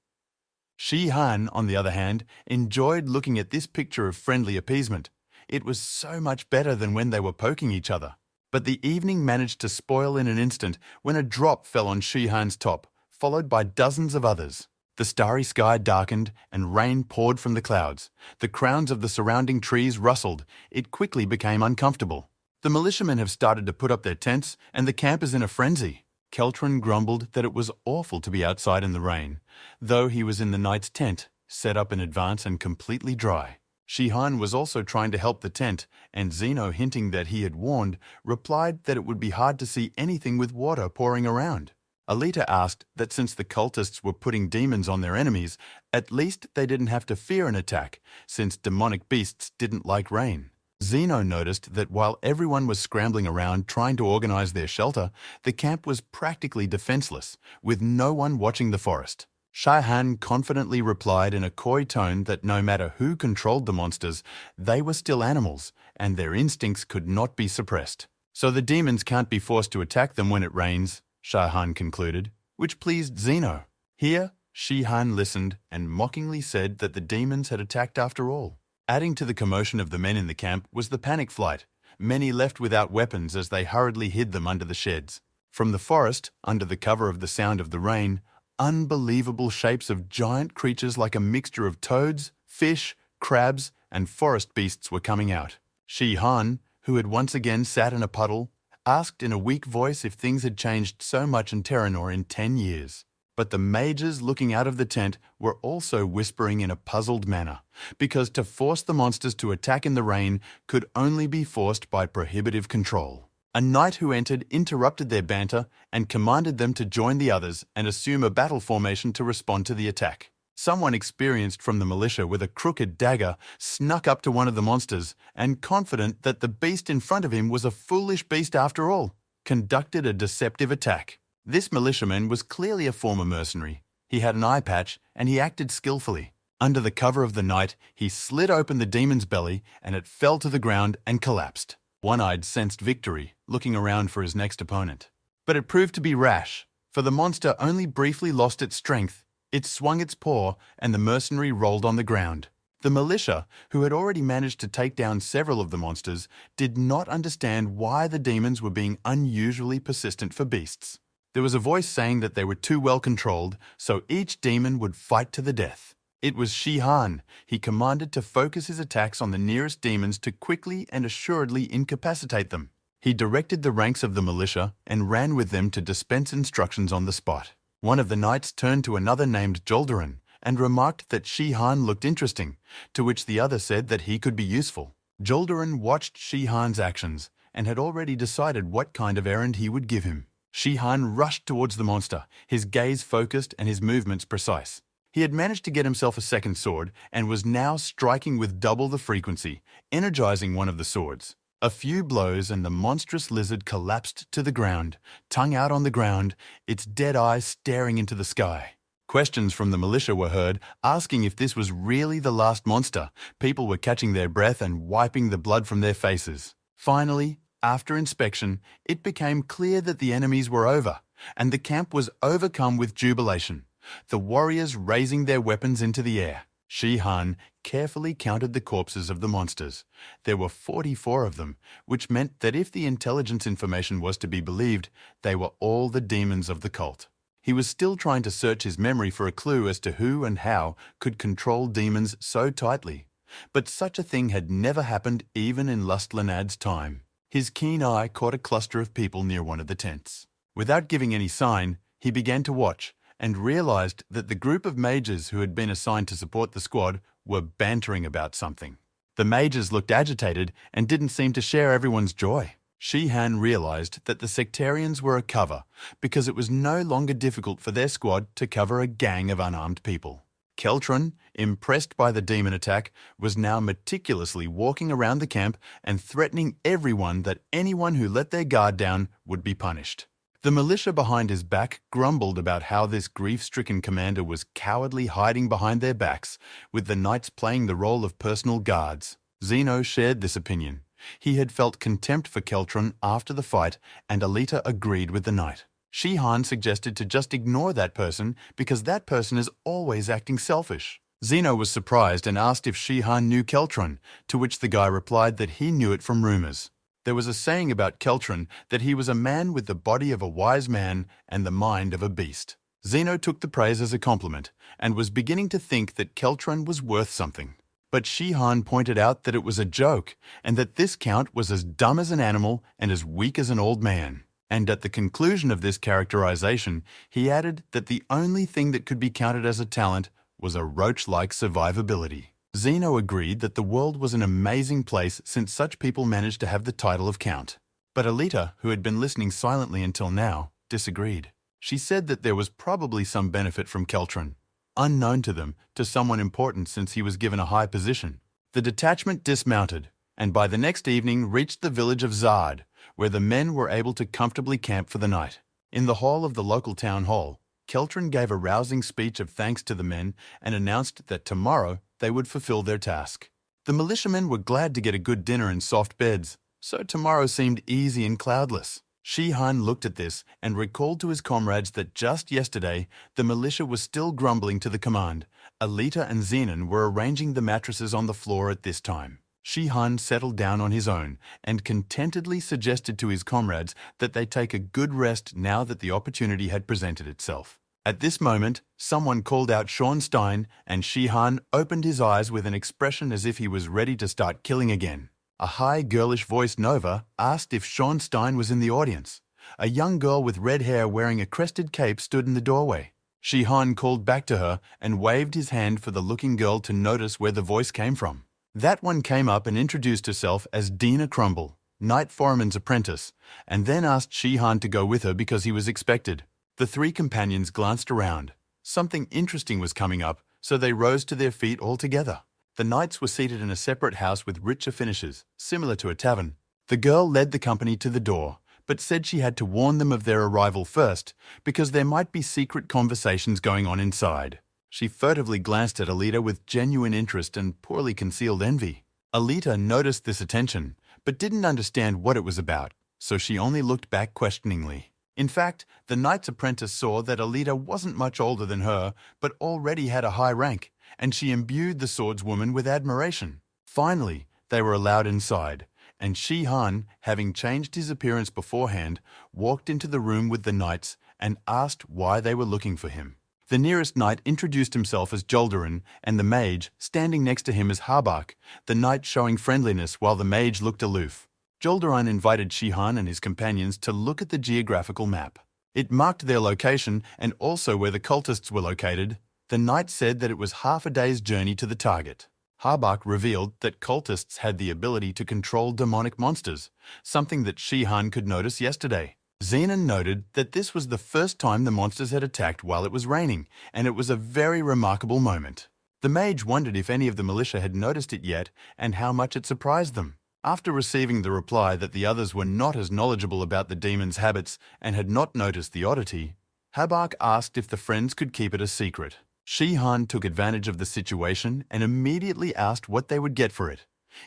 Shi-Han, on the other hand, enjoyed looking at this picture of friendly appeasement. It was so much better than when they were poking each other. But the evening managed to spoil in an instant when a drop fell on Shi-Han's top, followed by dozens of others. The starry sky darkened and rain poured from the clouds. The crowns of the surrounding trees rustled. It quickly became uncomfortable. The militiamen have started to put up their tents, and the camp is in a frenzy. Keltron grumbled that it was awful to be outside in the rain, though he was in the knight's tent, set up in advance and completely dry. Shihan was also trying to help the tent, and Zeno, hinting that he had warned, replied that it would be hard to see anything with water pouring around. Alita asked that since the cultists were putting demons on their enemies, at least they didn't have to fear an attack, since demonic beasts didn't like rain. Zeno noticed that while everyone was scrambling around trying to organize their shelter, the camp was practically defenseless, with no one watching the forest. Shihan confidently replied in a coy tone that no matter who controlled the monsters, they were still animals, and their instincts could not be suppressed. So the demons can't be forced to attack them when it rains, Shihan concluded, which pleased Zeno. Here, Shihan listened and mockingly said that the demons had attacked after all. Adding to the commotion of the men in the camp was the panic flight. Many left without weapons as they hurriedly hid them under the sheds. From the forest, under the cover of the sound of the rain, unbelievable shapes of giant creatures like a mixture of toads, fish, crabs, and forest beasts were coming out. Shihan, who had once again sat in a puddle, asked in a weak voice if things had changed so much in Terranor in 10 years. But the mages looking out of the tent were also whispering in a puzzled manner, because to force the monsters to attack in the rain could only be forced by prohibitive control. A knight who entered interrupted their banter and commanded them to join the others and assume a battle formation to respond to the attack. Someone experienced from the militia with a crooked dagger snuck up to one of the monsters and, confident that the beast in front of him was a foolish beast after all, conducted a deceptive attack. This militiaman was clearly a former mercenary. He had an eye patch and he acted skillfully. Under the cover of the night, he slit open the demon's belly and it fell to the ground and collapsed. One-Eyed sensed victory, looking around for his next opponent. But it proved to be rash, for the monster only briefly lost its strength. It swung its paw, and the mercenary rolled on the ground. The militia, who had already managed to take down several of the monsters, did not understand why the demons were being unusually persistent for beasts. There was a voice saying that they were too well controlled, so each demon would fight to the death. It was Shihan. He commanded to focus his attacks on the nearest demons to quickly and assuredly incapacitate them. He directed the ranks of the militia and ran with them to dispense instructions on the spot. One of the knights turned to another named Joldarin and remarked that Shihan looked interesting, to which the other said that he could be useful. Joldarin watched Shihan's actions and had already decided what kind of errand he would give him. Shihan rushed towards the monster, his gaze focused and his movements precise. He had managed to get himself a second sword and was now striking with double the frequency, energizing one of the swords. A few blows and the monstrous lizard collapsed to the ground, tongue out on the ground, its dead eyes staring into the sky. Questions from the militia were heard, asking if this was really the last monster. People were catching their breath and wiping the blood from their faces. Finally, after inspection, it became clear that the enemies were over, and the camp was overcome with jubilation. The warriors raising their weapons into the air. Shihan carefully counted the corpses of the monsters. There were 44 of them, which meant that if the intelligence information was to be believed, they were all the demons of the cult. He was still trying to search his memory for a clue as to who and how could control demons so tightly. But such a thing had never happened even in Lustlanad's time. His keen eye caught a cluster of people near one of the tents. Without giving any sign, he began to watch, and realized that the group of mages who had been assigned to support the squad were bantering about something. The mages looked agitated and didn't seem to share everyone's joy. Shihan realized that the sectarians were a cover because it was no longer difficult for their squad to cover a gang of unarmed people. Keltron, impressed by the demon attack, was now meticulously walking around the camp and threatening everyone that anyone who let their guard down would be punished. The militia behind his back grumbled about how this grief-stricken commander was cowardly hiding behind their backs, with the knights playing the role of personal guards. Zeno shared this opinion. He had felt contempt for Keltron after the fight, and Alita agreed with the knight. Shihan suggested to just ignore that person because that person is always acting selfish. Zeno was surprised and asked if Shihan knew Keltron, to which the guy replied that he knew it from rumors. There was a saying about Keltron that he was a man with the body of a wise man and the mind of a beast. Zeno took the praise as a compliment and was beginning to think that Keltron was worth something. But Shihan pointed out that it was a joke and that this count was as dumb as an animal and as weak as an old man. And at the conclusion of this characterization, he added that the only thing that could be counted as a talent was a roach-like survivability. Zeno agreed that the world was an amazing place since such people managed to have the title of Count. But Alita, who had been listening silently until now, disagreed. She said that there was probably some benefit from Keltron, unknown to them, to someone important since he was given a high position. The detachment dismounted, and by the next evening reached the village of Zard, where the men were able to comfortably camp for the night. In the hall of the local town hall, Keltron gave a rousing speech of thanks to the men and announced that tomorrow they would fulfill their task. The militiamen were glad to get a good dinner and soft beds, so tomorrow seemed easy and cloudless. Shihan looked at this and recalled to his comrades that just yesterday the militia was still grumbling to the command. Alita and Zenon were arranging the mattresses on the floor at this time. Shihan settled down on his own and contentedly suggested to his comrades that they take a good rest now that the opportunity had presented itself. At this moment, someone called out Schornstein, and Shihan opened his eyes with an expression as if he was ready to start killing again. A high, girlish-voiced Nova asked if Schornstein was in the audience. A young girl with red hair wearing a crested cape stood in the doorway. Shihan called back to her and waved his hand for the looking girl to notice where the voice came from. That one came up and introduced herself as Dina Crumble, Night Foreman's apprentice, and then asked Shihan to go with her because he was expected. The three companions glanced around. Something interesting was coming up, so they rose to their feet all together. The knights were seated in a separate house with richer finishes, similar to a tavern. The girl led the company to the door, but said she had to warn them of their arrival first, because there might be secret conversations going on inside. She furtively glanced at Alita with genuine interest and poorly concealed envy. Alita noticed this attention, but didn't understand what it was about, so she only looked back questioningly. In fact, the knight's apprentice saw that Alita wasn't much older than her, but already had a high rank, and she imbued the swordswoman with admiration. Finally, they were allowed inside, and Shihan, having changed his appearance beforehand, walked into the room with the knights and asked why they were looking for him. The nearest knight introduced himself as Joldarin, and the mage, standing next to him as Harbak, the knight showing friendliness while the mage looked aloof. Joldarin invited Shihan and his companions to look at the geographical map. It marked their location and also where the cultists were located. The knight said that it was half a day's journey to the target. Harbak revealed that cultists had the ability to control demonic monsters, something that Shihan could notice yesterday. Zenon noted that this was the first time the monsters had attacked while it was raining, and it was a very remarkable moment. The mage wondered if any of the militia had noticed it yet and how much it surprised them. After receiving the reply that the others were not as knowledgeable about the demon's habits and had not noticed the oddity, Harbak asked if the friends could keep it a secret. Shihan took advantage of the situation and immediately asked what they would get for it.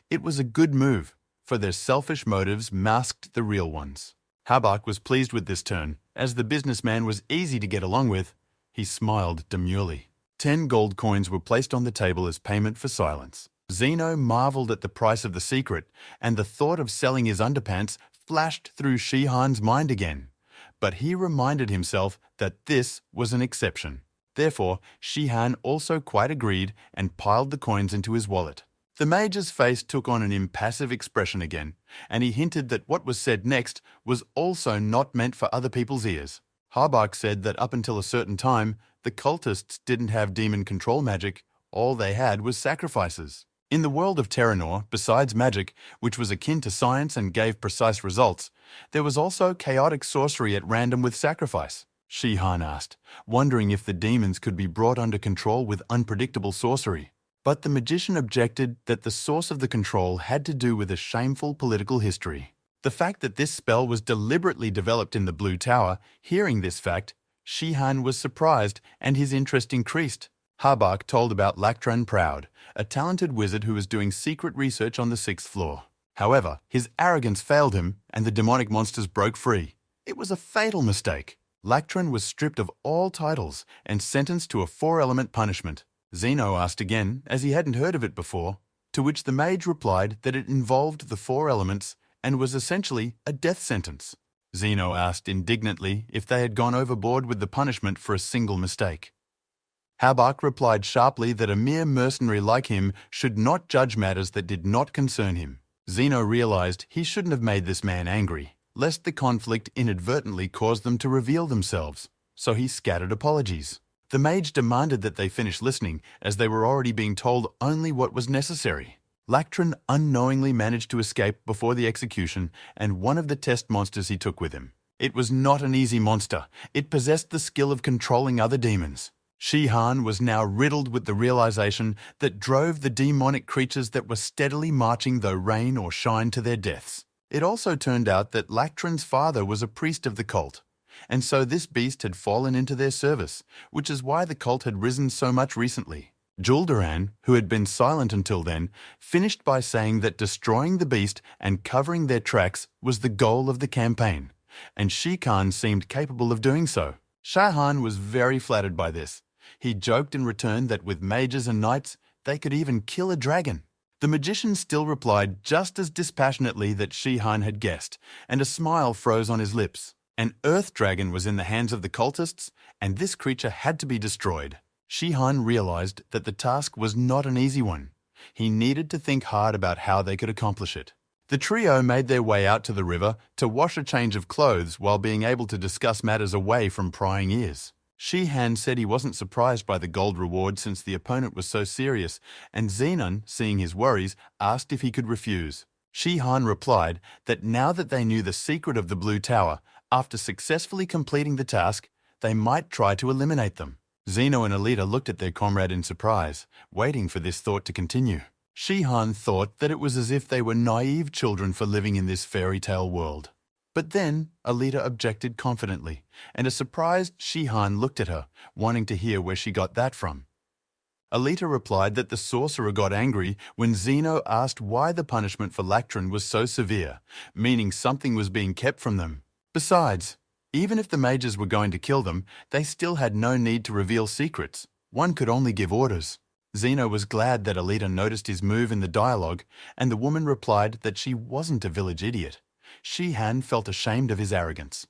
It was a good move, for their selfish motives masked the real ones. Harbak was pleased with this turn, as the businessman was easy to get along with. He smiled demurely. 10 gold coins were placed on the table as payment for silence. Zeno marveled at the price of the secret, and the thought of selling his underpants flashed through Shihan's mind again. But he reminded himself that this was an exception. Therefore, Shihan also quite agreed and piled the coins into his wallet. The mage's face took on an impassive expression again, and he hinted that what was said next was also not meant for other people's ears. Harbak said that up until a certain time, the cultists didn't have demon control magic. All they had was sacrifices. In the world of Terranor, besides magic, which was akin to science and gave precise results, there was also chaotic sorcery at random with sacrifice. Shihan asked, wondering if the demons could be brought under control with unpredictable sorcery. But the magician objected that the source of the control had to do with a shameful political history. The fact that this spell was deliberately developed in the Blue Tower, hearing this fact, Shihan was surprised and his interest increased. Harbak told about Lactran Proud, a talented wizard who was doing secret research on the 6th floor. However, his arrogance failed him and the demonic monsters broke free. It was a fatal mistake. Lactran was stripped of all titles and sentenced to a 4-element punishment. Zeno asked again, as he hadn't heard of it before, to which the mage replied that it involved the 4 elements and was essentially a death sentence. Zeno asked indignantly if they had gone overboard with the punishment for a single mistake. Habak replied sharply that a mere mercenary like him should not judge matters that did not concern him. Zeno realized he shouldn't have made this man angry, lest the conflict inadvertently cause them to reveal themselves, so he scattered apologies. The mage demanded that they finish listening, as they were already being told only what was necessary. Lactron unknowingly managed to escape before the execution and one of the test monsters he took with him. It was not an easy monster. It possessed the skill of controlling other demons. Shihan was now riddled with the realization that drove the demonic creatures that were steadily marching though rain or shine to their deaths. It also turned out that Lactron's father was a priest of the cult, and so this beast had fallen into their service, which is why the cult had risen so much recently. Juldaran, who had been silent until then, finished by saying that destroying the beast and covering their tracks was the goal of the campaign, and Shikan seemed capable of doing so. Shahan was very flattered by this. He joked in return that with mages and knights, they could even kill a dragon. The magician still replied just as dispassionately that Shihan had guessed, and a smile froze on his lips. An earth dragon was in the hands of the cultists, and this creature had to be destroyed. Shihan realized that the task was not an easy one. He needed to think hard about how they could accomplish it. The trio made their way out to the river to wash a change of clothes while being able to discuss matters away from prying ears. Shihan said he wasn't surprised by the gold reward since the opponent was so serious, and Zenon, seeing his worries, asked if he could refuse. Shihan replied that now that they knew the secret of the Blue Tower, after successfully completing the task, they might try to eliminate them. Zeno and Alita looked at their comrade in surprise, waiting for this thought to continue. Shihan thought that it was as if they were naive children for living in this fairy tale world. But then Alita objected confidently, and a surprised Shihan looked at her, wanting to hear where she got that from. Alita replied that the sorcerer got angry when Zeno asked why the punishment for Lactron was so severe, meaning something was being kept from them. Besides, even if the mages were going to kill them, they still had no need to reveal secrets. One could only give orders. Zeno was glad that Alita noticed his move in the dialogue, and the woman replied that she wasn't a village idiot. Shihan felt ashamed of his arrogance.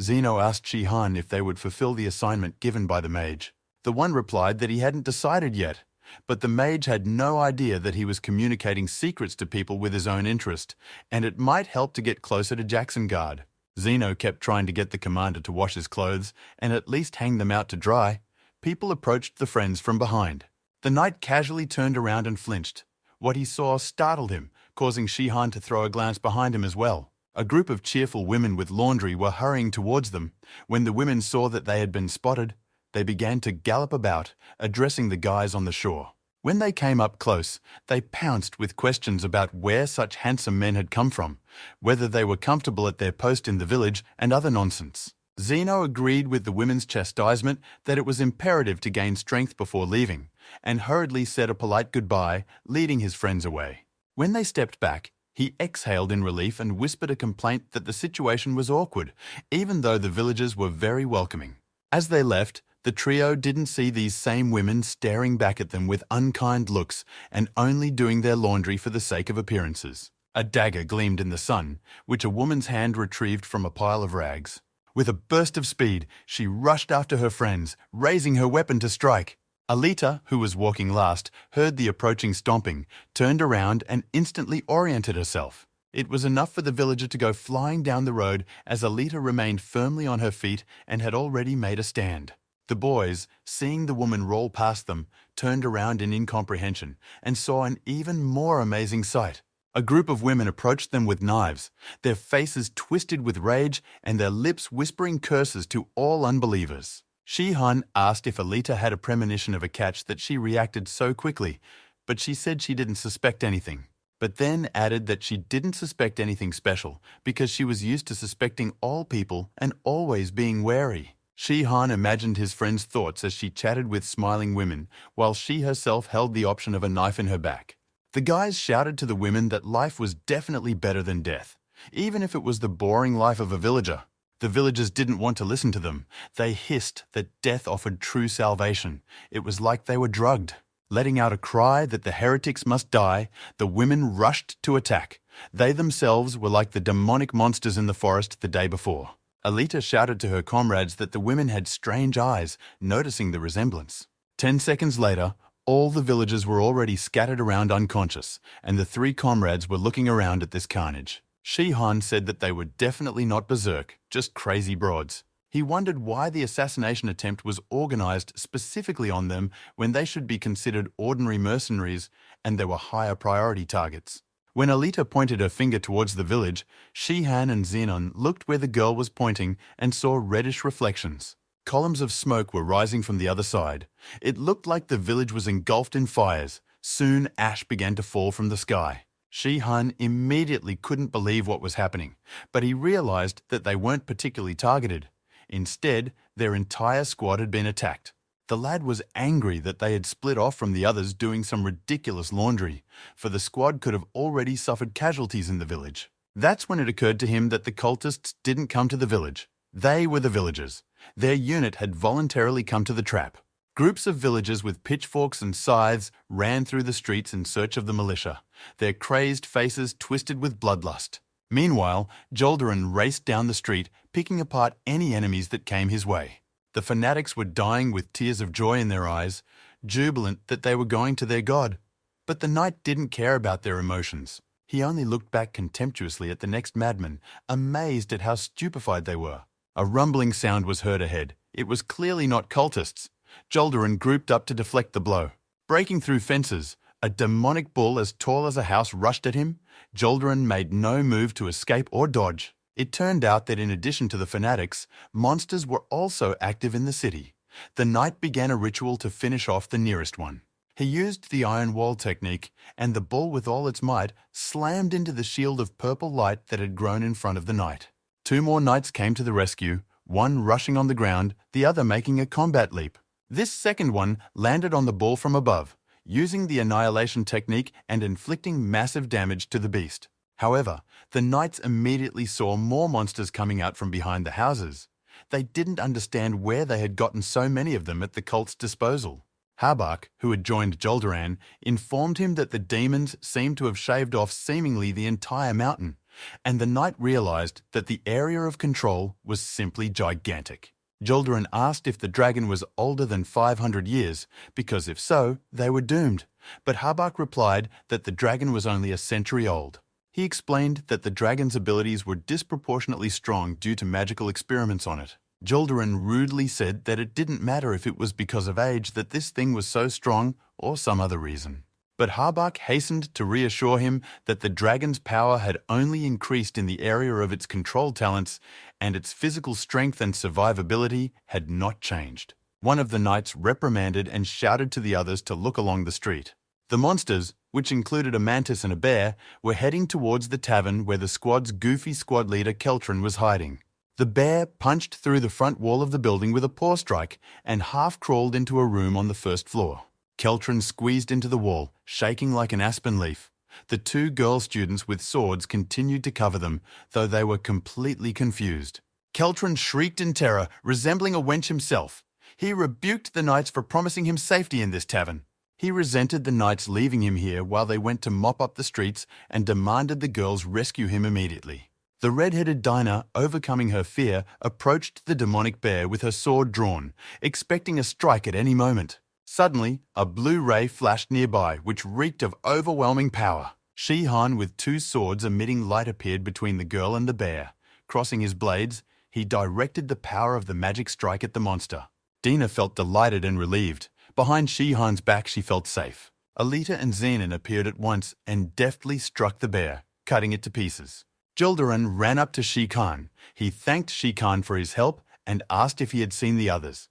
Zeno asked Shihan if they would fulfill the assignment given by the mage. The one replied that he hadn't decided yet, but the mage had no idea that he was communicating secrets to people with his own interest, and it might help to get closer to Jacksonguard. Zeno kept trying to get the commander to wash his clothes and at least hang them out to dry. People approached the friends from behind. The knight casually turned around and flinched. What he saw startled him, causing Shihan to throw a glance behind him as well. A group of cheerful women with laundry were hurrying towards them. When the women saw that they had been spotted, they began to gallop about, addressing the guys on the shore. When they came up close, they pounced with questions about where such handsome men had come from, whether they were comfortable at their post in the village, and other nonsense. Zeno agreed with the women's chastisement that it was imperative to gain strength before leaving, and hurriedly said a polite goodbye, leading his friends away. When they stepped back, he exhaled in relief and whispered a complaint that the situation was awkward, even though the villagers were very welcoming. As they left, the trio didn't see these same women staring back at them with unkind looks and only doing their laundry for the sake of appearances. A dagger gleamed in the sun, which a woman's hand retrieved from a pile of rags. With a burst of speed, she rushed after her friends, raising her weapon to strike. Alita, who was walking last, heard the approaching stomping, turned around and instantly oriented herself. It was enough for the villager to go flying down the road as Alita remained firmly on her feet and had already made a stand. The boys, seeing the woman roll past them, turned around in incomprehension and saw an even more amazing sight. A group of women approached them with knives, their faces twisted with rage and their lips whispering curses to all unbelievers. Shihan asked if Alita had a premonition of a catch that she reacted so quickly, but she said she didn't suspect anything. But then added that she didn't suspect anything special because she was used to suspecting all people and always being wary. Shihan imagined his friend's thoughts as she chatted with smiling women, while she herself held the option of a knife in her back. The guys shouted to the women that life was definitely better than death, even if it was the boring life of a villager. The villagers didn't want to listen to them. They hissed that death offered true salvation. It was like they were drugged. Letting out a cry that the heretics must die, the women rushed to attack. They themselves were like the demonic monsters in the forest the day before. Alita shouted to her comrades that the women had strange eyes, noticing the resemblance. 10 seconds later, all the villagers were already scattered around unconscious, and the three comrades were looking around at this carnage. Shihan said that they were definitely not berserk, just crazy broads. He wondered why the assassination attempt was organized specifically on them when they should be considered ordinary mercenaries and they were higher priority targets. When Alita pointed her finger towards the village, Shihan and Xenon looked where the girl was pointing and saw reddish reflections. Columns of smoke were rising from the other side. It looked like the village was engulfed in fires. Soon ash began to fall from the sky. Shihan immediately couldn't believe what was happening, but he realized that they weren't particularly targeted. Instead, their entire squad had been attacked. The lad was angry that they had split off from the others doing some ridiculous laundry, for the squad could have already suffered casualties in the village. That's when it occurred to him that the cultists didn't come to the village. They were the villagers. Their unit had voluntarily come to the trap. Groups of villagers with pitchforks and scythes ran through the streets in search of the militia, their crazed faces twisted with bloodlust. Meanwhile, Joldarin raced down the street, picking apart any enemies that came his way. The fanatics were dying with tears of joy in their eyes, jubilant that they were going to their god. But the knight didn't care about their emotions. He only looked back contemptuously at the next madman, amazed at how stupefied they were. A rumbling sound was heard ahead. It was clearly not cultists. Joldarin grouped up to deflect the blow. Breaking through fences, a demonic bull as tall as a house rushed at him. Joldarin made no move to escape or dodge. It turned out that in addition to the fanatics, monsters were also active in the city. The knight began a ritual to finish off the nearest one. He used the iron wall technique, and the bull with all its might slammed into the shield of purple light that had grown in front of the knight. Two more knights came to the rescue, one rushing on the ground, the other making a combat leap. This second one landed on the bull from above, using the annihilation technique and inflicting massive damage to the beast. However, the knights immediately saw more monsters coming out from behind the houses. They didn't understand where they had gotten so many of them at the cult's disposal. Harbak, who had joined Joldaran, informed him that the demons seemed to have shaved off seemingly the entire mountain, and the knight realized that the area of control was simply gigantic. Joldaran asked if the dragon was older than 500 years, because if so, they were doomed. But Harbak replied that the dragon was only a century old. He explained that the dragon's abilities were disproportionately strong due to magical experiments on it. Joldaran rudely said that it didn't matter if it was because of age that this thing was so strong or some other reason. But Harbak hastened to reassure him that the dragon's power had only increased in the area of its control talents, and its physical strength and survivability had not changed. One of the knights reprimanded and shouted to the others to look along the street. The monsters, which included a mantis and a bear, were heading towards the tavern where the squad's goofy squad leader Keltrin was hiding. The bear punched through the front wall of the building with a paw strike and half-crawled into a room on the first floor. Keltrin squeezed into the wall, shaking like an aspen leaf. The two girl students with swords continued to cover them, though they were completely confused. Keltrin shrieked in terror, resembling a wench himself. He rebuked the knights for promising him safety in this tavern. He resented the knights leaving him here while they went to mop up the streets and demanded the girls rescue him immediately. The red-headed Dinah, overcoming her fear, approached the demonic bear with her sword drawn, expecting a strike at any moment. Suddenly, a blue ray flashed nearby, which reeked of overwhelming power. Shihan, with two swords emitting light, appeared between the girl and the bear. Crossing his blades, he directed the power of the magic strike at the monster. Dina felt delighted and relieved. Behind Shihan's back, she felt safe. Alita and Xenon appeared at once and deftly struck the bear, cutting it to pieces. Joldaran ran up to Shikan. He thanked Shikan for his help and asked if he had seen the others.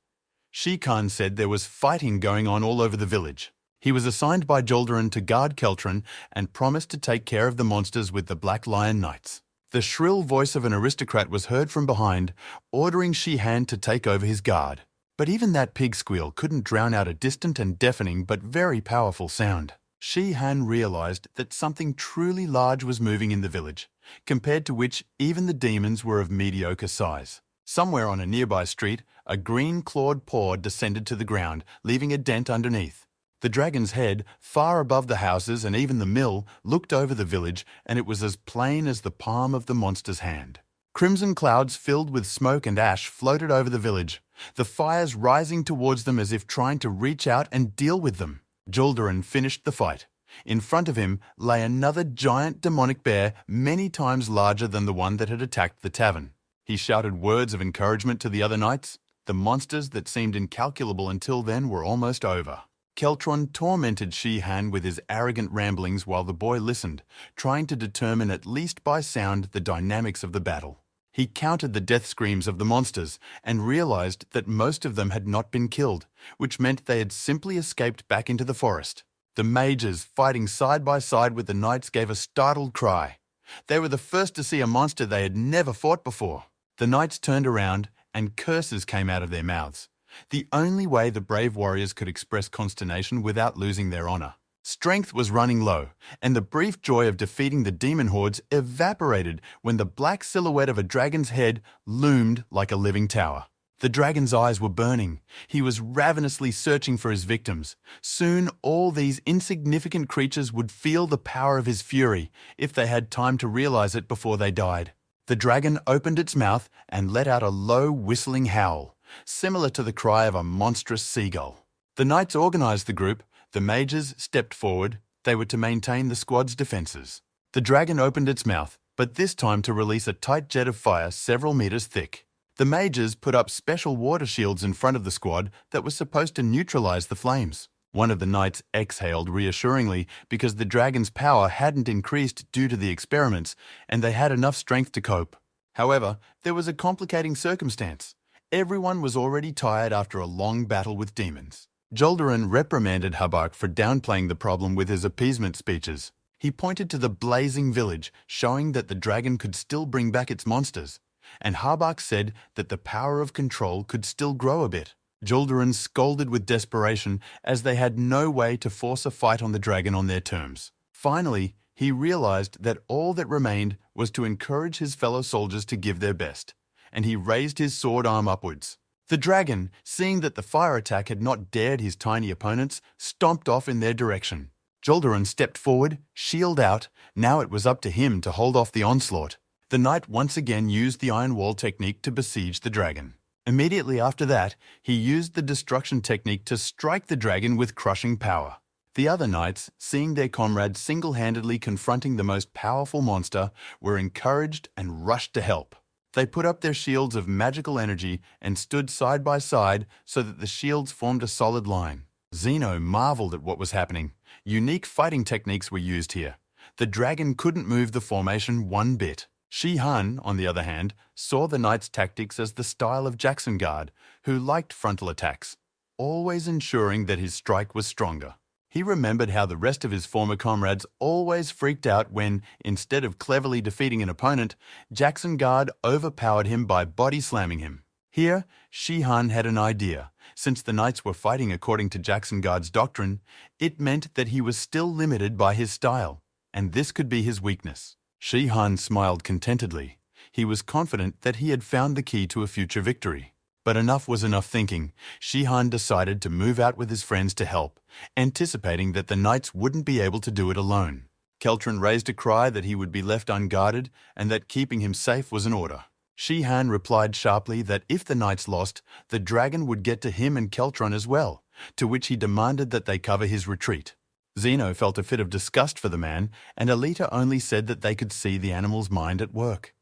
Shikan said there was fighting going on all over the village. He was assigned by Joldaran to guard Keltrin and promised to take care of the monsters with the Black Lion Knights. The shrill voice of an aristocrat was heard from behind, ordering Shihan to take over his guard. But even that pig squeal couldn't drown out a distant and deafening but very powerful sound. Shihan realized that something truly large was moving in the village, compared to which even the demons were of mediocre size. Somewhere on a nearby street, a green-clawed paw descended to the ground, leaving a dent underneath. The dragon's head, far above the houses and even the mill, looked over the village, and it was as plain as the palm of the monster's hand. Crimson clouds filled with smoke and ash floated over the village, the fires rising towards them as if trying to reach out and deal with them. Juldaran finished the fight. In front of him lay another giant demonic bear many times larger than the one that had attacked the tavern. He shouted words of encouragement to the other knights. The monsters that seemed incalculable until then were almost over. Keltron tormented Shi-Han with his arrogant ramblings while the boy listened, trying to determine at least by sound the dynamics of the battle. He counted the death screams of the monsters and realized that most of them had not been killed, which meant they had simply escaped back into the forest. The mages, fighting side by side with the knights, gave a startled cry. They were the first to see a monster they had never fought before. The knights turned around and curses came out of their mouths. The only way the brave warriors could express consternation without losing their honor. Strength was running low, and the brief joy of defeating the demon hordes evaporated when the black silhouette of a dragon's head loomed like a living tower. The dragon's eyes were burning. He was ravenously searching for his victims. Soon all these insignificant creatures would feel the power of his fury if they had time to realize it before they died. The dragon opened its mouth and let out a low whistling howl, similar to the cry of a monstrous seagull. The knights organized the group. The mages stepped forward. They were to maintain the squad's defenses. The dragon opened its mouth, but this time to release a tight jet of fire several meters thick. The mages put up special water shields in front of the squad that was supposed to neutralize the flames. One of the knights exhaled reassuringly because the dragon's power hadn't increased due to the experiments, and they had enough strength to cope. However, there was a complicating circumstance. Everyone was already tired after a long battle with demons. Juldaran reprimanded Habak for downplaying the problem with his appeasement speeches. He pointed to the blazing village, showing that the dragon could still bring back its monsters. And Habak said that the power of control could still grow a bit. Juldaran scolded with desperation as they had no way to force a fight on the dragon on their terms. Finally, he realized that all that remained was to encourage his fellow soldiers to give their best, and he raised his sword arm upwards. The dragon, seeing that the fire attack had not dared his tiny opponents, stomped off in their direction. Juldaran stepped forward, shield out. Now it was up to him to hold off the onslaught. The knight once again used the iron wall technique to besiege the dragon. Immediately after that, he used the destruction technique to strike the dragon with crushing power. The other knights, seeing their comrades single-handedly confronting the most powerful monster, were encouraged and rushed to help. They put up their shields of magical energy and stood side by side so that the shields formed a solid line. Zeno marveled at what was happening. Unique fighting techniques were used here. The dragon couldn't move the formation one bit. Shi-Han, on the other hand, saw the knights' tactics as the style of Jacksonguard, who liked frontal attacks, always ensuring that his strike was stronger. He remembered how the rest of his former comrades always freaked out when, instead of cleverly defeating an opponent, Jacksonguard overpowered him by body slamming him. Here, Shi-Han had an idea. Since the knights were fighting according to Jacksonguard's doctrine, it meant that he was still limited by his style, and this could be his weakness. Shi-Han smiled contentedly. He was confident that he had found the key to a future victory. But enough was enough thinking. Shi-Han decided to move out with his friends to help, anticipating that the knights wouldn't be able to do it alone. Keltron raised a cry that he would be left unguarded and that keeping him safe was an order. Shi-Han replied sharply that if the knights lost, the dragon would get to him and Keltron as well, to which he demanded that they cover his retreat. Zeno felt a fit of disgust for the man, and Alita only said that they could see the animal's mind at work.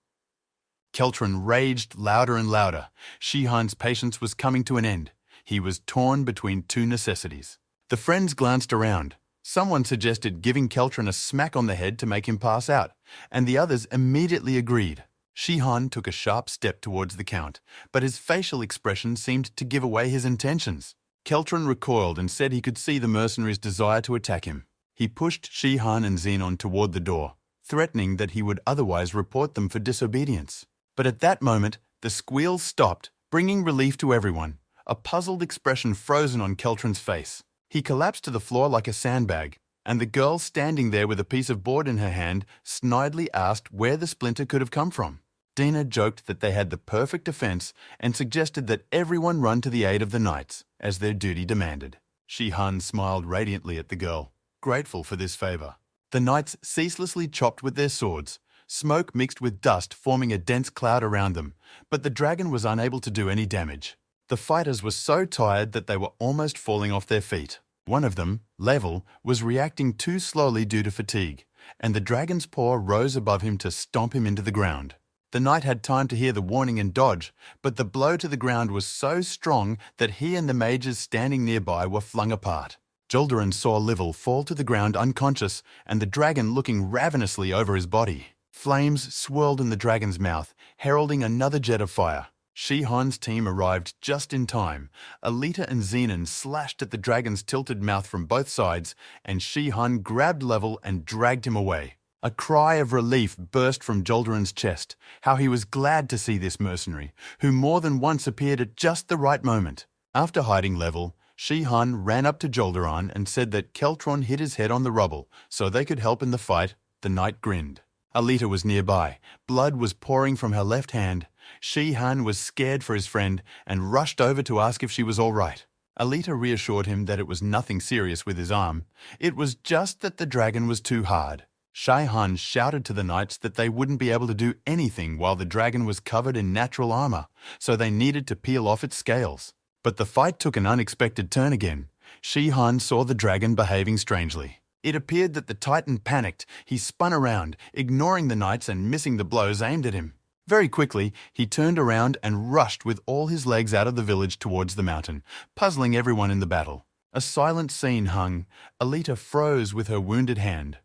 Keltron raged louder and louder. Shi-Han's patience was coming to an end. He was torn between two necessities. The friends glanced around. Someone suggested giving Keltron a smack on the head to make him pass out, and the others immediately agreed. Shi-Han took a sharp step towards the Count, but his facial expression seemed to give away his intentions. Keltron recoiled and said he could see the mercenaries' desire to attack him. He pushed Shi-Han and Xenon toward the door, threatening that he would otherwise report them for disobedience. But at that moment, the squeals stopped, bringing relief to everyone, a puzzled expression frozen on Keltron's face. He collapsed to the floor like a sandbag, and the girl standing there with a piece of board in her hand snidely asked where the splinter could have come from. Dina joked that they had the perfect defense and suggested that everyone run to the aid of the knights, as their duty demanded. Shi-Han smiled radiantly at the girl, grateful for this favor. The knights ceaselessly chopped with their swords, smoke mixed with dust forming a dense cloud around them, but the dragon was unable to do any damage. The fighters were so tired that they were almost falling off their feet. One of them, Level, was reacting too slowly due to fatigue, and the dragon's paw rose above him to stomp him into the ground. The knight had time to hear the warning and dodge, but the blow to the ground was so strong that he and the mages standing nearby were flung apart. Joldarin saw Level fall to the ground unconscious and the dragon looking ravenously over his body. Flames swirled in the dragon's mouth, heralding another jet of fire. Shi-Han's team arrived just in time. Alita and Zenon slashed at the dragon's tilted mouth from both sides, and Shi-Han grabbed Level and dragged him away. A cry of relief burst from Joldarin's chest. How he was glad to see this mercenary, who more than once appeared at just the right moment. After hiding Level, Shi-Han ran up to Joldarin and said that Keltron hit his head on the rubble, so they could help in the fight. The knight grinned. Alita was nearby. Blood was pouring from her left hand. Shi-Han was scared for his friend and rushed over to ask if she was all right. Alita reassured him that it was nothing serious with his arm. It was just that the dragon was too hard. Shi-Han shouted to the knights that they wouldn't be able to do anything while the dragon was covered in natural armor, so they needed to peel off its scales. But the fight took an unexpected turn again. Shi-Han saw the dragon behaving strangely. It appeared that the Titan panicked. He spun around, ignoring the knights and missing the blows aimed at him. Very quickly, he turned around and rushed with all his legs out of the village towards the mountain, puzzling everyone in the battle. A silent scene hung. Alita froze with her wounded hand.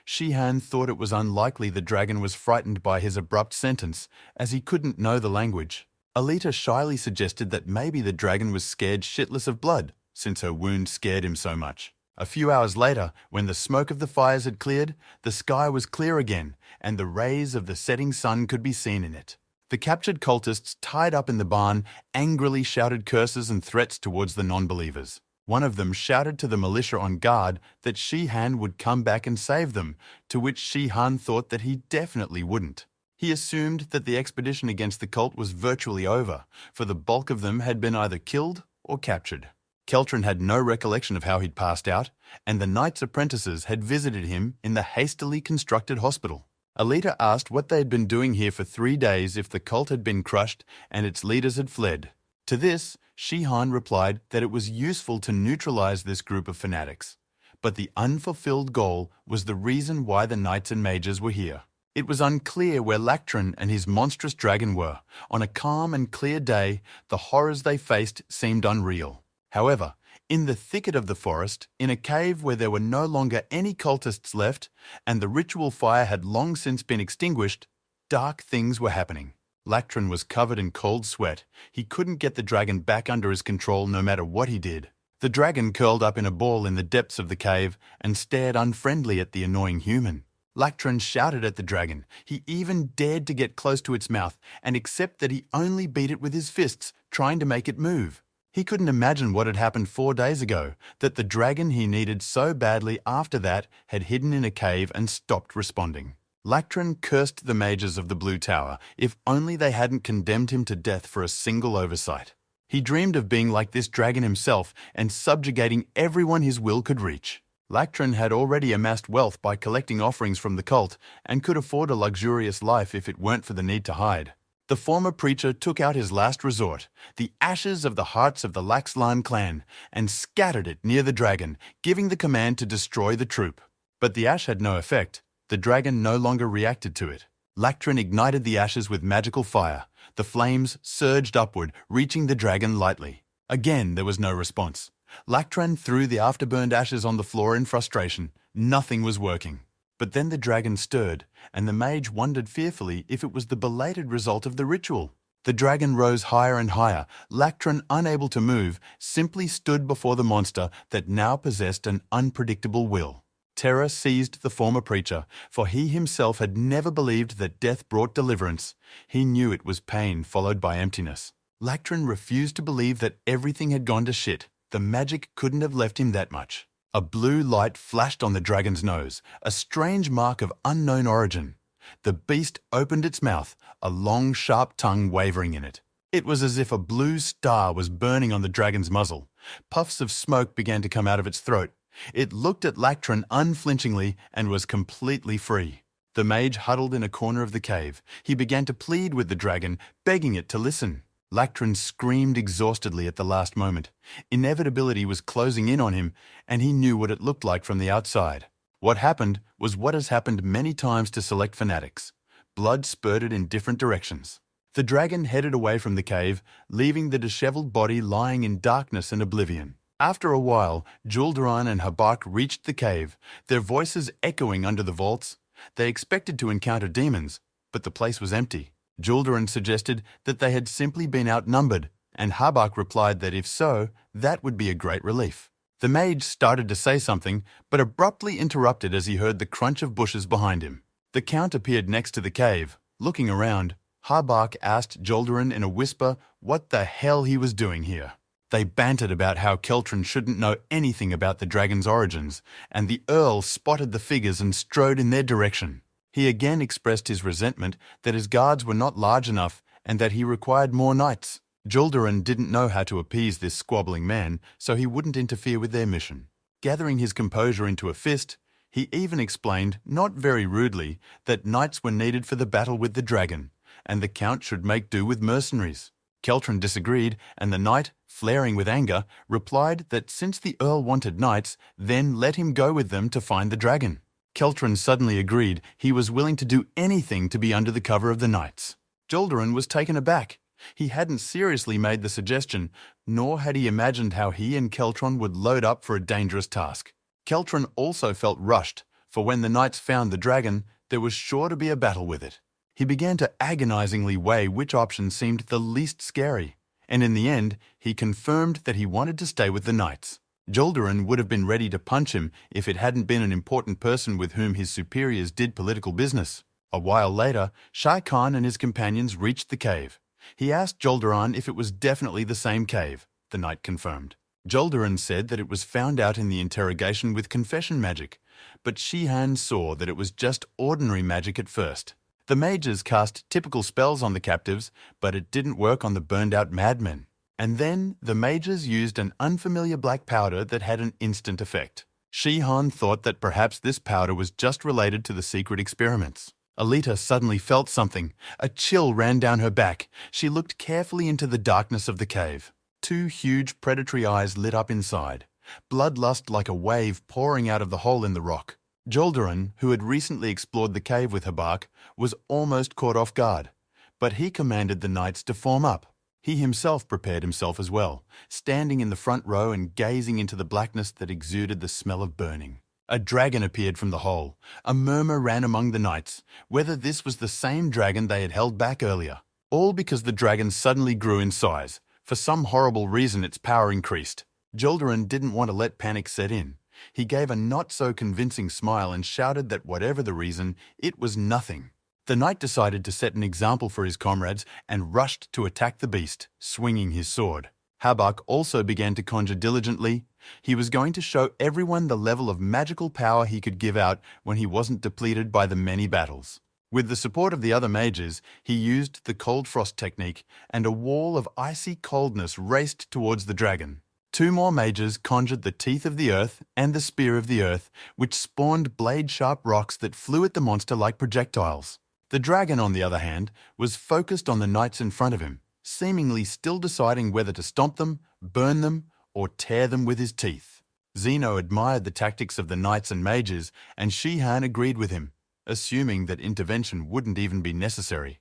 Shi-Han thought it was unlikely the dragon was frightened by his abrupt sentence, as he couldn't know the language. Alita shyly suggested that maybe the dragon was scared shitless of blood, since her wound scared him so much. A few hours later, when the smoke of the fires had cleared, the sky was clear again, and the rays of the setting sun could be seen in it. The captured cultists tied up in the barn angrily shouted curses and threats towards the non-believers. One of them shouted to the militia on guard that Shi-Han would come back and save them, to which Shi-Han thought that he definitely wouldn't. He assumed that the expedition against the cult was virtually over, for the bulk of them had been either killed or captured. Keltron had no recollection of how he'd passed out, and the knight's apprentices had visited him in the hastily constructed hospital. Alita asked what they had been doing here for 3 days if the cult had been crushed and its leaders had fled. To this, Shi-Han replied that it was useful to neutralize this group of fanatics. But the unfulfilled goal was the reason why the knights and mages were here. It was unclear where Lactron and his monstrous dragon were. On a calm and clear day, the horrors they faced seemed unreal. However, in the thicket of the forest, in a cave where there were no longer any cultists left, and the ritual fire had long since been extinguished, dark things were happening. Lactron was covered in cold sweat. He couldn't get the dragon back under his control no matter what he did. The dragon curled up in a ball in the depths of the cave and stared unfriendly at the annoying human. Lactron shouted at the dragon. He even dared to get close to its mouth and accept that he only beat it with his fists, trying to make it move. He couldn't imagine what had happened 4 days ago, that the dragon he needed so badly after that had hidden in a cave and stopped responding. Lactron cursed the mages of the Blue Tower, if only they hadn't condemned him to death for a single oversight. He dreamed of being like this dragon himself and subjugating everyone his will could reach. Lactron had already amassed wealth by collecting offerings from the cult and could afford a luxurious life if it weren't for the need to hide. The former preacher took out his last resort, the ashes of the hearts of the Laxlan clan, and scattered it near the dragon, giving the command to destroy the troop. But the ash had no effect. The dragon no longer reacted to it. Lactron ignited the ashes with magical fire. The flames surged upward, reaching the dragon lightly. Again, there was no response. Lactron threw the afterburned ashes on the floor in frustration. Nothing was working. But then the dragon stirred, and the mage wondered fearfully if it was the belated result of the ritual. The dragon rose higher and higher. Lactron, unable to move, simply stood before the monster that now possessed an unpredictable will. Terror seized the former preacher, for he himself had never believed that death brought deliverance. He knew it was pain followed by emptiness. Lactron refused to believe that everything had gone to shit. The magic couldn't have left him that much. A blue light flashed on the dragon's nose, a strange mark of unknown origin. The beast opened its mouth, a long, sharp tongue wavering in it. It was as if a blue star was burning on the dragon's muzzle. Puffs of smoke began to come out of its throat. It looked at Lactron unflinchingly and was completely free. The mage huddled in a corner of the cave. He began to plead with the dragon, begging it to listen. Lactron screamed exhaustedly at the last moment. Inevitability was closing in on him, and he knew what it looked like from the outside. What happened was what has happened many times to select fanatics. Blood spurted in different directions. The dragon headed away from the cave, leaving the disheveled body lying in darkness and oblivion. After a while, Juldaran and Habak reached the cave, their voices echoing under the vaults. They expected to encounter demons, but the place was empty. Juldaran suggested that they had simply been outnumbered, and Habak replied that if so, that would be a great relief. The mage started to say something, but abruptly interrupted as he heard the crunch of bushes behind him. The Count appeared next to the cave. Looking around, Habak asked Juldaran in a whisper what the hell he was doing here. They bantered about how Keltron shouldn't know anything about the dragon's origins, and the Earl spotted the figures and strode in their direction. He again expressed his resentment that his guards were not large enough and that he required more knights. Juldaran didn't know how to appease this squabbling man, so he wouldn't interfere with their mission. Gathering his composure into a fist, he even explained, not very rudely, that knights were needed for the battle with the dragon, and the Count should make do with mercenaries. Keltron disagreed, and the knight, flaring with anger, replied that since the Earl wanted knights, then let him go with them to find the dragon. Keltron suddenly agreed he was willing to do anything to be under the cover of the knights. Juldaran was taken aback. He hadn't seriously made the suggestion, nor had he imagined how he and Keltron would load up for a dangerous task. Keltron also felt rushed, for when the knights found the dragon, there was sure to be a battle with it. He began to agonizingly weigh which option seemed the least scary, and in the end, he confirmed that he wanted to stay with the knights. Juldaran would have been ready to punch him if it hadn't been an important person with whom his superiors did political business. A while later, Shai Khan and his companions reached the cave. He asked Juldaran if it was definitely the same cave. The knight confirmed. Juldaran said that it was found out in the interrogation with confession magic, but Shihan saw that it was just ordinary magic at first. The mages cast typical spells on the captives, but it didn't work on the burned-out madmen. And then the mages used an unfamiliar black powder that had an instant effect. Shihan thought that perhaps this powder was just related to the secret experiments. Alita suddenly felt something. A chill ran down her back. She looked carefully into the darkness of the cave. Two huge predatory eyes lit up inside, bloodlust like a wave pouring out of the hole in the rock. Juldaran, who had recently explored the cave with Habak, was almost caught off guard, but he commanded the knights to form up. He himself prepared himself as well, standing in the front row and gazing into the blackness that exuded the smell of burning. A dragon appeared from the hole. A murmur ran among the knights, whether this was the same dragon they had held back earlier. All because the dragon suddenly grew in size. For some horrible reason, its power increased. Juldaran didn't want to let panic set in. He gave a not-so-convincing smile and shouted that whatever the reason, it was nothing. The knight decided to set an example for his comrades and rushed to attack the beast, swinging his sword. Habak also began to conjure diligently. He was going to show everyone the level of magical power he could give out when he wasn't depleted by the many battles. With the support of the other mages, he used the cold frost technique, and a wall of icy coldness raced towards the dragon. Two more mages conjured the teeth of the earth and the spear of the earth, which spawned blade-sharp rocks that flew at the monster like projectiles. The dragon, on the other hand, was focused on the knights in front of him, seemingly still deciding whether to stomp them, burn them, or tear them with his teeth. Zeno admired the tactics of the knights and mages, and Shihan agreed with him, assuming that intervention wouldn't even be necessary.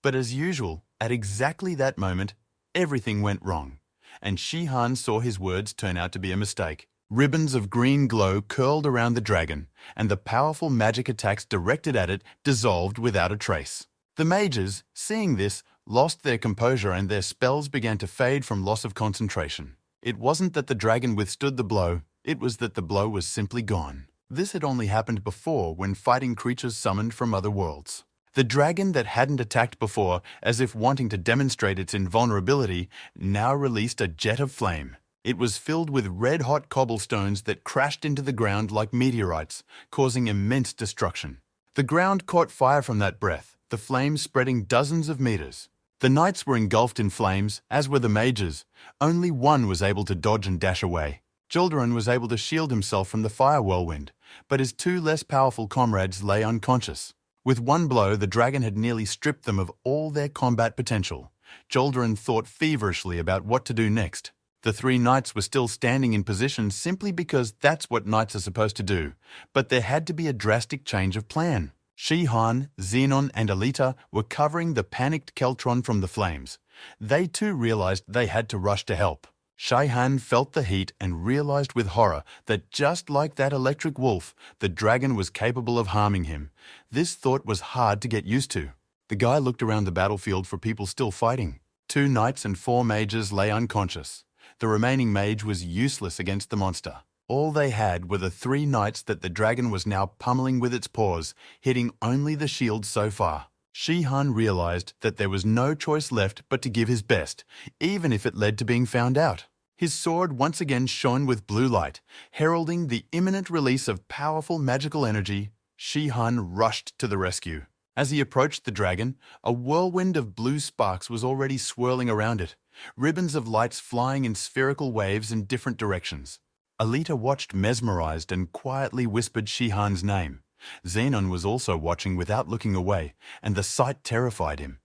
But as usual, at exactly that moment, everything went wrong, and Shihan saw his words turn out to be a mistake. Ribbons of green glow curled around the dragon, and the powerful magic attacks directed at it dissolved without a trace. The mages, seeing this, lost their composure and their spells began to fade from loss of concentration. It wasn't that the dragon withstood the blow, it was that the blow was simply gone. This had only happened before when fighting creatures summoned from other worlds. The dragon that hadn't attacked before, as if wanting to demonstrate its invulnerability, now released a jet of flame. It was filled with red-hot cobblestones that crashed into the ground like meteorites, causing immense destruction. The ground caught fire from that breath, the flames spreading dozens of meters. The knights were engulfed in flames, as were the mages. Only one was able to dodge and dash away. Jildaran was able to shield himself from the fire whirlwind, but his two less powerful comrades lay unconscious. With one blow, the dragon had nearly stripped them of all their combat potential. Jildaran thought feverishly about what to do next. The three knights were still standing in position simply because that's what knights are supposed to do, but there had to be a drastic change of plan. Shihan, Xenon, and Alita were covering the panicked Keltron from the flames. They too realized they had to rush to help. Shihan felt the heat and realized with horror that just like that electric wolf, the dragon was capable of harming him. This thought was hard to get used to. The guy looked around the battlefield for people still fighting. 2 knights and 4 mages lay unconscious. The remaining mage was useless against the monster. All they had were the 3 knights that the dragon was now pummeling with its paws, hitting only the shield so far. Shihan realized that there was no choice left but to give his best, even if it led to being found out. His sword once again shone with blue light, heralding the imminent release of powerful magical energy. Shihan rushed to the rescue. As he approached the dragon, a whirlwind of blue sparks was already swirling around it, ribbons of lights flying in spherical waves in different directions. Alita watched mesmerized and quietly whispered Shihan's name. Xenon was also watching without looking away, and the sight terrified him.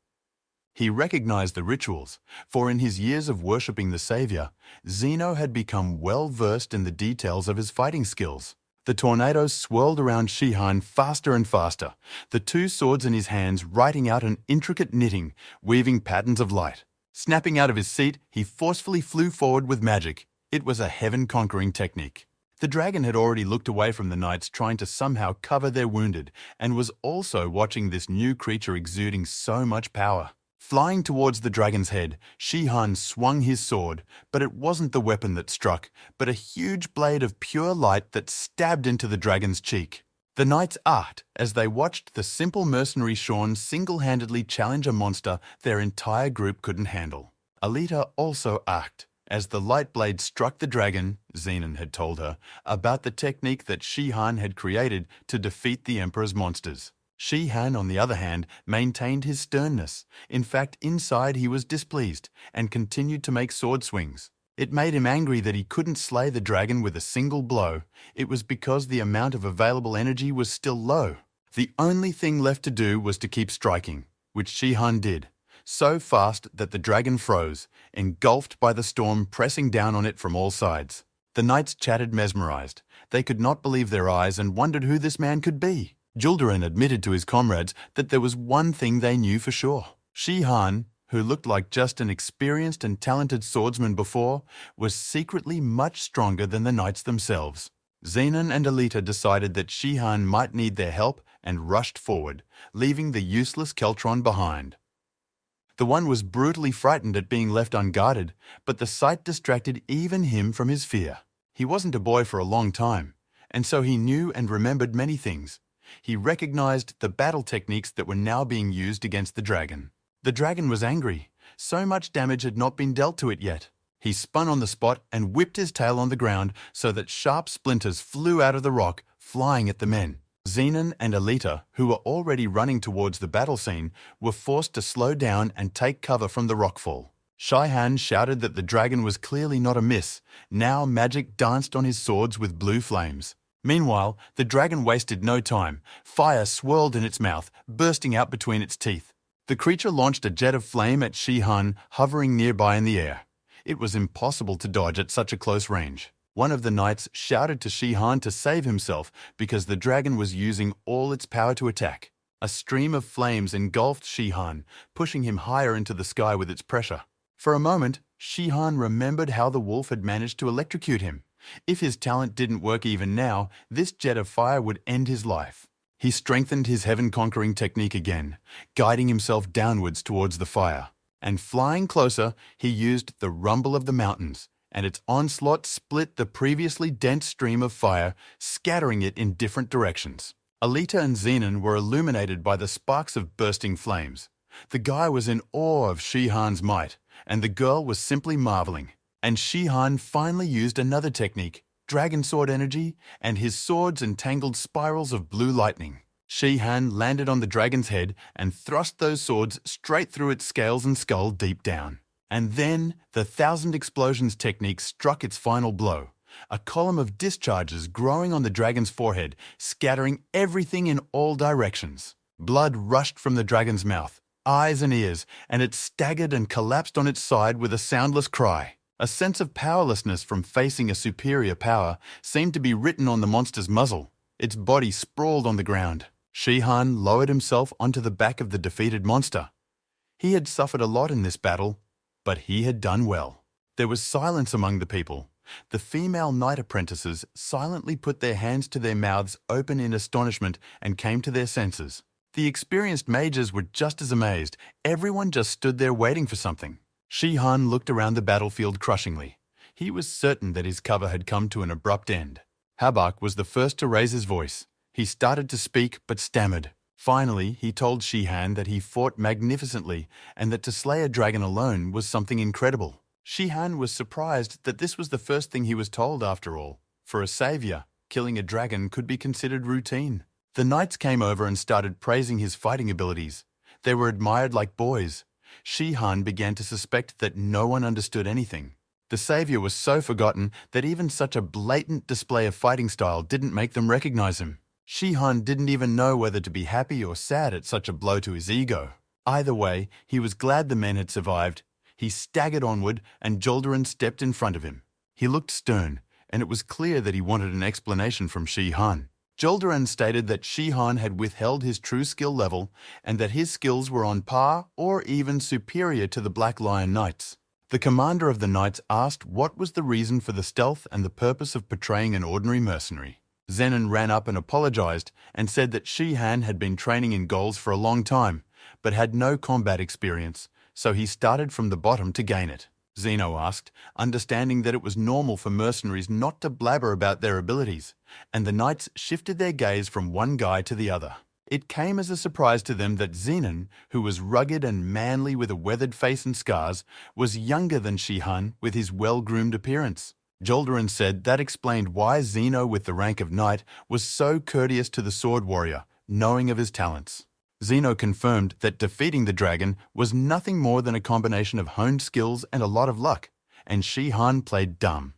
He recognized the rituals, for in his years of worshipping the Savior, Xeno had become well versed in the details of his fighting skills. The tornadoes swirled around Shihan faster and faster, the 2 swords in his hands writing out an intricate knitting, weaving patterns of light. Snapping out of his seat, he forcefully flew forward with magic. It was a heaven-conquering technique. The dragon had already looked away from the knights trying to somehow cover their wounded, and was also watching this new creature exuding so much power. Flying towards the dragon's head, Shihan swung his sword, but it wasn't the weapon that struck, but a huge blade of pure light that stabbed into the dragon's cheek. The knights arced as they watched the simple mercenary Sean single-handedly challenge a monster their entire group couldn't handle. Alita also arced as the light blade struck the dragon. Xenon had told her about the technique that Shihan had created to defeat the Emperor's monsters. Shihan, on the other hand, maintained his sternness. In fact, inside he was displeased and continued to make sword swings. It made him angry that he couldn't slay the dragon with a single blow. It was because the amount of available energy was still low. The only thing left to do was to keep striking, which Shihan did, so fast that the dragon froze, engulfed by the storm pressing down on it from all sides. The knights chatted mesmerized. They could not believe their eyes and wondered who this man could be. Jildaran admitted to his comrades that there was one thing they knew for sure. Shihan, who looked like just an experienced and talented swordsman before, was secretly much stronger than the knights themselves. Xenon and Alita decided that Shihan might need their help and rushed forward, leaving the useless Keltron behind. The one was brutally frightened at being left unguarded, but the sight distracted even him from his fear. He wasn't a boy for a long time, and so he knew and remembered many things. He recognized the battle techniques that were now being used against the dragon. The dragon was angry. So much damage had not been dealt to it yet. He spun on the spot and whipped his tail on the ground so that sharp splinters flew out of the rock, flying at the men. Xenon and Alita, who were already running towards the battle scene, were forced to slow down and take cover from the rockfall. Shihan shouted that the dragon was clearly not a miss. Now magic danced on his swords with blue flames. Meanwhile, the dragon wasted no time. Fire swirled in its mouth, bursting out between its teeth. The creature launched a jet of flame at Shihan, hovering nearby in the air. It was impossible to dodge at such a close range. One of the knights shouted to Shihan to save himself because the dragon was using all its power to attack. A stream of flames engulfed Shihan, pushing him higher into the sky with its pressure. For a moment, Shihan remembered how the wolf had managed to electrocute him. If his talent didn't work even now, this jet of fire would end his life. He strengthened his heaven-conquering technique again, guiding himself downwards towards the fire. And flying closer, he used the rumble of the mountains, and its onslaught split the previously dense stream of fire, scattering it in different directions. Alita and Xenon were illuminated by the sparks of bursting flames. The guy was in awe of Shihan's might, and the girl was simply marveling. And Shihan finally used another technique, dragon sword energy, and his swords entangled spirals of blue lightning. Shi-Han landed on the dragon's head and thrust those swords straight through its scales and skull deep down. And then the thousand explosions technique struck its final blow, a column of discharges growing on the dragon's forehead, scattering everything in all directions. Blood rushed from the dragon's mouth, eyes and ears, and it staggered and collapsed on its side with a soundless cry. A sense of powerlessness from facing a superior power seemed to be written on the monster's muzzle. Its body sprawled on the ground. Shi-Han lowered himself onto the back of the defeated monster. He had suffered a lot in this battle, but he had done well. There was silence among the people. The female knight apprentices silently put their hands to their mouths open in astonishment and came to their senses. The experienced mages were just as amazed. Everyone just stood there waiting for something. Shi-Han looked around the battlefield crushingly. He was certain that his cover had come to an abrupt end. Habak was the first to raise his voice. He started to speak but stammered. Finally, he told Shi-Han that he fought magnificently and that to slay a dragon alone was something incredible. Shi-Han was surprised that this was the first thing he was told after all. For a savior, killing a dragon could be considered routine. The knights came over and started praising his fighting abilities. They were admired like boys. Shi-Han began to suspect that no one understood anything. The savior was so forgotten that even such a blatant display of fighting style didn't make them recognize him. Shi-Han didn't even know whether to be happy or sad at such a blow to his ego. Either way, he was glad the men had survived. He staggered onward and Joldarin stepped in front of him. He looked stern, and it was clear that he wanted an explanation from Shi-Han. Joldarin stated that Shi-Han had withheld his true skill level and that his skills were on par or even superior to the Black Lion Knights. The commander of the Knights asked what was the reason for the stealth and the purpose of portraying an ordinary mercenary. Zenon ran up and apologized and said that Shi-Han had been training in goals for a long time, but had no combat experience, so he started from the bottom to gain it. Zeno asked, understanding that it was normal for mercenaries not to blabber about their abilities, and the knights shifted their gaze from one guy to the other. It came as a surprise to them that Zenon, who was rugged and manly with a weathered face and scars, was younger than Shi-Han with his well-groomed appearance. Joldarin said that explained why Zeno with the rank of knight was so courteous to the sword warrior, knowing of his talents. Zeno confirmed that defeating the dragon was nothing more than a combination of honed skills and a lot of luck, and Shi-Han played dumb.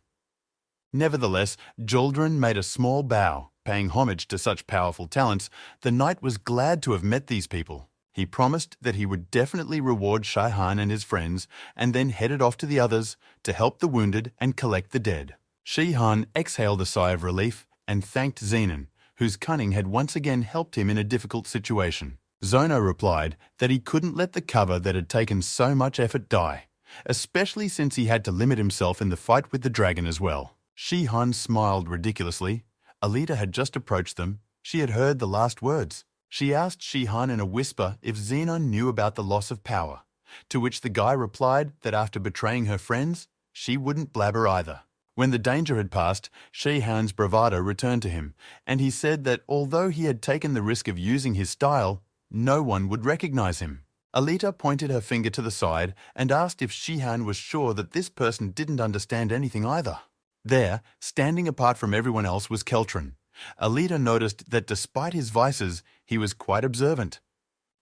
Nevertheless, Joldarin made a small bow, paying homage to such powerful talents. The knight was glad to have met these people. He promised that he would definitely reward Shi-Han and his friends, and then headed off to the others to help the wounded and collect the dead. Shi-Han exhaled a sigh of relief and thanked Zenon, whose cunning had once again helped him in a difficult situation. Zono replied that he couldn't let the cover that had taken so much effort die, especially since he had to limit himself in the fight with the dragon as well. Shi-Han smiled ridiculously. Alita had just approached them. She had heard the last words. She asked Shi-Han in a whisper if Zenon knew about the loss of power, to which the guy replied that after betraying her friends, she wouldn't blabber either. When the danger had passed, Shi-Han's bravado returned to him, and he said that although he had taken the risk of using his style, no one would recognize him. Alita pointed her finger to the side and asked if Shi-Han was sure that this person didn't understand anything either. There, standing apart from everyone else, was Keltron. Alita noticed that despite his vices, he was quite observant.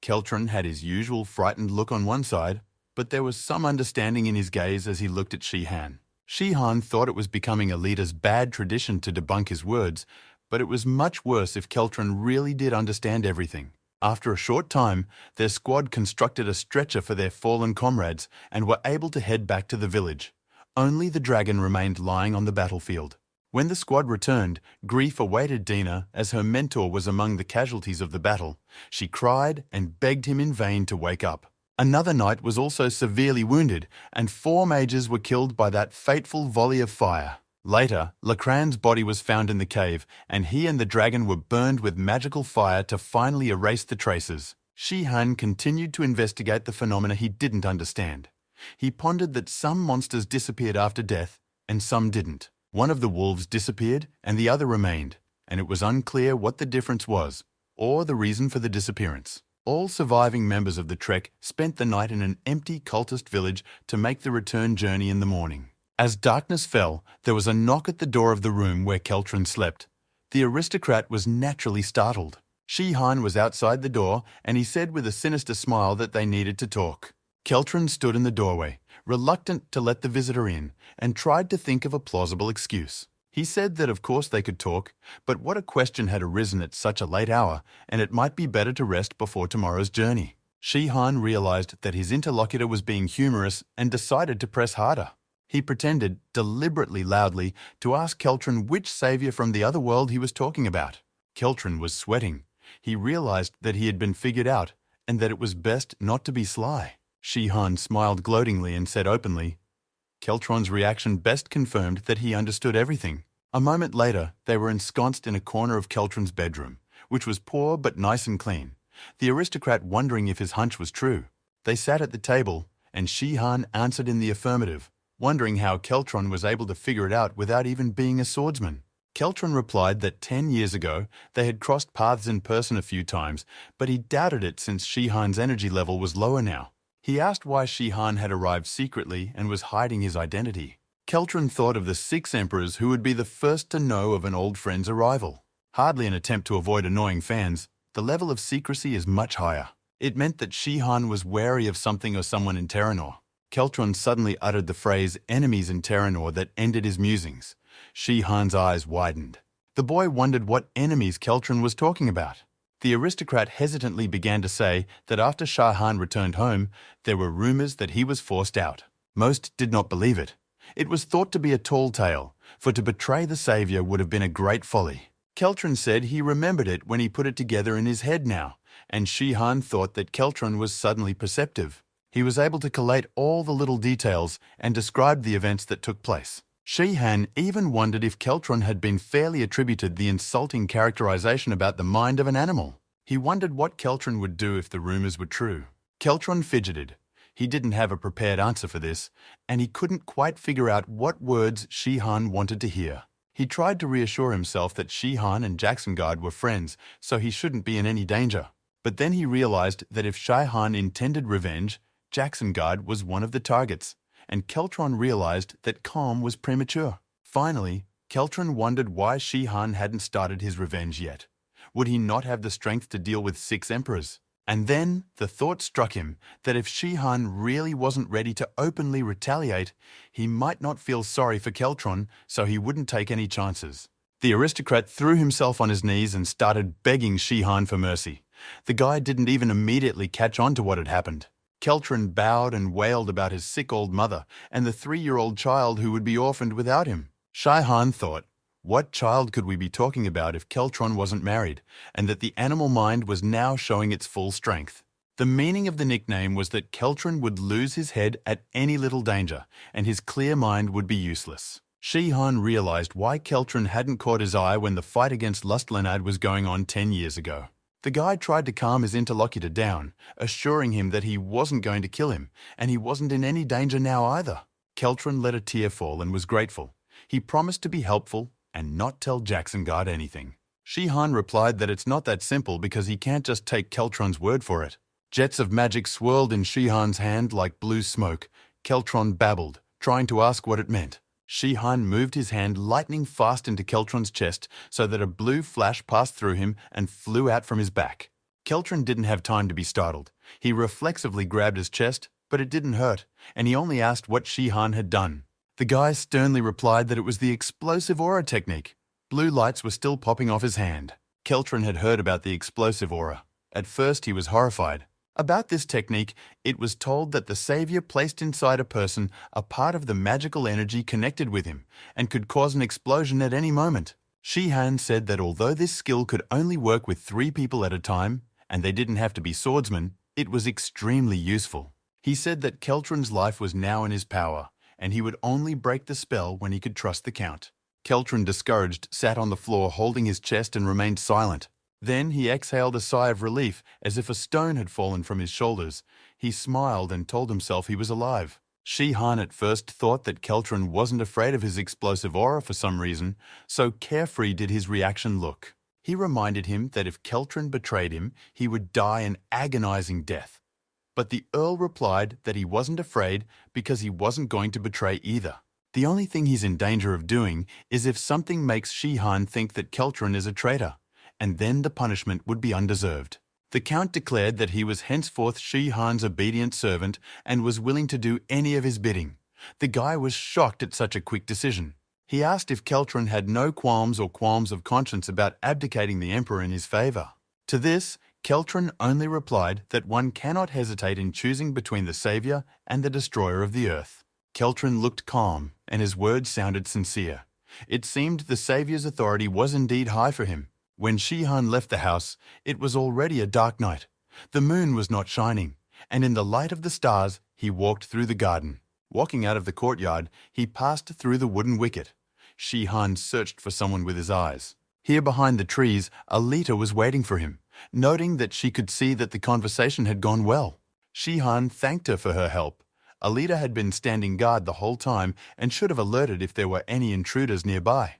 Keltron had his usual frightened look on one side, but there was some understanding in his gaze as he looked at Shi-Han. Shi-Han thought it was becoming Alita's bad tradition to debunk his words, but it was much worse if Keltron really did understand everything. After a short time, their squad constructed a stretcher for their fallen comrades and were able to head back to the village. Only the dragon remained lying on the battlefield. When the squad returned, grief awaited Dina as her mentor was among the casualties of the battle. She cried and begged him in vain to wake up. Another knight was also severely wounded, and 4 mages were killed by that fateful volley of fire. Later, Lacran's body was found in the cave, and he and the dragon were burned with magical fire to finally erase the traces. Shi-Han continued to investigate the phenomena he didn't understand. He pondered that some monsters disappeared after death, and some didn't. One of the wolves disappeared, and the other remained, and it was unclear what the difference was, or the reason for the disappearance. All surviving members of the trek spent the night in an empty cultist village to make the return journey in the morning. As darkness fell, there was a knock at the door of the room where Keltron slept. The aristocrat was naturally startled. Shi-Han was outside the door, and he said with a sinister smile that they needed to talk. Keltron stood in the doorway, reluctant to let the visitor in, and tried to think of a plausible excuse. He said that of course they could talk, but what a question had arisen at such a late hour, and it might be better to rest before tomorrow's journey. Shi-Han realized that his interlocutor was being humorous and decided to press harder. He pretended, deliberately loudly, to ask Keltron which savior from the other world he was talking about. Keltron was sweating. He realized that he had been figured out, and that it was best not to be sly. Shi-Han smiled gloatingly and said openly. Keltron's reaction best confirmed that he understood everything. A moment later, they were ensconced in a corner of Keltron's bedroom, which was poor but nice and clean, the aristocrat wondering if his hunch was true. They sat at the table, and Shi-Han answered in the affirmative, wondering how Keltron was able to figure it out without even being a swordsman. Keltron replied that 10 years ago they had crossed paths in person a few times, but he doubted it since Shi-Han's energy level was lower now. He asked why Shi-Han had arrived secretly and was hiding his identity. Keltron thought of the 6 emperors who would be the first to know of an old friend's arrival. Hardly an attempt to avoid annoying fans, the level of secrecy is much higher. It meant that Shi-Han was wary of something or someone in Terranor. Keltron suddenly uttered the phrase enemies in Terranor that ended his musings. Shi-Han's eyes widened. The boy wondered what enemies Keltron was talking about. The aristocrat hesitantly began to say that after Shi-Han returned home, there were rumors that he was forced out. Most did not believe it. It was thought to be a tall tale, for to betray the savior would have been a great folly. Keltron said he remembered it when he put it together in his head now, and Shi-Han thought that Keltron was suddenly perceptive. He was able to collate all the little details and describe the events that took place. Shi-Han even wondered if Keltron had been fairly attributed the insulting characterization about the mind of an animal. He wondered what Keltron would do if the rumors were true. Keltron fidgeted. He didn't have a prepared answer for this, and he couldn't quite figure out what words Shi-Han wanted to hear. He tried to reassure himself that Shi-Han and Jacksonguard were friends, so he shouldn't be in any danger. But then he realized that if Shi-Han intended revenge, Jacksonguard was one of the targets, and Keltron realized that calm was premature. Finally, Keltron wondered why Shi-Han hadn't started his revenge yet. Would he not have the strength to deal with 6 emperors? And then the thought struck him that if Shi-Han really wasn't ready to openly retaliate, he might not feel sorry for Keltron, so he wouldn't take any chances. The aristocrat threw himself on his knees and started begging Shi-Han for mercy. The guy didn't even immediately catch on to what had happened. Keltron bowed and wailed about his sick old mother and the 3-year-old child who would be orphaned without him. Shi-Han thought, what child could we be talking about if Keltron wasn't married, and that the animal mind was now showing its full strength? The meaning of the nickname was that Keltron would lose his head at any little danger, and his clear mind would be useless. Shi-Han realized why Keltron hadn't caught his eye when the fight against Lustlenad was going on 10 years ago. The guy tried to calm his interlocutor down, assuring him that he wasn't going to kill him, and he wasn't in any danger now either. Keltron let a tear fall and was grateful. He promised to be helpful and not tell Jacksonguard anything. Shi-Han replied that it's not that simple because he can't just take Keltron's word for it. Jets of magic swirled in Shi-Han's hand like blue smoke. Keltron babbled, trying to ask what it meant. Shi-Han moved his hand lightning fast into Keltron's chest so that a blue flash passed through him and flew out from his back. Keltron didn't have time to be startled. He reflexively grabbed his chest, but it didn't hurt, and he only asked what Shi-Han had done. The guy sternly replied that it was the explosive aura technique. Blue lights were still popping off his hand. Keltron had heard about the explosive aura. At first he was horrified. About this technique, it was told that the savior placed inside a person a part of the magical energy connected with him and could cause an explosion at any moment. Shi-Han said that although this skill could only work with 3 people at a time, and they didn't have to be swordsmen, it was extremely useful. He said that Keltron's life was now in his power, and he would only break the spell when he could trust the Count. Keltron, discouraged, sat on the floor holding his chest and remained silent. Then he exhaled a sigh of relief, as if a stone had fallen from his shoulders. He smiled and told himself he was alive. Shi-Han at first thought that Keltron wasn't afraid of his explosive aura for some reason, so carefree did his reaction look. He reminded him that if Keltron betrayed him, he would die an agonizing death. But the Earl replied that he wasn't afraid because he wasn't going to betray either. The only thing he's in danger of doing is if something makes Shi-Han think that Keltron is a traitor, and then the punishment would be undeserved. The Count declared that he was henceforth Shi Han's obedient servant and was willing to do any of his bidding. The guy was shocked at such a quick decision. He asked if Keltron had no qualms of conscience about abdicating the emperor in his favor. To this, Keltron only replied that one cannot hesitate in choosing between the savior and the destroyer of the earth. Keltron looked calm, and his words sounded sincere. It seemed the savior's authority was indeed high for him. When Shi Han left the house, it was already a dark night. The moon was not shining, and in the light of the stars, he walked through the garden. Walking out of the courtyard, he passed through the wooden wicket. Shi Han searched for someone with his eyes. Here behind the trees, Alita was waiting for him, noting that she could see that the conversation had gone well. Shi Han thanked her for her help. Alita had been standing guard the whole time and should have alerted if there were any intruders nearby.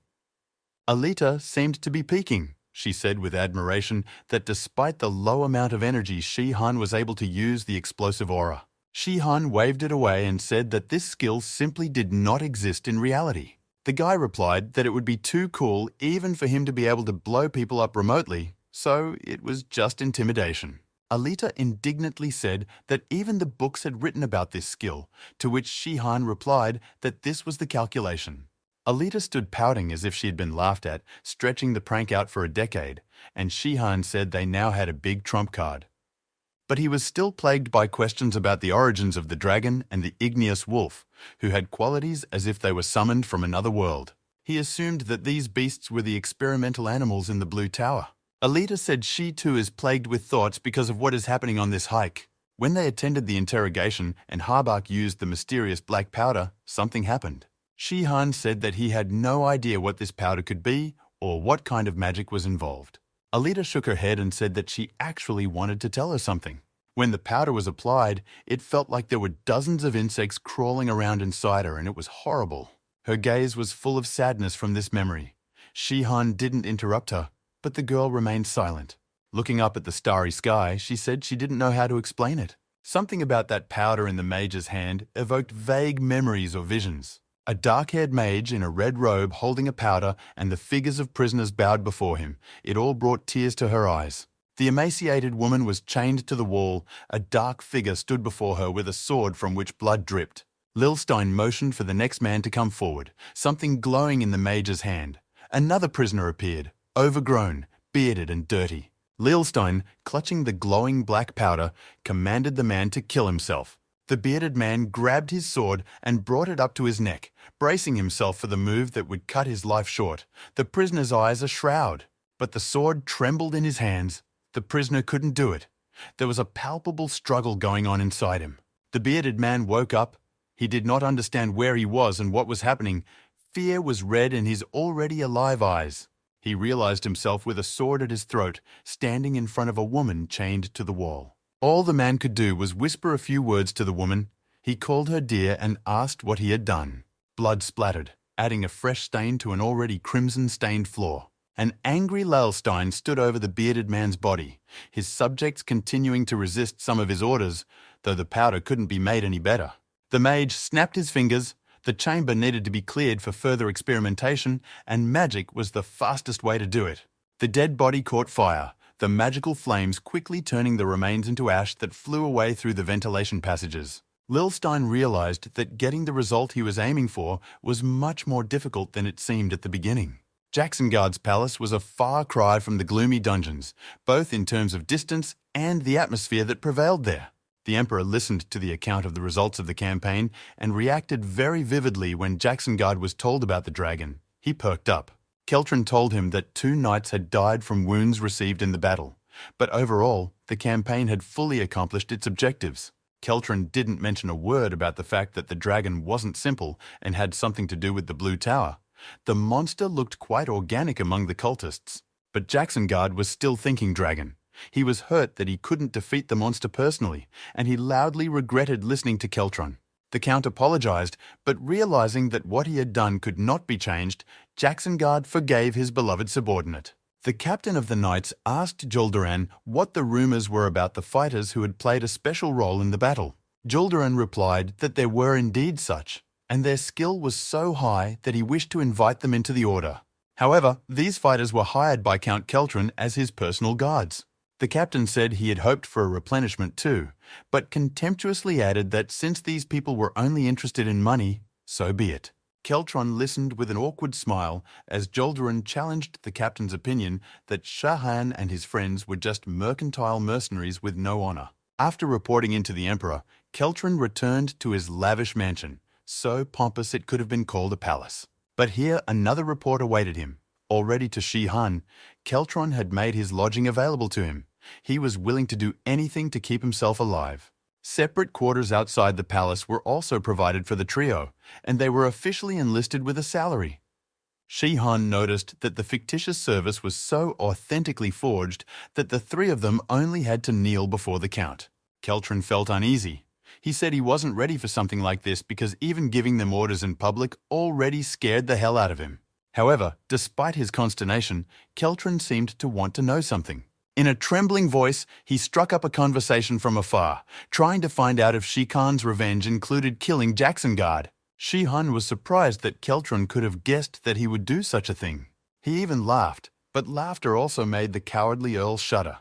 Alita seemed to be peeking. She said with admiration that despite the low amount of energy, Shi Han was able to use the explosive aura. Shi Han waved it away and said that this skill simply did not exist in reality. The guy replied that it would be too cool even for him to be able to blow people up remotely, so it was just intimidation. Alita indignantly said that even the books had written about this skill, to which Shi Han replied that this was the calculation. Alita stood pouting as if she had been laughed at, stretching the prank out for a decade, and Shi Han said they now had a big trump card. But he was still plagued by questions about the origins of the dragon and the igneous wolf, who had qualities as if they were summoned from another world. He assumed that these beasts were the experimental animals in the Blue Tower. Alita said she too is plagued with thoughts because of what is happening on this hike. When they attended the interrogation and Harbak used the mysterious black powder, something happened. Shi Han said that he had no idea what this powder could be or what kind of magic was involved. Alita shook her head and said that she actually wanted to tell her something. When the powder was applied, it felt like there were dozens of insects crawling around inside her, and it was horrible. Her gaze was full of sadness from this memory. Shi Han didn't interrupt her, but the girl remained silent. Looking up at the starry sky, she said she didn't know how to explain it. Something about that powder in the mage's hand evoked vague memories or visions. A dark-haired mage in a red robe holding a powder and the figures of prisoners bowed before him. It all brought tears to her eyes. The emaciated woman was chained to the wall. A dark figure stood before her with a sword from which blood dripped. Lilstein motioned for the next man to come forward, something glowing in the mage's hand. Another prisoner appeared, overgrown, bearded and dirty. Lilstein, clutching the glowing black powder, commanded the man to kill himself. The bearded man grabbed his sword and brought it up to his neck, bracing himself for the move that would cut his life short. The prisoner's eyes a shroud, but the sword trembled in his hands. The prisoner couldn't do it. There was a palpable struggle going on inside him. The bearded man woke up. He did not understand where he was and what was happening. Fear was red in his already alive eyes. He realized himself with a sword at his throat, standing in front of a woman chained to the wall. All the man could do was whisper a few words to the woman. He called her dear and asked what he had done. Blood splattered, adding a fresh stain to an already crimson-stained floor. An angry Lilstein stood over the bearded man's body, his subjects continuing to resist some of his orders, though the powder couldn't be made any better. The mage snapped his fingers. The chamber needed to be cleared for further experimentation, and magic was the fastest way to do it. The dead body caught fire, the magical flames quickly turning the remains into ash that flew away through the ventilation passages. Lilstein realized that getting the result he was aiming for was much more difficult than it seemed at the beginning. Jacksonguard's palace was a far cry from the gloomy dungeons, both in terms of distance and the atmosphere that prevailed there. The Emperor listened to the account of the results of the campaign and reacted very vividly when Jacksonguard was told about the dragon. He perked up. Keltron told him that 2 knights had died from wounds received in the battle, but overall, the campaign had fully accomplished its objectives. Keltron didn't mention a word about the fact that the dragon wasn't simple and had something to do with the Blue Tower. The monster looked quite organic among the cultists, but Jacksonguard was still thinking dragon. He was hurt that he couldn't defeat the monster personally, and he loudly regretted listening to Keltron. The Count apologized, but realizing that what he had done could not be changed, Jacksonguard forgave his beloved subordinate. The captain of the knights asked Julduran what the rumors were about the fighters who had played a special role in the battle. Julduran replied that there were indeed such, and their skill was so high that he wished to invite them into the order. However, these fighters were hired by Count Keltron as his personal guards. The captain said he had hoped for a replenishment too, but contemptuously added that since these people were only interested in money, so be it. Keltron listened with an awkward smile as Joldarin challenged the captain's opinion that Shahan and his friends were just mercantile mercenaries with no honor. After reporting into the emperor, Keltron returned to his lavish mansion, so pompous it could have been called a palace. But here another report awaited him. Already to Shihan, Keltron had made his lodging available to him. He was willing to do anything to keep himself alive. Separate quarters outside the palace were also provided for the trio, and they were officially enlisted with a salary. Shihan noticed that the fictitious service was so authentically forged that the three of them only had to kneel before the count. Keltron felt uneasy. He said he wasn't ready for something like this because even giving them orders in public already scared the hell out of him. However, despite his consternation, Keltron seemed to want to know something. In a trembling voice, he struck up a conversation from afar, trying to find out if Shikan's revenge included killing Jacksonguard. Shihan was surprised that Keltron could have guessed that he would do such a thing. He even laughed, but laughter also made the cowardly Earl shudder.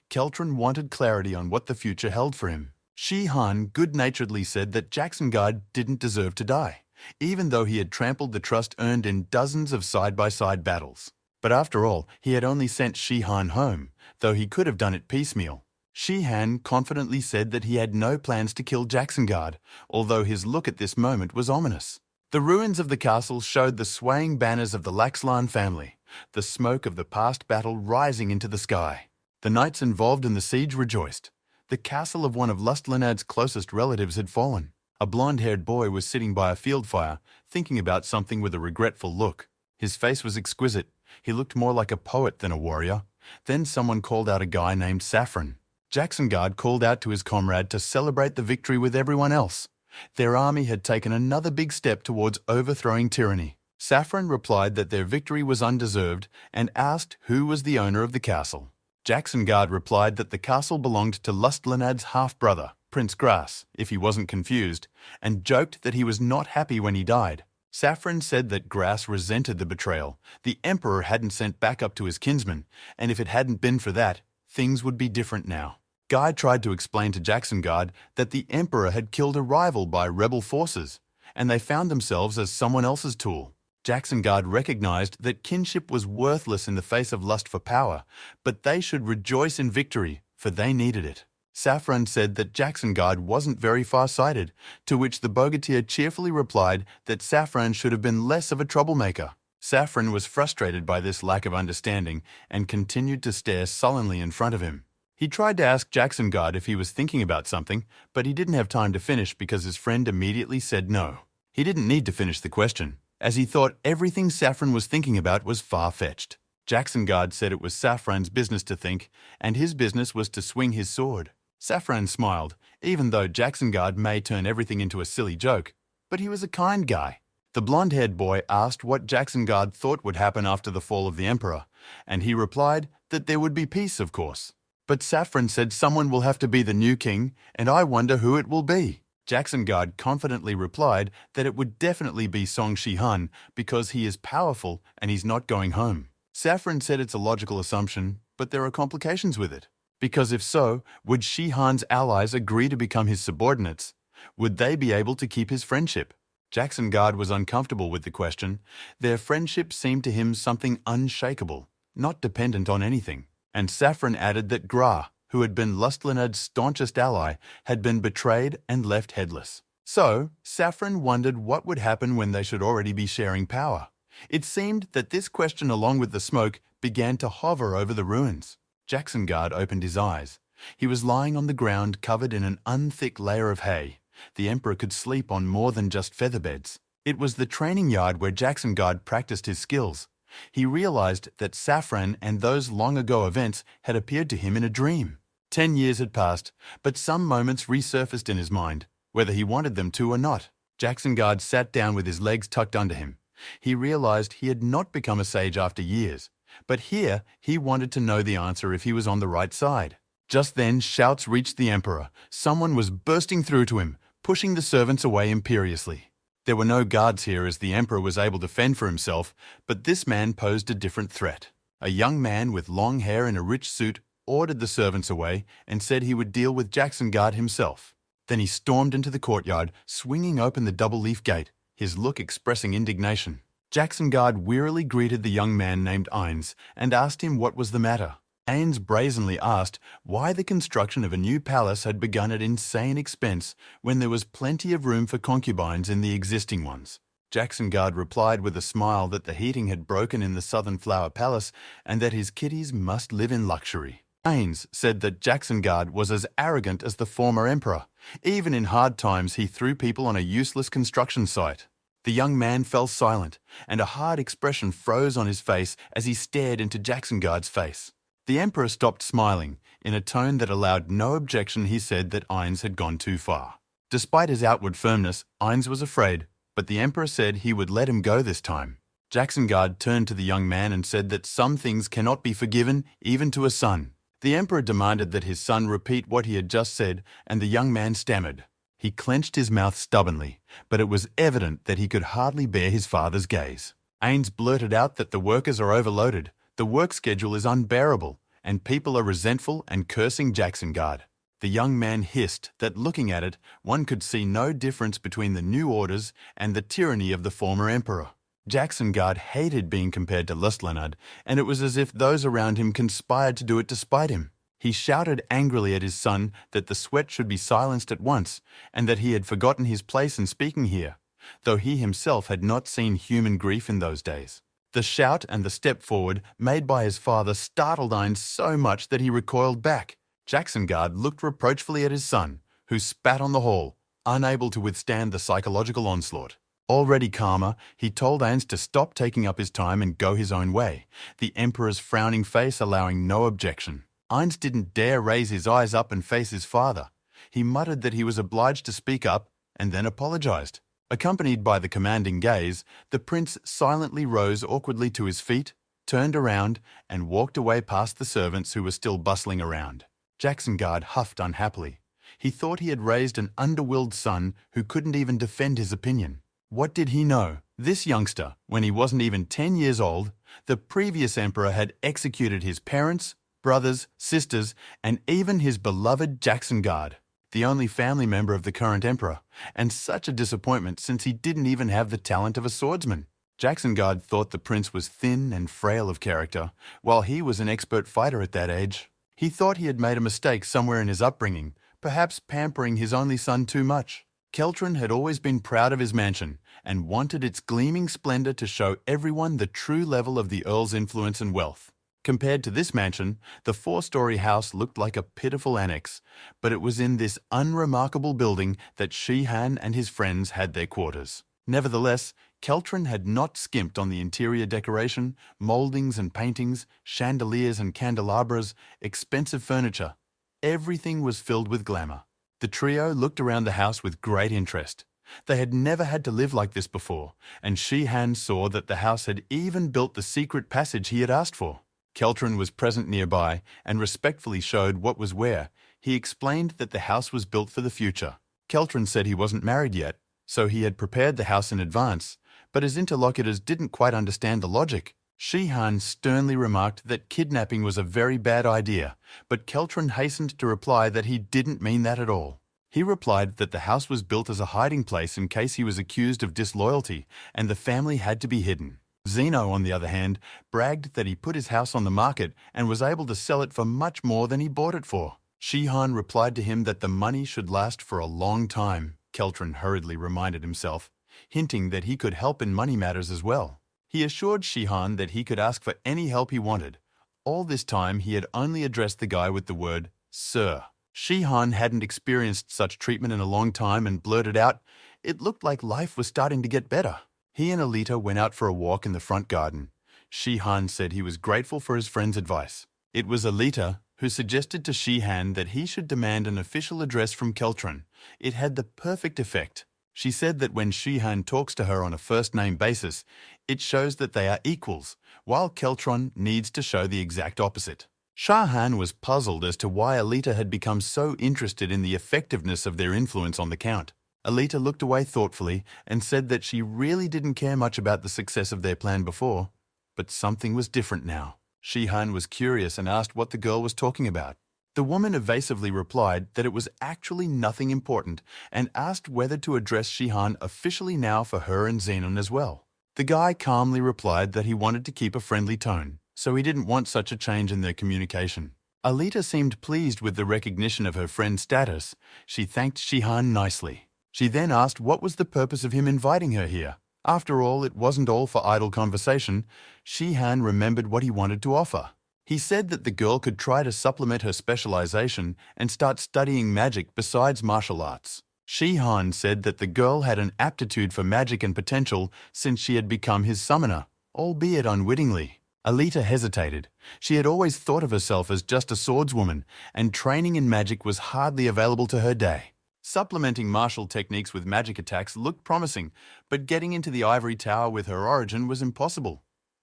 Keltron wanted clarity on what the future held for him. Shihan good-naturedly said that Jacksonguard didn't deserve to die, even though he had trampled the trust earned in dozens of side-by-side battles. But after all, he had only sent Shihan home, though he could have done it piecemeal. Shihan confidently said that he had no plans to kill Jacksonguard, although his look at this moment was ominous. The ruins of the castle showed the swaying banners of the Laxlan family, the smoke of the past battle rising into the sky. The knights involved in the siege rejoiced. The castle of one of Lustlanad's closest relatives had fallen. A blonde-haired boy was sitting by a field fire, thinking about something with a regretful look. His face was exquisite. He looked more like a poet than a warrior. Then someone called out a guy named Saffron. Jacksonguard called out to his comrade to celebrate the victory with everyone else. Their army had taken another big step towards overthrowing tyranny. Saffron replied that their victory was undeserved and asked who was the owner of the castle. Jacksonguard replied that the castle belonged to Lustlanad's half-brother, Prince Grass, if he wasn't confused, and joked that he was not happy when he died. Saffron said that Grass resented the betrayal. The emperor hadn't sent backup to his kinsman, and if it hadn't been for that, things would be different now. Guy tried to explain to Jacksonguard that the emperor had killed a rival by rebel forces, and they found themselves as someone else's tool. Jacksonguard recognized that kinship was worthless in the face of lust for power, but they should rejoice in victory, for they needed it. Saffron said that Jacksonguard wasn't very far-sighted, to which the bogatir cheerfully replied that Saffron should have been less of a troublemaker. Saffron was frustrated by this lack of understanding and continued to stare sullenly in front of him. He tried to ask Jacksonguard if he was thinking about something, but he didn't have time to finish because his friend immediately said no. He didn't need to finish the question, as he thought everything Saffron was thinking about was far-fetched. Jacksonguard said it was Saffron's business to think, and his business was to swing his sword. Saffron smiled, even though Jacksonguard may turn everything into a silly joke, but he was a kind guy. The blonde-haired boy asked what Jacksonguard thought would happen after the fall of the emperor, and he replied that there would be peace, of course. But Saffron said someone will have to be the new king, and I wonder who it will be. Jacksonguard confidently replied that it would definitely be Song Shihan because he is powerful and he's not going home. Saffron said it's a logical assumption, but there are complications with it. Because if so, would Shihan's allies agree to become his subordinates? Would they be able to keep his friendship? Jacksonguard was uncomfortable with the question. Their friendship seemed to him something unshakable, not dependent on anything. And Saffron added that Gra, who had been Lustlanad's staunchest ally, had been betrayed and left headless. So, Saffron wondered what would happen when they should already be sharing power. It seemed that this question, along with the smoke, began to hover over the ruins. Jacksonguard opened his eyes. He was lying on the ground covered in an unthick layer of hay. The emperor could sleep on more than just feather beds. It was the training yard where Jacksonguard practiced his skills. He realized that Saffron and those long-ago events had appeared to him in a dream. 10 years had passed, but some moments resurfaced in his mind, whether he wanted them to or not. Jacksonguard sat down with his legs tucked under him. He realized he had not become a sage after years, but here he wanted to know the answer if he was on the right side. Just then, shouts reached the emperor. Someone was bursting through to him, pushing the servants away imperiously. There were no guards here as the emperor was able to fend for himself, but this man posed a different threat. A young man with long hair in a rich suit ordered the servants away and said he would deal with Jacksonguard himself. Then he stormed into the courtyard, swinging open the double-leaf gate, his look expressing indignation. Jacksonguard wearily greeted the young man named Ainz and asked him what was the matter. Ainz brazenly asked why the construction of a new palace had begun at insane expense when there was plenty of room for concubines in the existing ones. Jacksonguard replied with a smile that the heating had broken in the Southern Flower Palace and that his kiddies must live in luxury. Ainz said that Jacksonguard was as arrogant as the former emperor. Even in hard times, he threw people on a useless construction site. The young man fell silent, and a hard expression froze on his face as he stared into Jacksonguard's face. The emperor stopped smiling. In a tone that allowed no objection, he said that Ainz had gone too far. Despite his outward firmness, Ainz was afraid, but the emperor said he would let him go this time. Jacksonguard turned to the young man and said that some things cannot be forgiven, even to a son. The emperor demanded that his son repeat what he had just said, and the young man stammered. He clenched his mouth stubbornly, but it was evident that he could hardly bear his father's gaze. Ainz blurted out that the workers are overloaded, the work schedule is unbearable, and people are resentful and cursing Jacksonguard. The young man hissed that looking at it, one could see no difference between the new orders and the tyranny of the former emperor. Jacksonguard hated being compared to Lustlanad, and it was as if those around him conspired to do it despite him. He shouted angrily at his son that the sweat should be silenced at once, and that he had forgotten his place in speaking here, though he himself had not seen human grief in those days. The shout and the step forward made by his father startled Ainz so much that he recoiled back. Jacksonguard looked reproachfully at his son, who spat on the hall, unable to withstand the psychological onslaught. Already calmer, he told Ainz to stop taking up his time and go his own way, the emperor's frowning face allowing no objection. Ainz didn't dare raise his eyes up and face his father. He muttered that he was obliged to speak up and then apologized. Accompanied by the commanding gaze, the prince silently rose awkwardly to his feet, turned around, and walked away past the servants who were still bustling around. Jacksonguard huffed unhappily. He thought he had raised an underwilled son who couldn't even defend his opinion. What did he know? This youngster, when he wasn't even 10 years old, the previous emperor had executed his parents, brothers, sisters, and even his beloved Jacksonguard, the only family member of the current emperor, and such a disappointment since he didn't even have the talent of a swordsman. Jacksonguard thought the prince was thin and frail of character, while he was an expert fighter at that age. He thought he had made a mistake somewhere in his upbringing, perhaps pampering his only son too much. Keltron had always been proud of his mansion and wanted its gleaming splendor to show everyone the true level of the Earl's influence and wealth. Compared to this mansion, the 4-story house looked like a pitiful annex, but it was in this unremarkable building that Shihan and his friends had their quarters. Nevertheless, Keltron had not skimped on the interior decoration, moldings and paintings, chandeliers and candelabras, expensive furniture. Everything was filled with glamour. The trio looked around the house with great interest. They had never had to live like this before, and Shihan saw that the house had even built the secret passage he had asked for. Keltron was present nearby and respectfully showed what was where. He explained that the house was built for the future. Keltron said he wasn't married yet, so he had prepared the house in advance, but his interlocutors didn't quite understand the logic. Shihan sternly remarked that kidnapping was a very bad idea, but Keltron hastened to reply that he didn't mean that at all. He replied that the house was built as a hiding place in case he was accused of disloyalty, and the family had to be hidden. Zeno, on the other hand, bragged that he put his house on the market and was able to sell it for much more than he bought it for. Shihan replied to him that the money should last for a long time, Keltron hurriedly reminded himself, hinting that he could help in money matters as well. He assured Shihan that he could ask for any help he wanted. All this time he had only addressed the guy with the word, "Sir." Shihan hadn't experienced such treatment in a long time and blurted out, it looked like life was starting to get better. He and Alita went out for a walk in the front garden. Shihan said he was grateful for his friend's advice. It was Alita who suggested to Shihan that he should demand an official address from Keltron. It had the perfect effect. She said that when Shihan talks to her on a first-name basis, it shows that they are equals, while Keltron needs to show the exact opposite. Shihan was puzzled as to why Alita had become so interested in the effectiveness of their influence on the Count. Alita looked away thoughtfully and said that she really didn't care much about the success of their plan before, but something was different now. Shihan was curious and asked what the girl was talking about. The woman evasively replied that it was actually nothing important and asked whether to address Shihan officially now for her and Zenon as well. The guy calmly replied that he wanted to keep a friendly tone, so he didn't want such a change in their communication. Alita seemed pleased with the recognition of her friend's status. She thanked Shihan nicely. She then asked what was the purpose of him inviting her here. After all, it wasn't all for idle conversation. Shihan remembered what he wanted to offer. He said that the girl could try to supplement her specialization and start studying magic besides martial arts. Shihan said that the girl had an aptitude for magic and potential since she had become his summoner, albeit unwittingly. Alita hesitated. She had always thought of herself as just a swordswoman, and training in magic was hardly available to her day. Supplementing martial techniques with magic attacks looked promising, but getting into the ivory tower with her origin was impossible.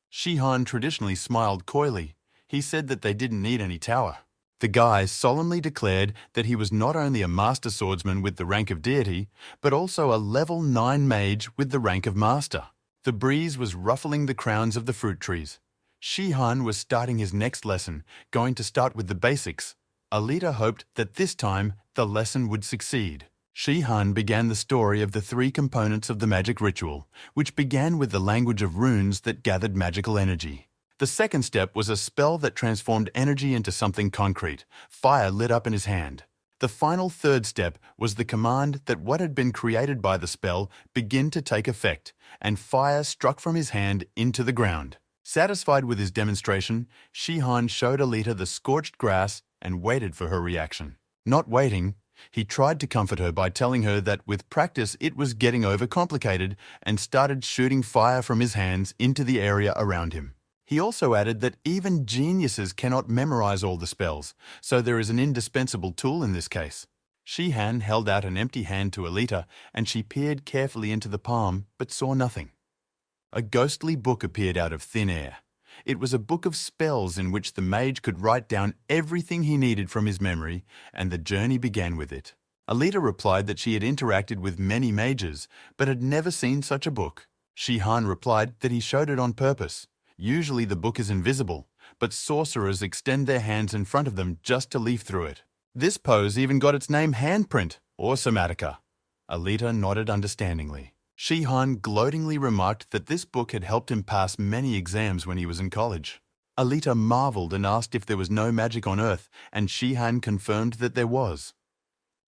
Shihan traditionally smiled coyly. He said that they didn't need any tower. The guy solemnly declared that he was not only a master swordsman with the rank of deity, but also a level 9 mage with the rank of master. The breeze was ruffling the crowns of the fruit trees. Shihan was starting his next lesson, going to start with the basics. Alita hoped that this time the lesson would succeed. Shihan began the story of the 3 components of the magic ritual, which began with the language of runes that gathered magical energy. The second step was a spell that transformed energy into something concrete. Fire lit up in his hand. The final third step was the command that what had been created by the spell begin to take effect, and fire struck from his hand into the ground. Satisfied with his demonstration, Shihan showed Alita the scorched grass and waited for her reaction. Not waiting, he tried to comfort her by telling her that with practice it was getting overcomplicated and started shooting fire from his hands into the area around him. He also added that even geniuses cannot memorize all the spells, so there is an indispensable tool in this case. Shihan held out an empty hand to Alita, and she peered carefully into the palm, but saw nothing. A ghostly book appeared out of thin air. It was a book of spells in which the mage could write down everything he needed from his memory, and the journey began with it. Alita replied that she had interacted with many mages, but had never seen such a book. Shihan replied that he showed it on purpose. Usually the book is invisible, but sorcerers extend their hands in front of them just to leaf through it. This pose even got its name Handprint, or Somatica. Alita nodded understandingly. Shihan gloatingly remarked that this book had helped him pass many exams when he was in college. Alita marveled and asked if there was no magic on Earth, and Shihan confirmed that there was.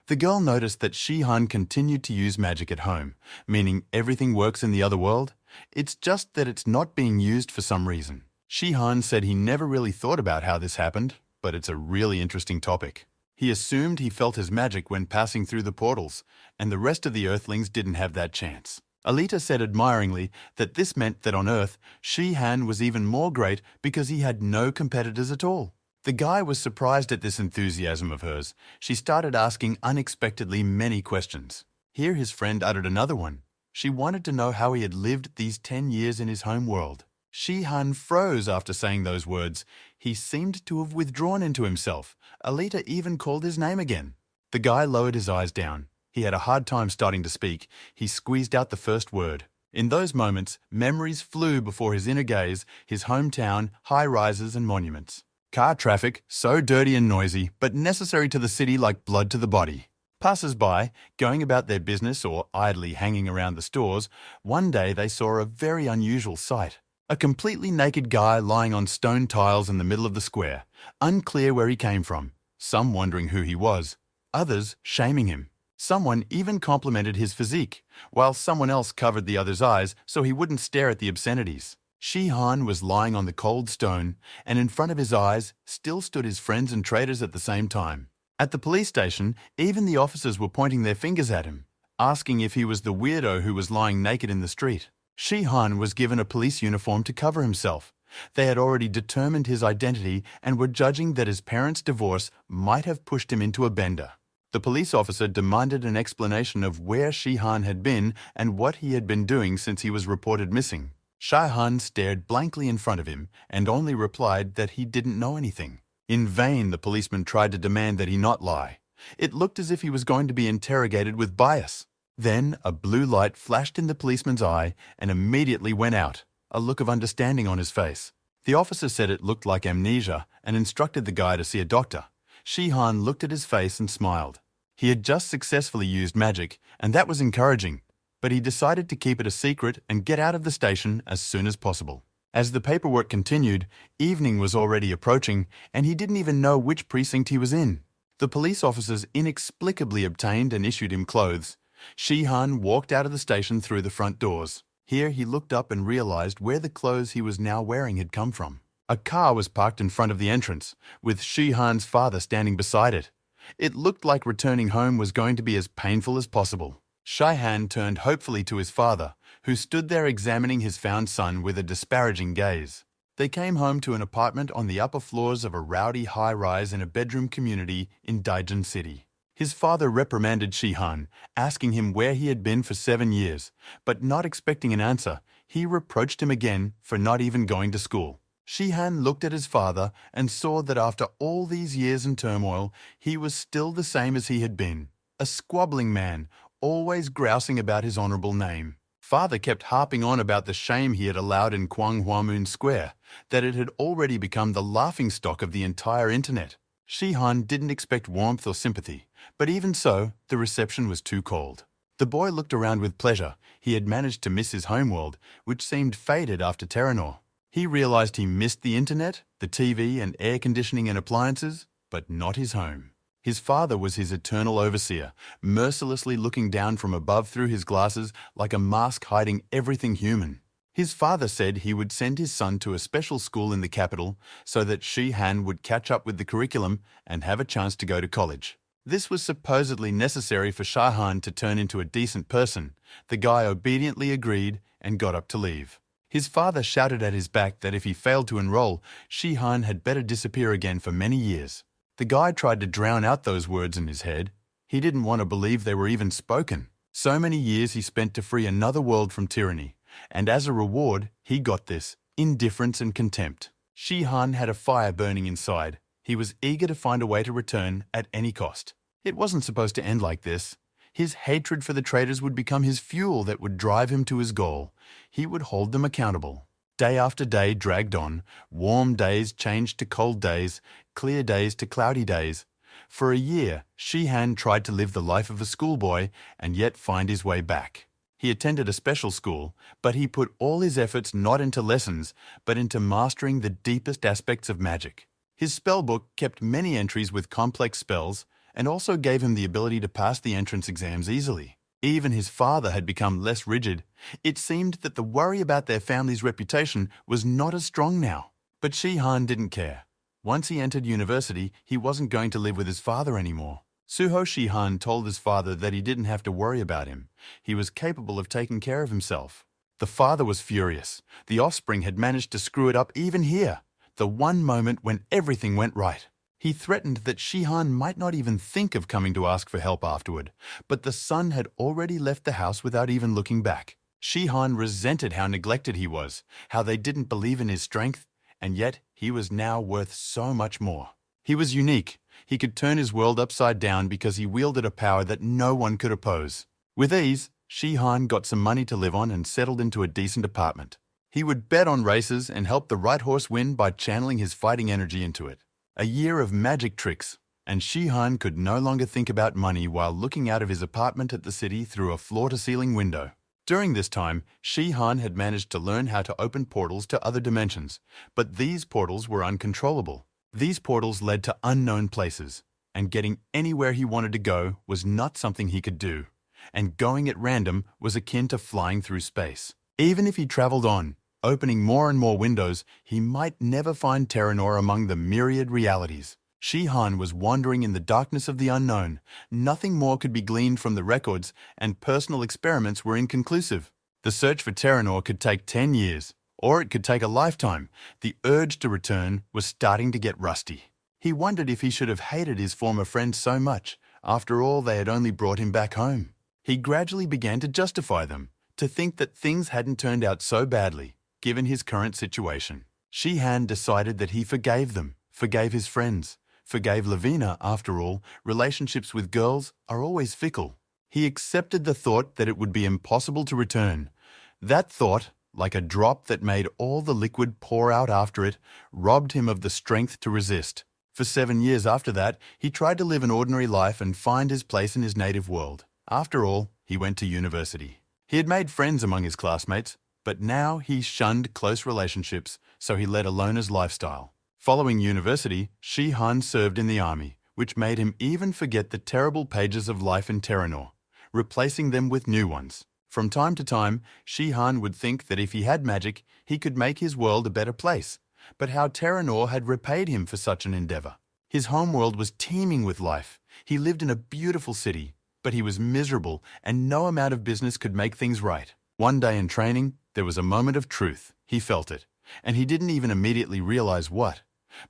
The girl noticed that Shihan continued to use magic at home, meaning everything works in the other world. It's just that it's not being used for some reason. Shihan said he never really thought about how this happened, but it's a really interesting topic. He assumed he felt his magic when passing through the portals, and the rest of the Earthlings didn't have that chance. Alita said admiringly that this meant that on Earth, Shihan was even more great because he had no competitors at all. The guy was surprised at this enthusiasm of hers. She started asking unexpectedly many questions. Here his friend uttered another one. She wanted to know how he had lived these 10 years in his home world. Shihan froze after saying those words. He seemed to have withdrawn into himself. Alita even called his name again. The guy lowered his eyes down. He had a hard time starting to speak. He squeezed out the first word. In those moments, memories flew before his inner gaze, his hometown, high-rises and monuments. Car traffic, so dirty and noisy, but necessary to the city like blood to the body. Passers-by, going about their business or idly hanging around the stores, one day they saw a very unusual sight. A completely naked guy lying on stone tiles in the middle of the square, unclear where he came from, some wondering who he was, others shaming him. Someone even complimented his physique, while someone else covered the other's eyes so he wouldn't stare at the obscenities. Shihan was lying on the cold stone, and in front of his eyes still stood his friends and traders at the same time. At the police station, even the officers were pointing their fingers at him, asking if he was the weirdo who was lying naked in the street. Shihan was given a police uniform to cover himself. They had already determined his identity and were judging that his parents' divorce might have pushed him into a bender. The police officer demanded an explanation of where Shihan had been and what he had been doing since he was reported missing. Shihan stared blankly in front of him and only replied that he didn't know anything. In vain, the policeman tried to demand that he not lie. It looked as if he was going to be interrogated with bias. Then a blue light flashed in the policeman's eye and immediately went out, a look of understanding on his face. The officer said it looked like amnesia and instructed the guy to see a doctor. Shihan looked at his face and smiled. He had just successfully used magic, and that was encouraging, but he decided to keep it a secret and get out of the station as soon as possible. As the paperwork continued, evening was already approaching, and he didn't even know which precinct he was in. The police officers inexplicably obtained and issued him clothes. Shihan walked out of the station through the front doors. Here he looked up and realized where the clothes he was now wearing had come from. A car was parked in front of the entrance, with Shihan's father standing beside it. It looked like returning home was going to be as painful as possible. Shihan turned hopefully to his father, who stood there examining his found son with a disparaging gaze. They came home to an apartment on the upper floors of a rowdy high-rise in a bedroom community in Daejeon City. His father reprimanded Shihan, asking him where he had been for 7 years, but not expecting an answer, he reproached him again for not even going to school. Shihan looked at his father and saw that after all these years in turmoil, he was still the same as he had been, a squabbling man, always grousing about his honorable name. Father kept harping on about the shame he had allowed in Gwanghwamun Square, that it had already become the laughingstock of the entire internet. Shihan didn't expect warmth or sympathy, but even so, the reception was too cold. The boy looked around with pleasure. He had managed to miss his homeworld, which seemed faded after Terranor. He realized he missed the internet, the TV and air conditioning and appliances, but not his home. His father was his eternal overseer, mercilessly looking down from above through his glasses like a mask hiding everything human. His father said he would send his son to a special school in the capital so that Shihan would catch up with the curriculum and have a chance to go to college. This was supposedly necessary for Shihan to turn into a decent person. The guy obediently agreed and got up to leave. His father shouted at his back that if he failed to enroll, Shihan had better disappear again for many years. The guy tried to drown out those words in his head. He didn't want to believe they were even spoken. So many years he spent to free another world from tyranny, and as a reward, he got this: indifference and contempt. Shihan had a fire burning inside. He was eager to find a way to return at any cost. It wasn't supposed to end like this. His hatred for the traitors would become his fuel that would drive him to his goal. He would hold them accountable. Day after day dragged on. Warm days changed to cold days, clear days to cloudy days. For a year, Shihan tried to live the life of a schoolboy and yet find his way back. He attended a special school, but he put all his efforts not into lessons, but into mastering the deepest aspects of magic. His spellbook kept many entries with complex spells, and also gave him the ability to pass the entrance exams easily. Even his father had become less rigid. It seemed that the worry about their family's reputation was not as strong now. But Shihan didn't care. Once he entered university, he wasn't going to live with his father anymore. Suho Shihan told his father that he didn't have to worry about him. He was capable of taking care of himself. The father was furious. The offspring had managed to screw it up even here, the one moment when everything went right. He threatened that Shihan might not even think of coming to ask for help afterward, but the son had already left the house without even looking back. Shihan resented how neglected he was, how they didn't believe in his strength, and yet he was now worth so much more. He was unique. He could turn his world upside down because he wielded a power that no one could oppose. With ease, Shihan got some money to live on and settled into a decent apartment. He would bet on races and help the right horse win by channeling his fighting energy into it. A year of magic tricks, and Shihan could no longer think about money while looking out of his apartment at the city through a floor-to-ceiling window. During this time, Shihan had managed to learn how to open portals to other dimensions, but these portals were uncontrollable. These portals led to unknown places, and getting anywhere he wanted to go was not something he could do, and going at random was akin to flying through space. Even if he traveled on, opening more and more windows, he might never find Terranor among the myriad realities. Shihan was wandering in the darkness of the unknown. Nothing more could be gleaned from the records, and personal experiments were inconclusive. The search for Terranor could take 10 years, or it could take a lifetime. The urge to return was starting to get rusty. He wondered if he should have hated his former friends so much. After all, they had only brought him back home. He gradually began to justify them, to think that things hadn't turned out so badly, given his current situation. Shihan decided that he forgave them, forgave his friends, forgave Lavina. After all, relationships with girls are always fickle. He accepted the thought that it would be impossible to return. That thought, like a drop that made all the liquid pour out after it, robbed him of the strength to resist. For 7 years after that, he tried to live an ordinary life and find his place in his native world. After all, he went to university. He had made friends among his classmates, but now he shunned close relationships, so he led a loner's lifestyle. Following university, Shi-Han served in the army, which made him even forget the terrible pages of life in Terranor, replacing them with new ones. From time to time, Shi-Han would think that if he had magic, he could make his world a better place. But how Terranor had repaid him for such an endeavor. His homeworld was teeming with life. He lived in a beautiful city, but he was miserable, and no amount of business could make things right. One day in training, there was a moment of truth. He felt it, and he didn't even immediately realize what.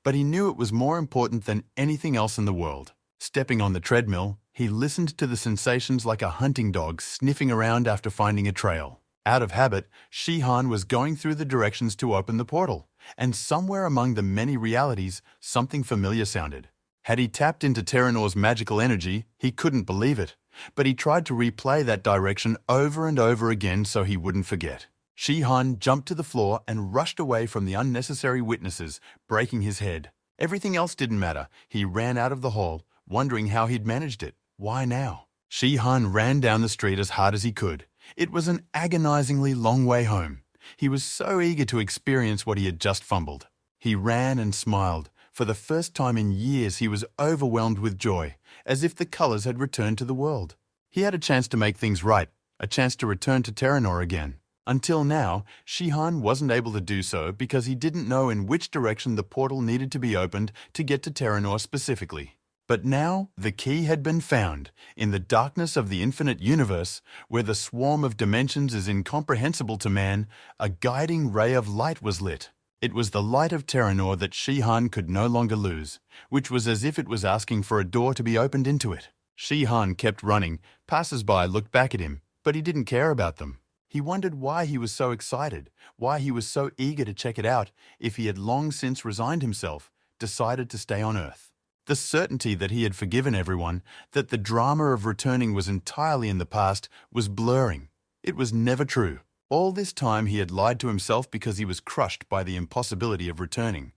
But he knew it was more important than anything else in the world. Stepping on the treadmill, he listened to the sensations like a hunting dog sniffing around after finding a trail. Out of habit, Shi-Han was going through the directions to open the portal, and somewhere among the many realities, something familiar sounded. Had he tapped into Terranor's magical energy, he couldn't believe it, but he tried to replay that direction over and over again so he wouldn't forget. Shi-Han jumped to the floor and rushed away from the unnecessary witnesses, breaking his head. Everything else didn't matter. He ran out of the hall, wondering how he'd managed it. Why now? Shi-Han ran down the street as hard as he could. It was an agonizingly long way home. He was so eager to experience what he had just fumbled. He ran and smiled. For the first time in years, he was overwhelmed with joy, as if the colors had returned to the world. He had a chance to make things right, a chance to return to Terranor again. Until now, Shi-Han wasn't able to do so because he didn't know in which direction the portal needed to be opened to get to Terranor specifically. But now, the key had been found. In the darkness of the infinite universe, where the swarm of dimensions is incomprehensible to man, a guiding ray of light was lit. It was the light of Terranor that Shi-Han could no longer lose, which was as if it was asking for a door to be opened into it. Shi-Han kept running. Passers-by looked back at him, but he didn't care about them. He wondered why he was so excited, why he was so eager to check it out if he had long since resigned himself, decided to stay on Earth. The certainty that he had forgiven everyone, that the drama of returning was entirely in the past, was blurring. It was never true. All this time he had lied to himself because he was crushed by the impossibility of returning.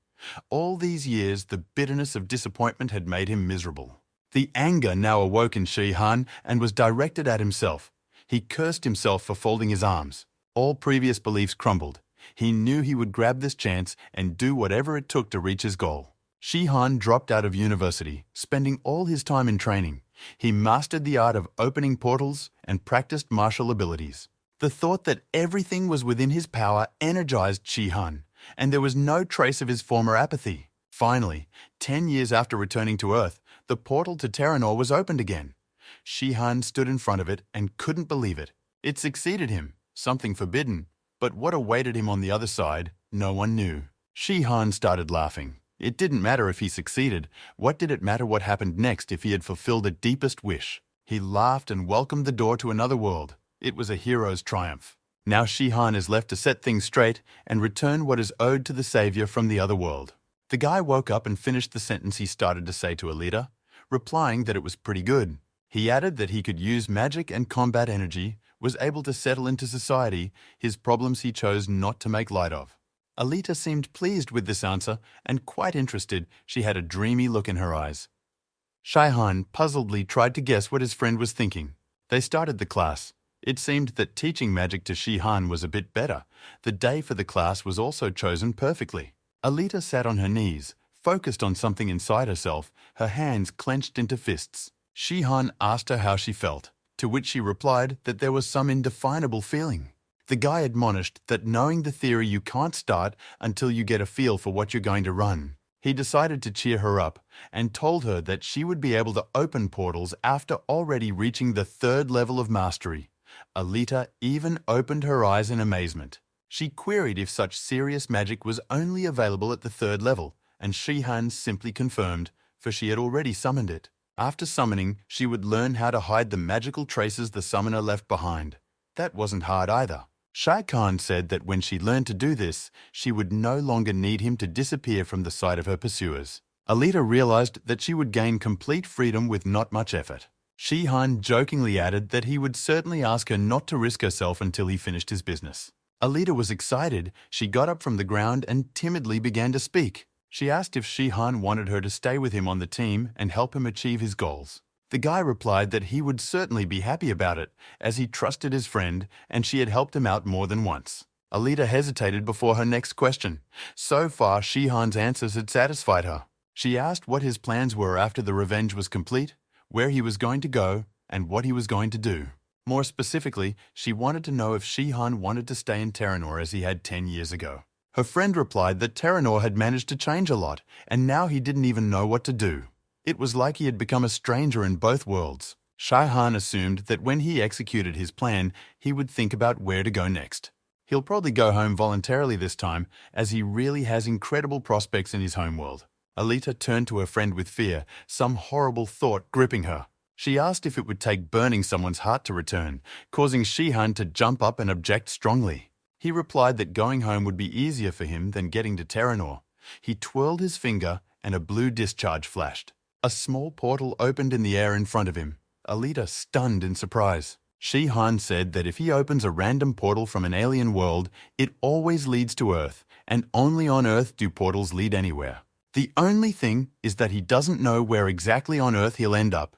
All these years the bitterness of disappointment had made him miserable. The anger now awoke in Shi-Han and was directed at himself. He cursed himself for folding his arms. All previous beliefs crumbled. He knew he would grab this chance and do whatever it took to reach his goal. Shi-Han dropped out of university, spending all his time in training. He mastered the art of opening portals and practiced martial abilities. The thought that everything was within his power energized Shi-Han, and there was no trace of his former apathy. Finally, 10 years after returning to Earth, the portal to Terranor was opened again. Shi-Han stood in front of it and couldn't believe it. It succeeded him, something forbidden. But what awaited him on the other side, no one knew. Shi-Han started laughing. It didn't matter if he succeeded. What did it matter what happened next if he had fulfilled a deepest wish? He laughed and welcomed the door to another world. It was a hero's triumph. Now Shi-Han is left to set things straight and return what is owed to the savior from the other world. The guy woke up and finished the sentence he started to say to Alita, replying that it was pretty good. He added that he could use magic and combat energy, was able to settle into society, his problems he chose not to make light of. Alita seemed pleased with this answer and quite interested. She had a dreamy look in her eyes. Shi-Han puzzledly tried to guess what his friend was thinking. They started the class. It seemed that teaching magic to Shi-Han was a bit better. The day for the class was also chosen perfectly. Alita sat on her knees, focused on something inside herself, her hands clenched into fists. Shi-Han asked her how she felt, to which she replied that there was some indefinable feeling. The guy admonished that knowing the theory you can't start until you get a feel for what you're going to run. He decided to cheer her up and told her that she would be able to open portals after already reaching the 3rd level of mastery. Alita even opened her eyes in amazement. She queried if such serious magic was only available at the 3rd level, and Shi-Han simply confirmed, for she had already summoned it. After summoning, she would learn how to hide the magical traces the summoner left behind. That wasn't hard either. Shai Khan said that when she learned to do this, she would no longer need him to disappear from the sight of her pursuers. Alita realized that she would gain complete freedom with not much effort. Shihan jokingly added that he would certainly ask her not to risk herself until he finished his business. Alita was excited. She got up from the ground and timidly began to speak. She asked if Shihan wanted her to stay with him on the team and help him achieve his goals. The guy replied that he would certainly be happy about it, as he trusted his friend and she had helped him out more than once. Alita hesitated before her next question. So far, Shihan's answers had satisfied her. She asked what his plans were after the revenge was complete, where he was going to go, and what he was going to do. More specifically, she wanted to know if Shihan wanted to stay in Terranor as he had 10 years ago. Her friend replied that Terranor had managed to change a lot, and now he didn't even know what to do. It was like he had become a stranger in both worlds. Shihan assumed that when he executed his plan, he would think about where to go next. He'll probably go home voluntarily this time, as he really has incredible prospects in his homeworld. Alita turned to her friend with fear, some horrible thought gripping her. She asked if it would take burning someone's heart to return, causing Shihan to jump up and object strongly. He replied that going home would be easier for him than getting to Terranor. He twirled his finger and a blue discharge flashed. A small portal opened in the air in front of him. Alita stunned in surprise. Shihan said that if he opens a random portal from an alien world, it always leads to Earth, and only on Earth do portals lead anywhere. The only thing is that he doesn't know where exactly on Earth he'll end up.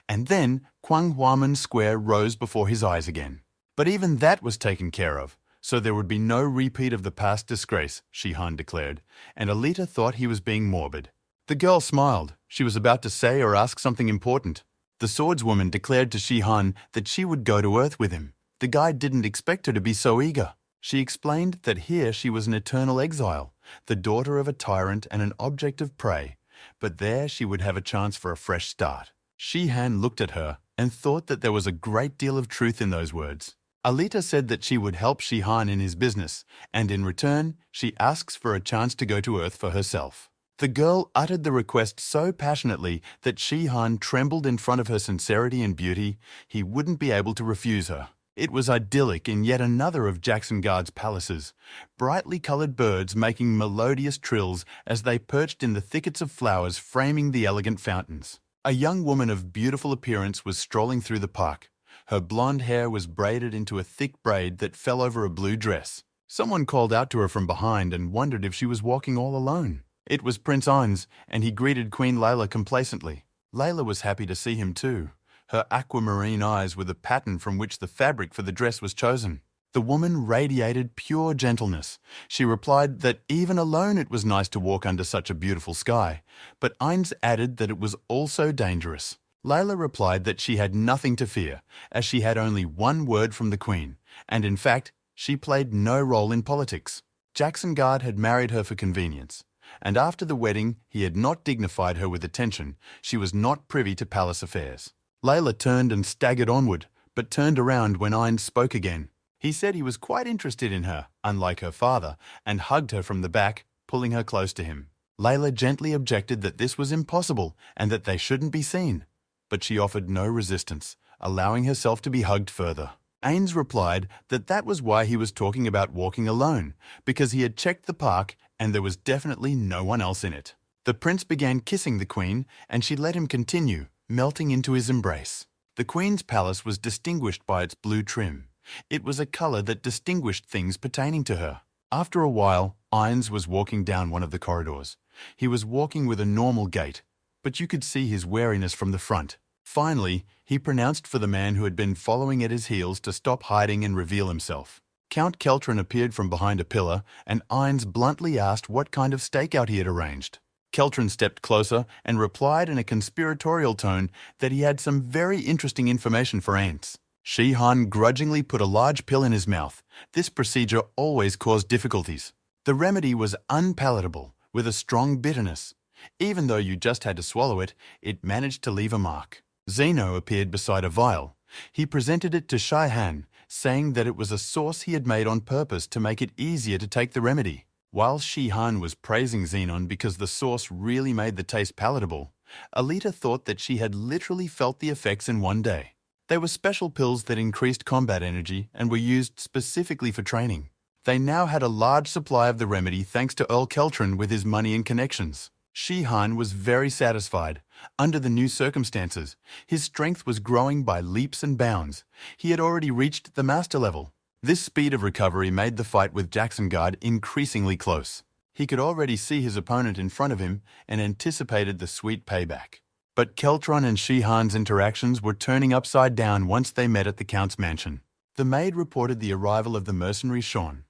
And then Kwanghuaman Square rose before his eyes again. But even that was taken care of, so there would be no repeat of the past disgrace, Shihan declared, and Alita thought he was being morbid. The girl smiled. She was about to say or ask something important. The swordswoman declared to Shihan that she would go to Earth with him. The guy didn't expect her to be so eager. She explained that here she was an eternal exile, the daughter of a tyrant and an object of prey, but there she would have a chance for a fresh start. Shihan looked at her and thought that there was a great deal of truth in those words. Alita said that she would help Shihan in his business, and in return, she asks for a chance to go to Earth for herself. The girl uttered the request so passionately that Shihan trembled in front of her sincerity and beauty. He wouldn't be able to refuse her. It was idyllic in yet another of Jackson Guard's palaces, brightly coloured birds making melodious trills as they perched in the thickets of flowers framing the elegant fountains. A young woman of beautiful appearance was strolling through the park. Her blonde hair was braided into a thick braid that fell over a blue dress. Someone called out to her from behind and wondered if she was walking all alone. It was Prince Ainz, and he greeted Queen Layla complacently. Layla was happy to see him too. Her aquamarine eyes were the pattern from which the fabric for the dress was chosen. The woman radiated pure gentleness. She replied that even alone it was nice to walk under such a beautiful sky, but Ainz added that it was also dangerous. Layla replied that she had nothing to fear, as she had only one word from the Queen, and in fact, she played no role in politics. Jackson Guard had married her for convenience, and after the wedding he had not dignified her with attention. She was not privy to palace affairs. Layla turned and staggered onward, but turned around when Ainz spoke again. He said he was quite interested in her, unlike her father, and hugged her from the back, pulling her close to him. Layla gently objected that this was impossible and that they shouldn't be seen, but she offered no resistance, allowing herself to be hugged further. Ainz replied that that was why he was talking about walking alone, because he had checked the park and there was definitely no one else in it. The prince began kissing the queen, and she let him continue, melting into his embrace. The queen's palace was distinguished by its blue trim. It was a colour that distinguished things pertaining to her. After a while, Ainz was walking down one of the corridors. He was walking with a normal gait, but you could see his wariness from the front. Finally, he pronounced for the man who had been following at his heels to stop hiding and reveal himself. Count Keltron appeared from behind a pillar, and Ainz bluntly asked what kind of stakeout he had arranged. Keltron stepped closer and replied in a conspiratorial tone that he had some very interesting information for Ainz. Shihan grudgingly put a large pill in his mouth. This procedure always caused difficulties. The remedy was unpalatable, with a strong bitterness. Even though you just had to swallow it, it managed to leave a mark. Zeno appeared beside a vial. He presented it to Shihan, saying that it was a sauce he had made on purpose to make it easier to take the remedy. While Shihan was praising Xenon because the sauce really made the taste palatable, Alita thought that she had literally felt the effects in one day. They were special pills that increased combat energy and were used specifically for training. They now had a large supply of the remedy thanks to Earl Keltron with his money and connections. Shihan was very satisfied. Under the new circumstances, his strength was growing by leaps and bounds. He had already reached the master level. This speed of recovery made the fight with Jacksonguard increasingly close. He could already see his opponent in front of him and anticipated the sweet payback. But Keltron and Shihan's interactions were turning upside down once they met at the Count's mansion. The maid reported the arrival of the mercenary Sean.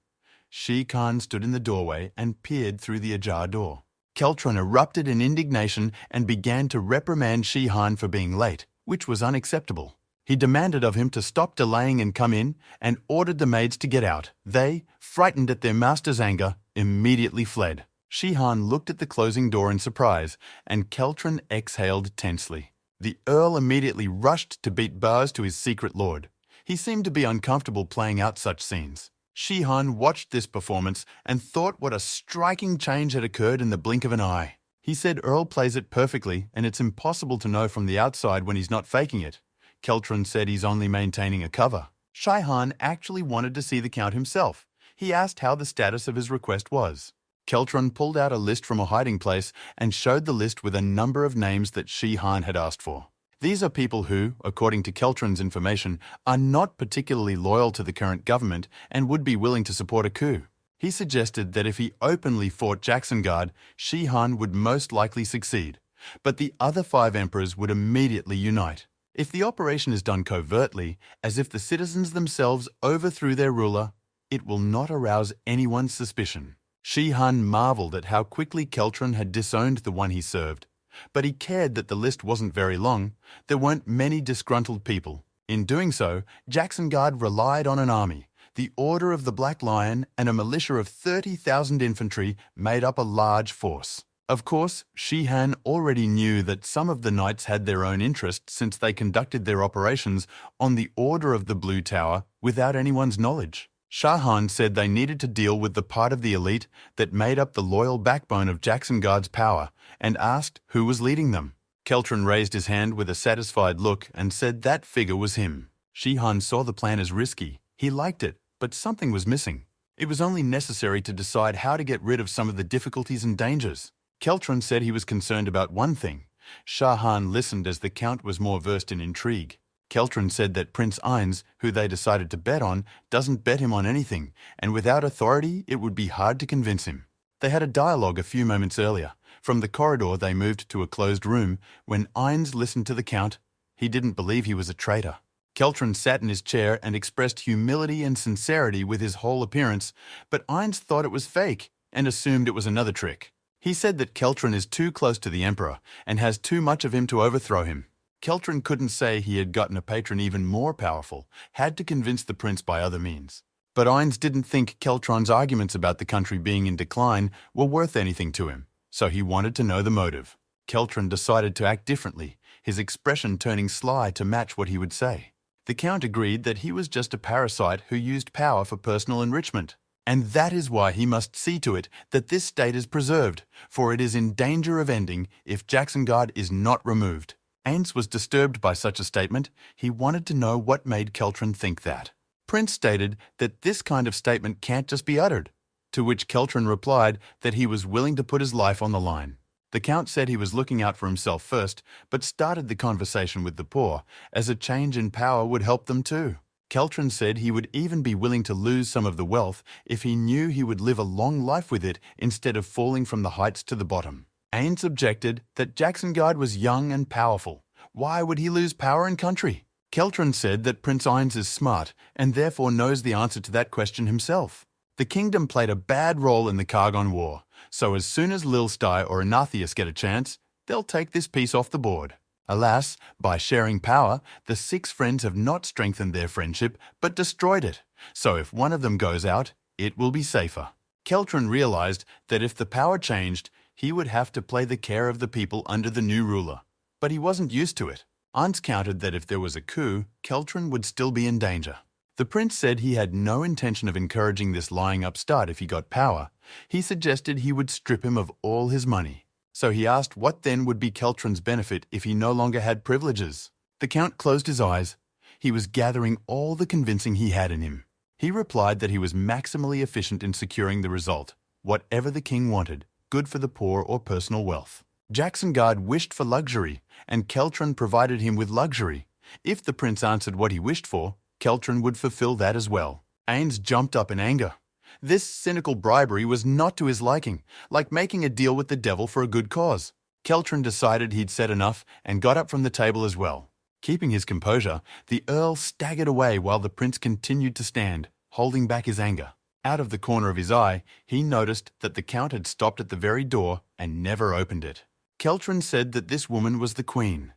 Shi-Khan stood in the doorway and peered through the ajar door. Keltron erupted in indignation and began to reprimand Shihan for being late, which was unacceptable. He demanded of him to stop delaying and come in, and ordered the maids to get out. They, frightened at their master's anger, immediately fled. Shihan looked at the closing door in surprise, and Keltron exhaled tensely. The Earl immediately rushed to beat bars to his secret lord. He seemed to be uncomfortable playing out such scenes. Shihan watched this performance and thought what a striking change had occurred in the blink of an eye. He said Earl plays it perfectly and it's impossible to know from the outside when he's not faking it. Keltron said he's only maintaining a cover. Shihan actually wanted to see the Count himself. He asked how the status of his request was. Keltron pulled out a list from a hiding place and showed the list with a number of names that Shihan had asked for. These are people who, according to Keltron's information, are not particularly loyal to the current government and would be willing to support a coup. He suggested that if he openly fought Jacksonguard, Shihan would most likely succeed, but the other 5 emperors would immediately unite. If the operation is done covertly, as if the citizens themselves overthrew their ruler, it will not arouse anyone's suspicion. Shihan marveled at how quickly Keltron had disowned the one he served. But he cared that the list wasn't very long. There weren't many disgruntled people. In doing so, Jacksonguard relied on an army. The Order of the Black Lion and a militia of 30,000 infantry made up a large force. Of course, Shihan already knew that some of the knights had their own interests since they conducted their operations on the Order of the Blue Tower without anyone's knowledge. Shihan said they needed to deal with the part of the elite that made up the loyal backbone of Jacksonguard's power and asked who was leading them. Keltron raised his hand with a satisfied look and said that figure was him. Shihan saw the plan as risky. He liked it, but something was missing. It was only necessary to decide how to get rid of some of the difficulties and dangers. Keltron said he was concerned about one thing. Shihan listened as the Count was more versed in intrigue. Keltron said that Prince Ainz, who they decided to bet on, doesn't bet him on anything, and without authority it would be hard to convince him. They had a dialogue a few moments earlier. From the corridor they moved to a closed room. When Ainz listened to the Count, he didn't believe he was a traitor. Keltron sat in his chair and expressed humility and sincerity with his whole appearance, but Ainz thought it was fake and assumed it was another trick. He said that Keltron is too close to the Emperor and has too much of him to overthrow him. Keltron couldn't say he had gotten a patron even more powerful, had to convince the prince by other means. But Ainz didn't think Keltron's arguments about the country being in decline were worth anything to him, so he wanted to know the motive. Keltron decided to act differently, his expression turning sly to match what he would say. The Count agreed that he was just a parasite who used power for personal enrichment. And that is why he must see to it that this state is preserved, for it is in danger of ending if Jacksonguard is not removed. Ainz was disturbed by such a statement. He wanted to know what made Keltron think that. Prince stated that this kind of statement can't just be uttered, to which Keltron replied that he was willing to put his life on the line. The Count said he was looking out for himself first, but started the conversation with the poor, as a change in power would help them too. Keltron said he would even be willing to lose some of the wealth if he knew he would live a long life with it instead of falling from the heights to the bottom. Ainz objected that Jacksonguard was young and powerful. Why would he lose power and country? Keltron said that Prince Ainz is smart and therefore knows the answer to that question himself. The kingdom played a bad role in the Kargon War, so as soon as Lilstai or Anathius get a chance, they'll take this piece off the board. Alas, by sharing power, the 6 friends have not strengthened their friendship, but destroyed it. So if one of them goes out, it will be safer. Keltron realized that if the power changed, he would have to play the care of the people under the new ruler. But he wasn't used to it. Ainz countered that if there was a coup, Keltron would still be in danger. The prince said he had no intention of encouraging this lying upstart if he got power. He suggested he would strip him of all his money. So he asked what then would be Keltron's benefit if he no longer had privileges. The Count closed his eyes. He was gathering all the convincing he had in him. He replied that he was maximally efficient in securing the result, whatever the king wanted. good for the poor or personal wealth. Jacksonguard wished for luxury, and Keltron provided him with luxury. If the prince answered what he wished for, Keltron would fulfill that as well. Ains jumped up in anger. This cynical bribery was not to his liking, like making a deal with the devil for a good cause. Keltron decided he'd said enough and got up from the table as well. Keeping his composure, the Earl staggered away while the prince continued to stand, holding back his anger. Out of the corner of his eye, he noticed that the Count had stopped at the very door and never opened it. Keltron said that this woman was the Queen.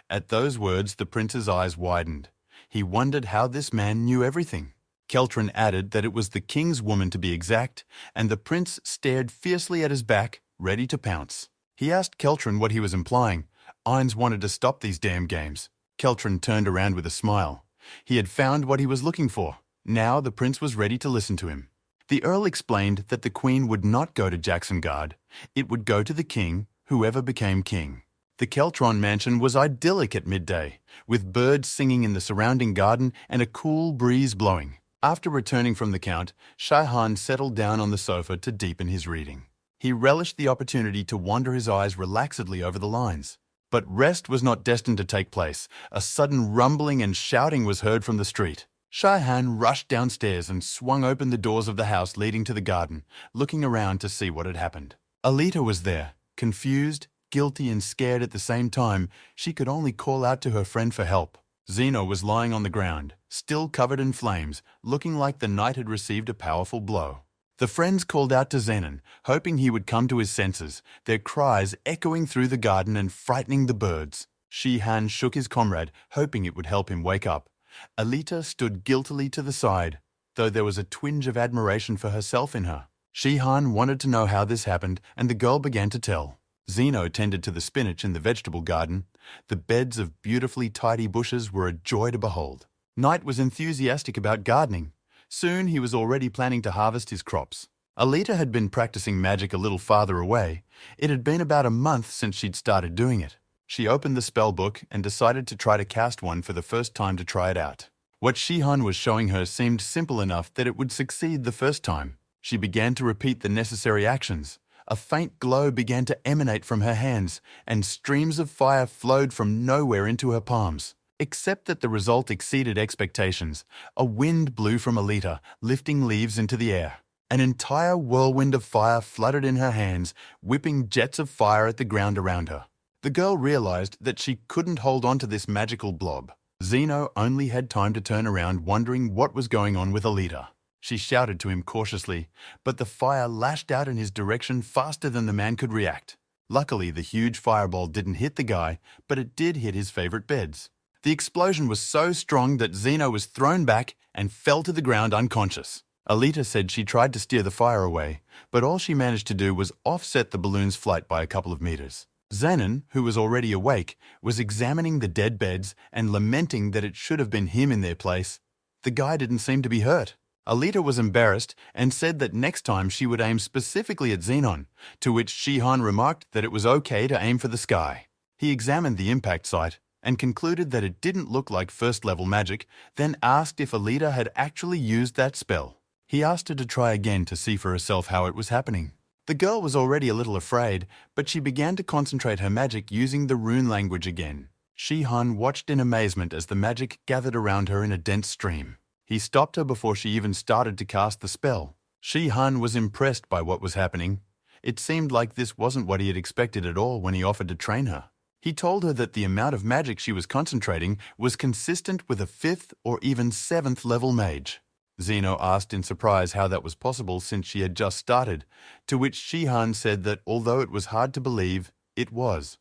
At those words, the prince's eyes widened. He wondered how this man knew everything. Keltron added that it was the king's woman to be exact, and the prince stared fiercely at his back, ready to pounce. He asked Keltron what he was implying. Ains wanted to stop these damn games. Keltron turned around with a smile. He had found what he was looking for. Now the prince was ready to listen to him. The Earl explained that the Queen would not go to Jacksonguard. It would go to the king, whoever became king. The Keltron mansion was idyllic at midday, with birds singing in the surrounding garden and a cool breeze blowing. After returning from the Count, Shaihan settled down on the sofa to deepen his reading. He relished the opportunity to wander his eyes relaxedly over the lines. But rest was not destined to take place. A sudden rumbling and shouting was heard from the street. Shaihan rushed downstairs and swung open the doors of the house leading to the garden, looking around to see what had happened. Alita was there, confused, guilty and scared at the same time. She could only call out to her friend for help. Zeno was lying on the ground, still covered in flames, looking like the knight had received a powerful blow. The friends called out to Zenon, hoping he would come to his senses, their cries echoing through the garden and frightening the birds. Shihan shook his comrade, hoping it would help him wake up. Alita stood guiltily to the side, though there was a twinge of admiration for herself in her. Shihan wanted to know how this happened, and the girl began to tell. Zeno tended to the spinach in the vegetable garden. The beds of beautifully tidy bushes were a joy to behold. Knight was enthusiastic about gardening. Soon he was already planning to harvest his crops. Alita had been practicing magic a little farther away. It had been about a month since she'd started doing it. She opened the spell book and decided to try to cast one for the first time to try it out. What Shihan was showing her seemed simple enough that it would succeed the first time. She began to repeat the necessary actions. A faint glow began to emanate from her hands, and streams of fire flowed from nowhere into her palms. Except that the result exceeded expectations. A wind blew from Alita, lifting leaves into the air. An entire whirlwind of fire flooded in her hands, whipping jets of fire at the ground around her. The girl realized that she couldn't hold on to this magical blob. Zeno only had time to turn around, wondering what was going on with Alita. She shouted to him cautiously, but the fire lashed out in his direction faster than the man could react. Luckily, the huge fireball didn't hit the guy, but it did hit his favorite beds. The explosion was so strong that Zeno was thrown back and fell to the ground unconscious. Alita said she tried to steer the fire away, but all she managed to do was offset the balloon's flight by a couple of meters. Zenon, who was already awake, was examining the dead beds and lamenting that it should have been him in their place. The guy didn't seem to be hurt. Alita was embarrassed and said that next time she would aim specifically at Zenon, to which Shihan remarked that it was okay to aim for the sky. He examined the impact site and concluded that it didn't look like first-level magic, then asked if Alita had actually used that spell. He asked her to try again to see for herself how it was happening. The girl was already a little afraid, but she began to concentrate her magic using the rune language again. Shihan watched in amazement as the magic gathered around her in a dense stream. He stopped her before she even started to cast the spell. Shihan was impressed by what was happening. It seemed like this wasn't what he had expected at all when he offered to train her. He told her that the amount of magic she was concentrating was consistent with a 5th or even 7th level mage. Zeno asked in surprise how that was possible since she had just started, to which Shihan said that although it was hard to believe, it was.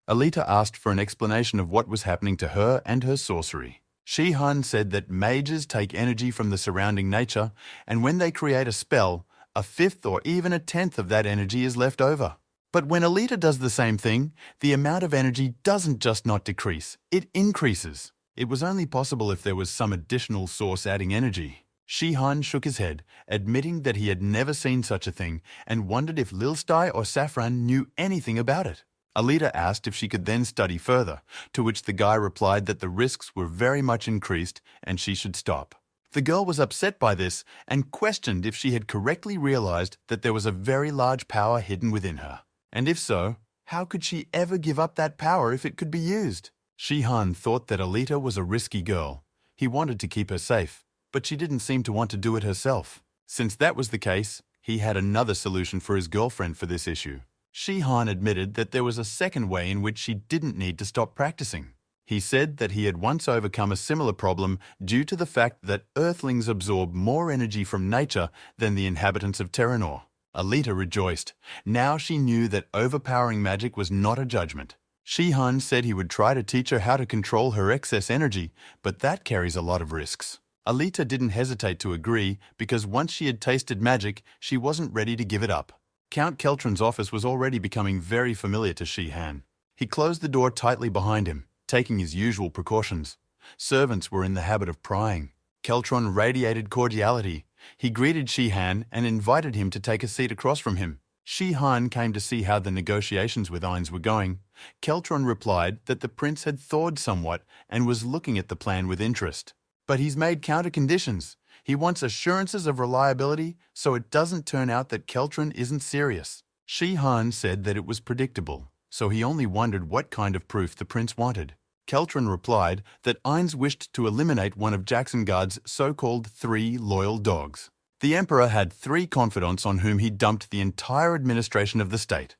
Alita asked for an explanation of what was happening to her and her sorcery. Shihan said that mages take energy from the surrounding nature, and when they create a spell, a 5th or even a 10th of that energy is left over. But when Alita does the same thing, the amount of energy doesn't just not decrease, it increases. It was only possible if there was some additional source adding energy. Shihan shook his head, admitting that he had never seen such a thing and wondered if Lilstai or Saffron knew anything about it. Alita asked if she could then study further, to which the guy replied that the risks were very much increased and she should stop. The girl was upset by this and questioned if she had correctly realized that there was a very large power hidden within her. And if so, how could she ever give up that power if it could be used? Shihan thought that Alita was a risky girl. He wanted to keep her safe, but she didn't seem to want to do it herself. Since that was the case, he had another solution for his girlfriend for this issue. Shihan admitted that there was a second way in which she didn't need to stop practicing. He said that he had once overcome a similar problem due to the fact that Earthlings absorb more energy from nature than the inhabitants of Terranor. Alita rejoiced. Now she knew that overpowering magic was not a judgment. Shihan said he would try to teach her how to control her excess energy, but that carries a lot of risks. Alita didn't hesitate to agree because once she had tasted magic, she wasn't ready to give it up. Count Keltron's office was already becoming very familiar to Shihan. He closed the door tightly behind him, taking his usual precautions. Servants were in the habit of prying. Keltron radiated cordiality. He greeted Shihan and invited him to take a seat across from him. Shihan came to see how the negotiations with Ainz were going. Keltron replied that the prince had thawed somewhat and was looking at the plan with interest. But he's made counter-conditions. He wants assurances of reliability so it doesn't turn out that Keltron isn't serious. Shihan said that it was predictable, so he only wondered what kind of proof the prince wanted. Keltron replied that Ainz wished to eliminate one of Jacksonguard's so-called 3 loyal dogs. The Emperor had 3 confidants on whom he dumped the entire administration of the state.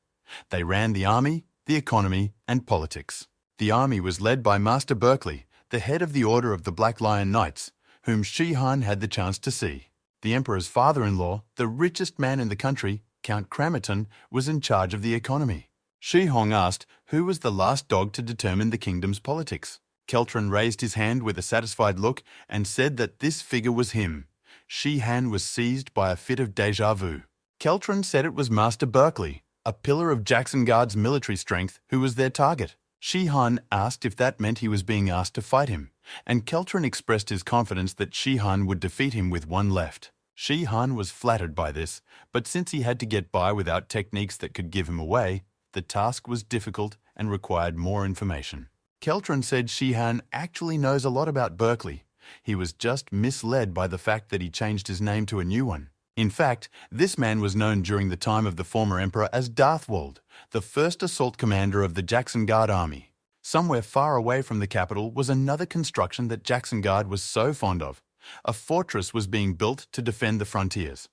They ran the army, the economy, and politics. The army was led by Master Berkeley, the head of the Order of the Black Lion Knights, whom Shihan had the chance to see. The Emperor's father-in-law, the richest man in the country, Count Cramerton, was in charge of the economy. Shihong asked who was the last dog to determine the kingdom's politics. Keltron raised his hand with a satisfied look and said that this figure was him. Shihan was seized by a fit of déjà vu. Keltron said it was Master Berkeley, a pillar of Jacksonguard's military strength, who was their target. Shihan asked if that meant he was being asked to fight him, and Keltron expressed his confidence that Shihan would defeat him with one left. Shihan was flattered by this, but since he had to get by without techniques that could give him away, the task was difficult and required more information. Keltron said Shihan actually knows a lot about Berkeley. He was just misled by the fact that he changed his name to a new one. In fact, this man was known during the time of the former emperor as Darthwold, the first assault commander of the Jacksonguard army. Somewhere far away from the capital was another construction that Jacksonguard was so fond of. A fortress was being built to defend the frontiers.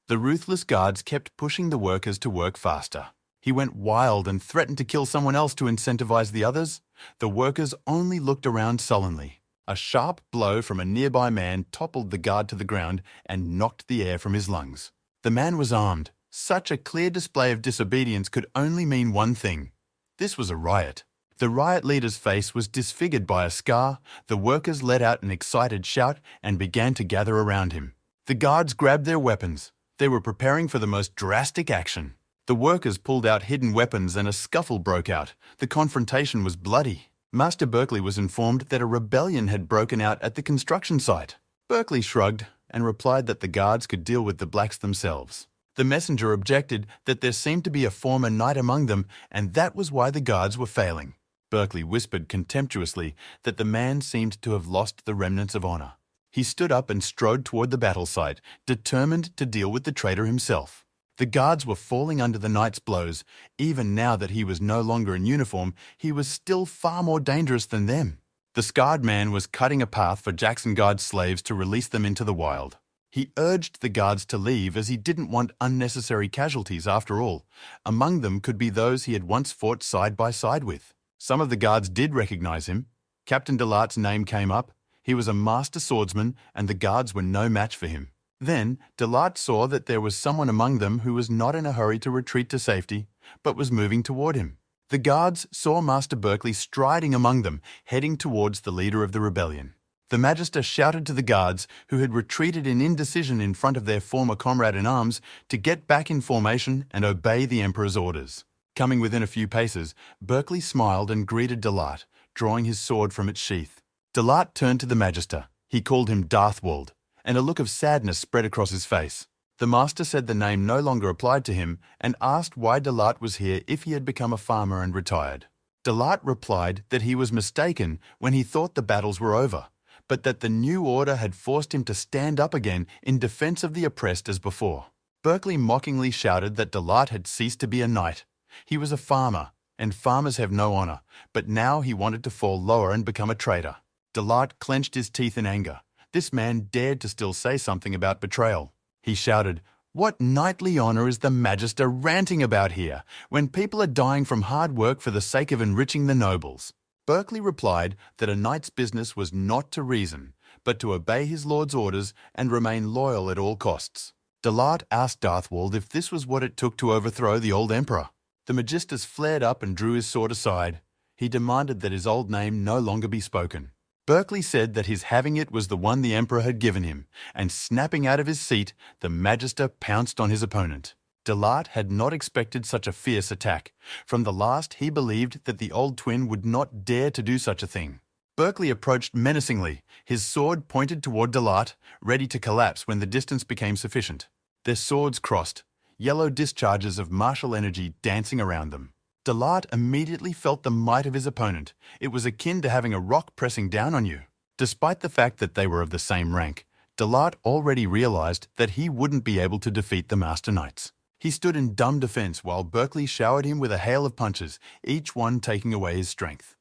The ruthless guards kept pushing the workers to work faster. He went wild and threatened to kill someone else to incentivize the others. The workers only looked around sullenly. A sharp blow from a nearby man toppled the guard to the ground and knocked the air from his lungs. The man was armed. Such a clear display of disobedience could only mean one thing. This was a riot. The riot leader's face was disfigured by a scar. The workers let out an excited shout and began to gather around him. The guards grabbed their weapons. They were preparing for the most drastic action. The workers pulled out hidden weapons and a scuffle broke out. The confrontation was bloody. Master Berkeley was informed that a rebellion had broken out at the construction site. Berkeley shrugged and replied that the guards could deal with the blacks themselves. The messenger objected that there seemed to be a former knight among them, and that was why the guards were failing. Berkeley whispered contemptuously that the man seemed to have lost the remnants of honor. He stood up and strode toward the battle site, determined to deal with the traitor himself. The guards were falling under the knight's blows. Even now that he was no longer in uniform, he was still far more dangerous than them. The scarred man was cutting a path for Jacksonguard's slaves to release them into the wild. He urged the guards to leave as he didn't want unnecessary casualties after all. Among them could be those he had once fought side by side with. Some of the guards did recognize him. Captain Delart's name came up. He was a master swordsman, and the guards were no match for him. Then, Delart saw that there was someone among them who was not in a hurry to retreat to safety, but was moving toward him. The guards saw Master Berkeley striding among them, heading towards the leader of the rebellion. The Magister shouted to the guards, who had retreated in indecision in front of their former comrade-in-arms, to get back in formation and obey the Emperor's orders. Coming within a few paces, Berkeley smiled and greeted Delart, drawing his sword from its sheath. Delart turned to the Magister. He called him Darthwold, and a look of sadness spread across his face. The master said the name no longer applied to him and asked why Delart was here if he had become a farmer and retired. Delart replied that he was mistaken when he thought the battles were over, but that the new order had forced him to stand up again in defense of the oppressed as before. Berkeley mockingly shouted that Delatte had ceased to be a knight. He was a farmer, and farmers have no honor, but now he wanted to fall lower and become a traitor. Delatte clenched his teeth in anger. This man dared to still say something about betrayal. He shouted, "What knightly honor is the Magister ranting about here, when people are dying from hard work for the sake of enriching the nobles?" Berkeley replied that a knight's business was not to reason, but to obey his lord's orders and remain loyal at all costs. Delatte asked Darthwald if this was what it took to overthrow the old emperor. The Magisters flared up and drew his sword aside. He demanded that his old name no longer be spoken. Berkeley said that his having it was the one the emperor had given him, and snapping out of his seat, the Magister pounced on his opponent. Delatte had not expected such a fierce attack. From the last, he believed that the old twin would not dare to do such a thing. Berkeley approached menacingly, his sword pointed toward Delatte, ready to collapse when the distance became sufficient. Their swords crossed, yellow discharges of martial energy dancing around them. Delatte immediately felt the might of his opponent. It was akin to having a rock pressing down on you. Despite the fact that they were of the same rank, Delatte already realized that he wouldn't be able to defeat the Master Knights. He stood in dumb defense while Berkeley showered him with a hail of punches, each one taking away his strength.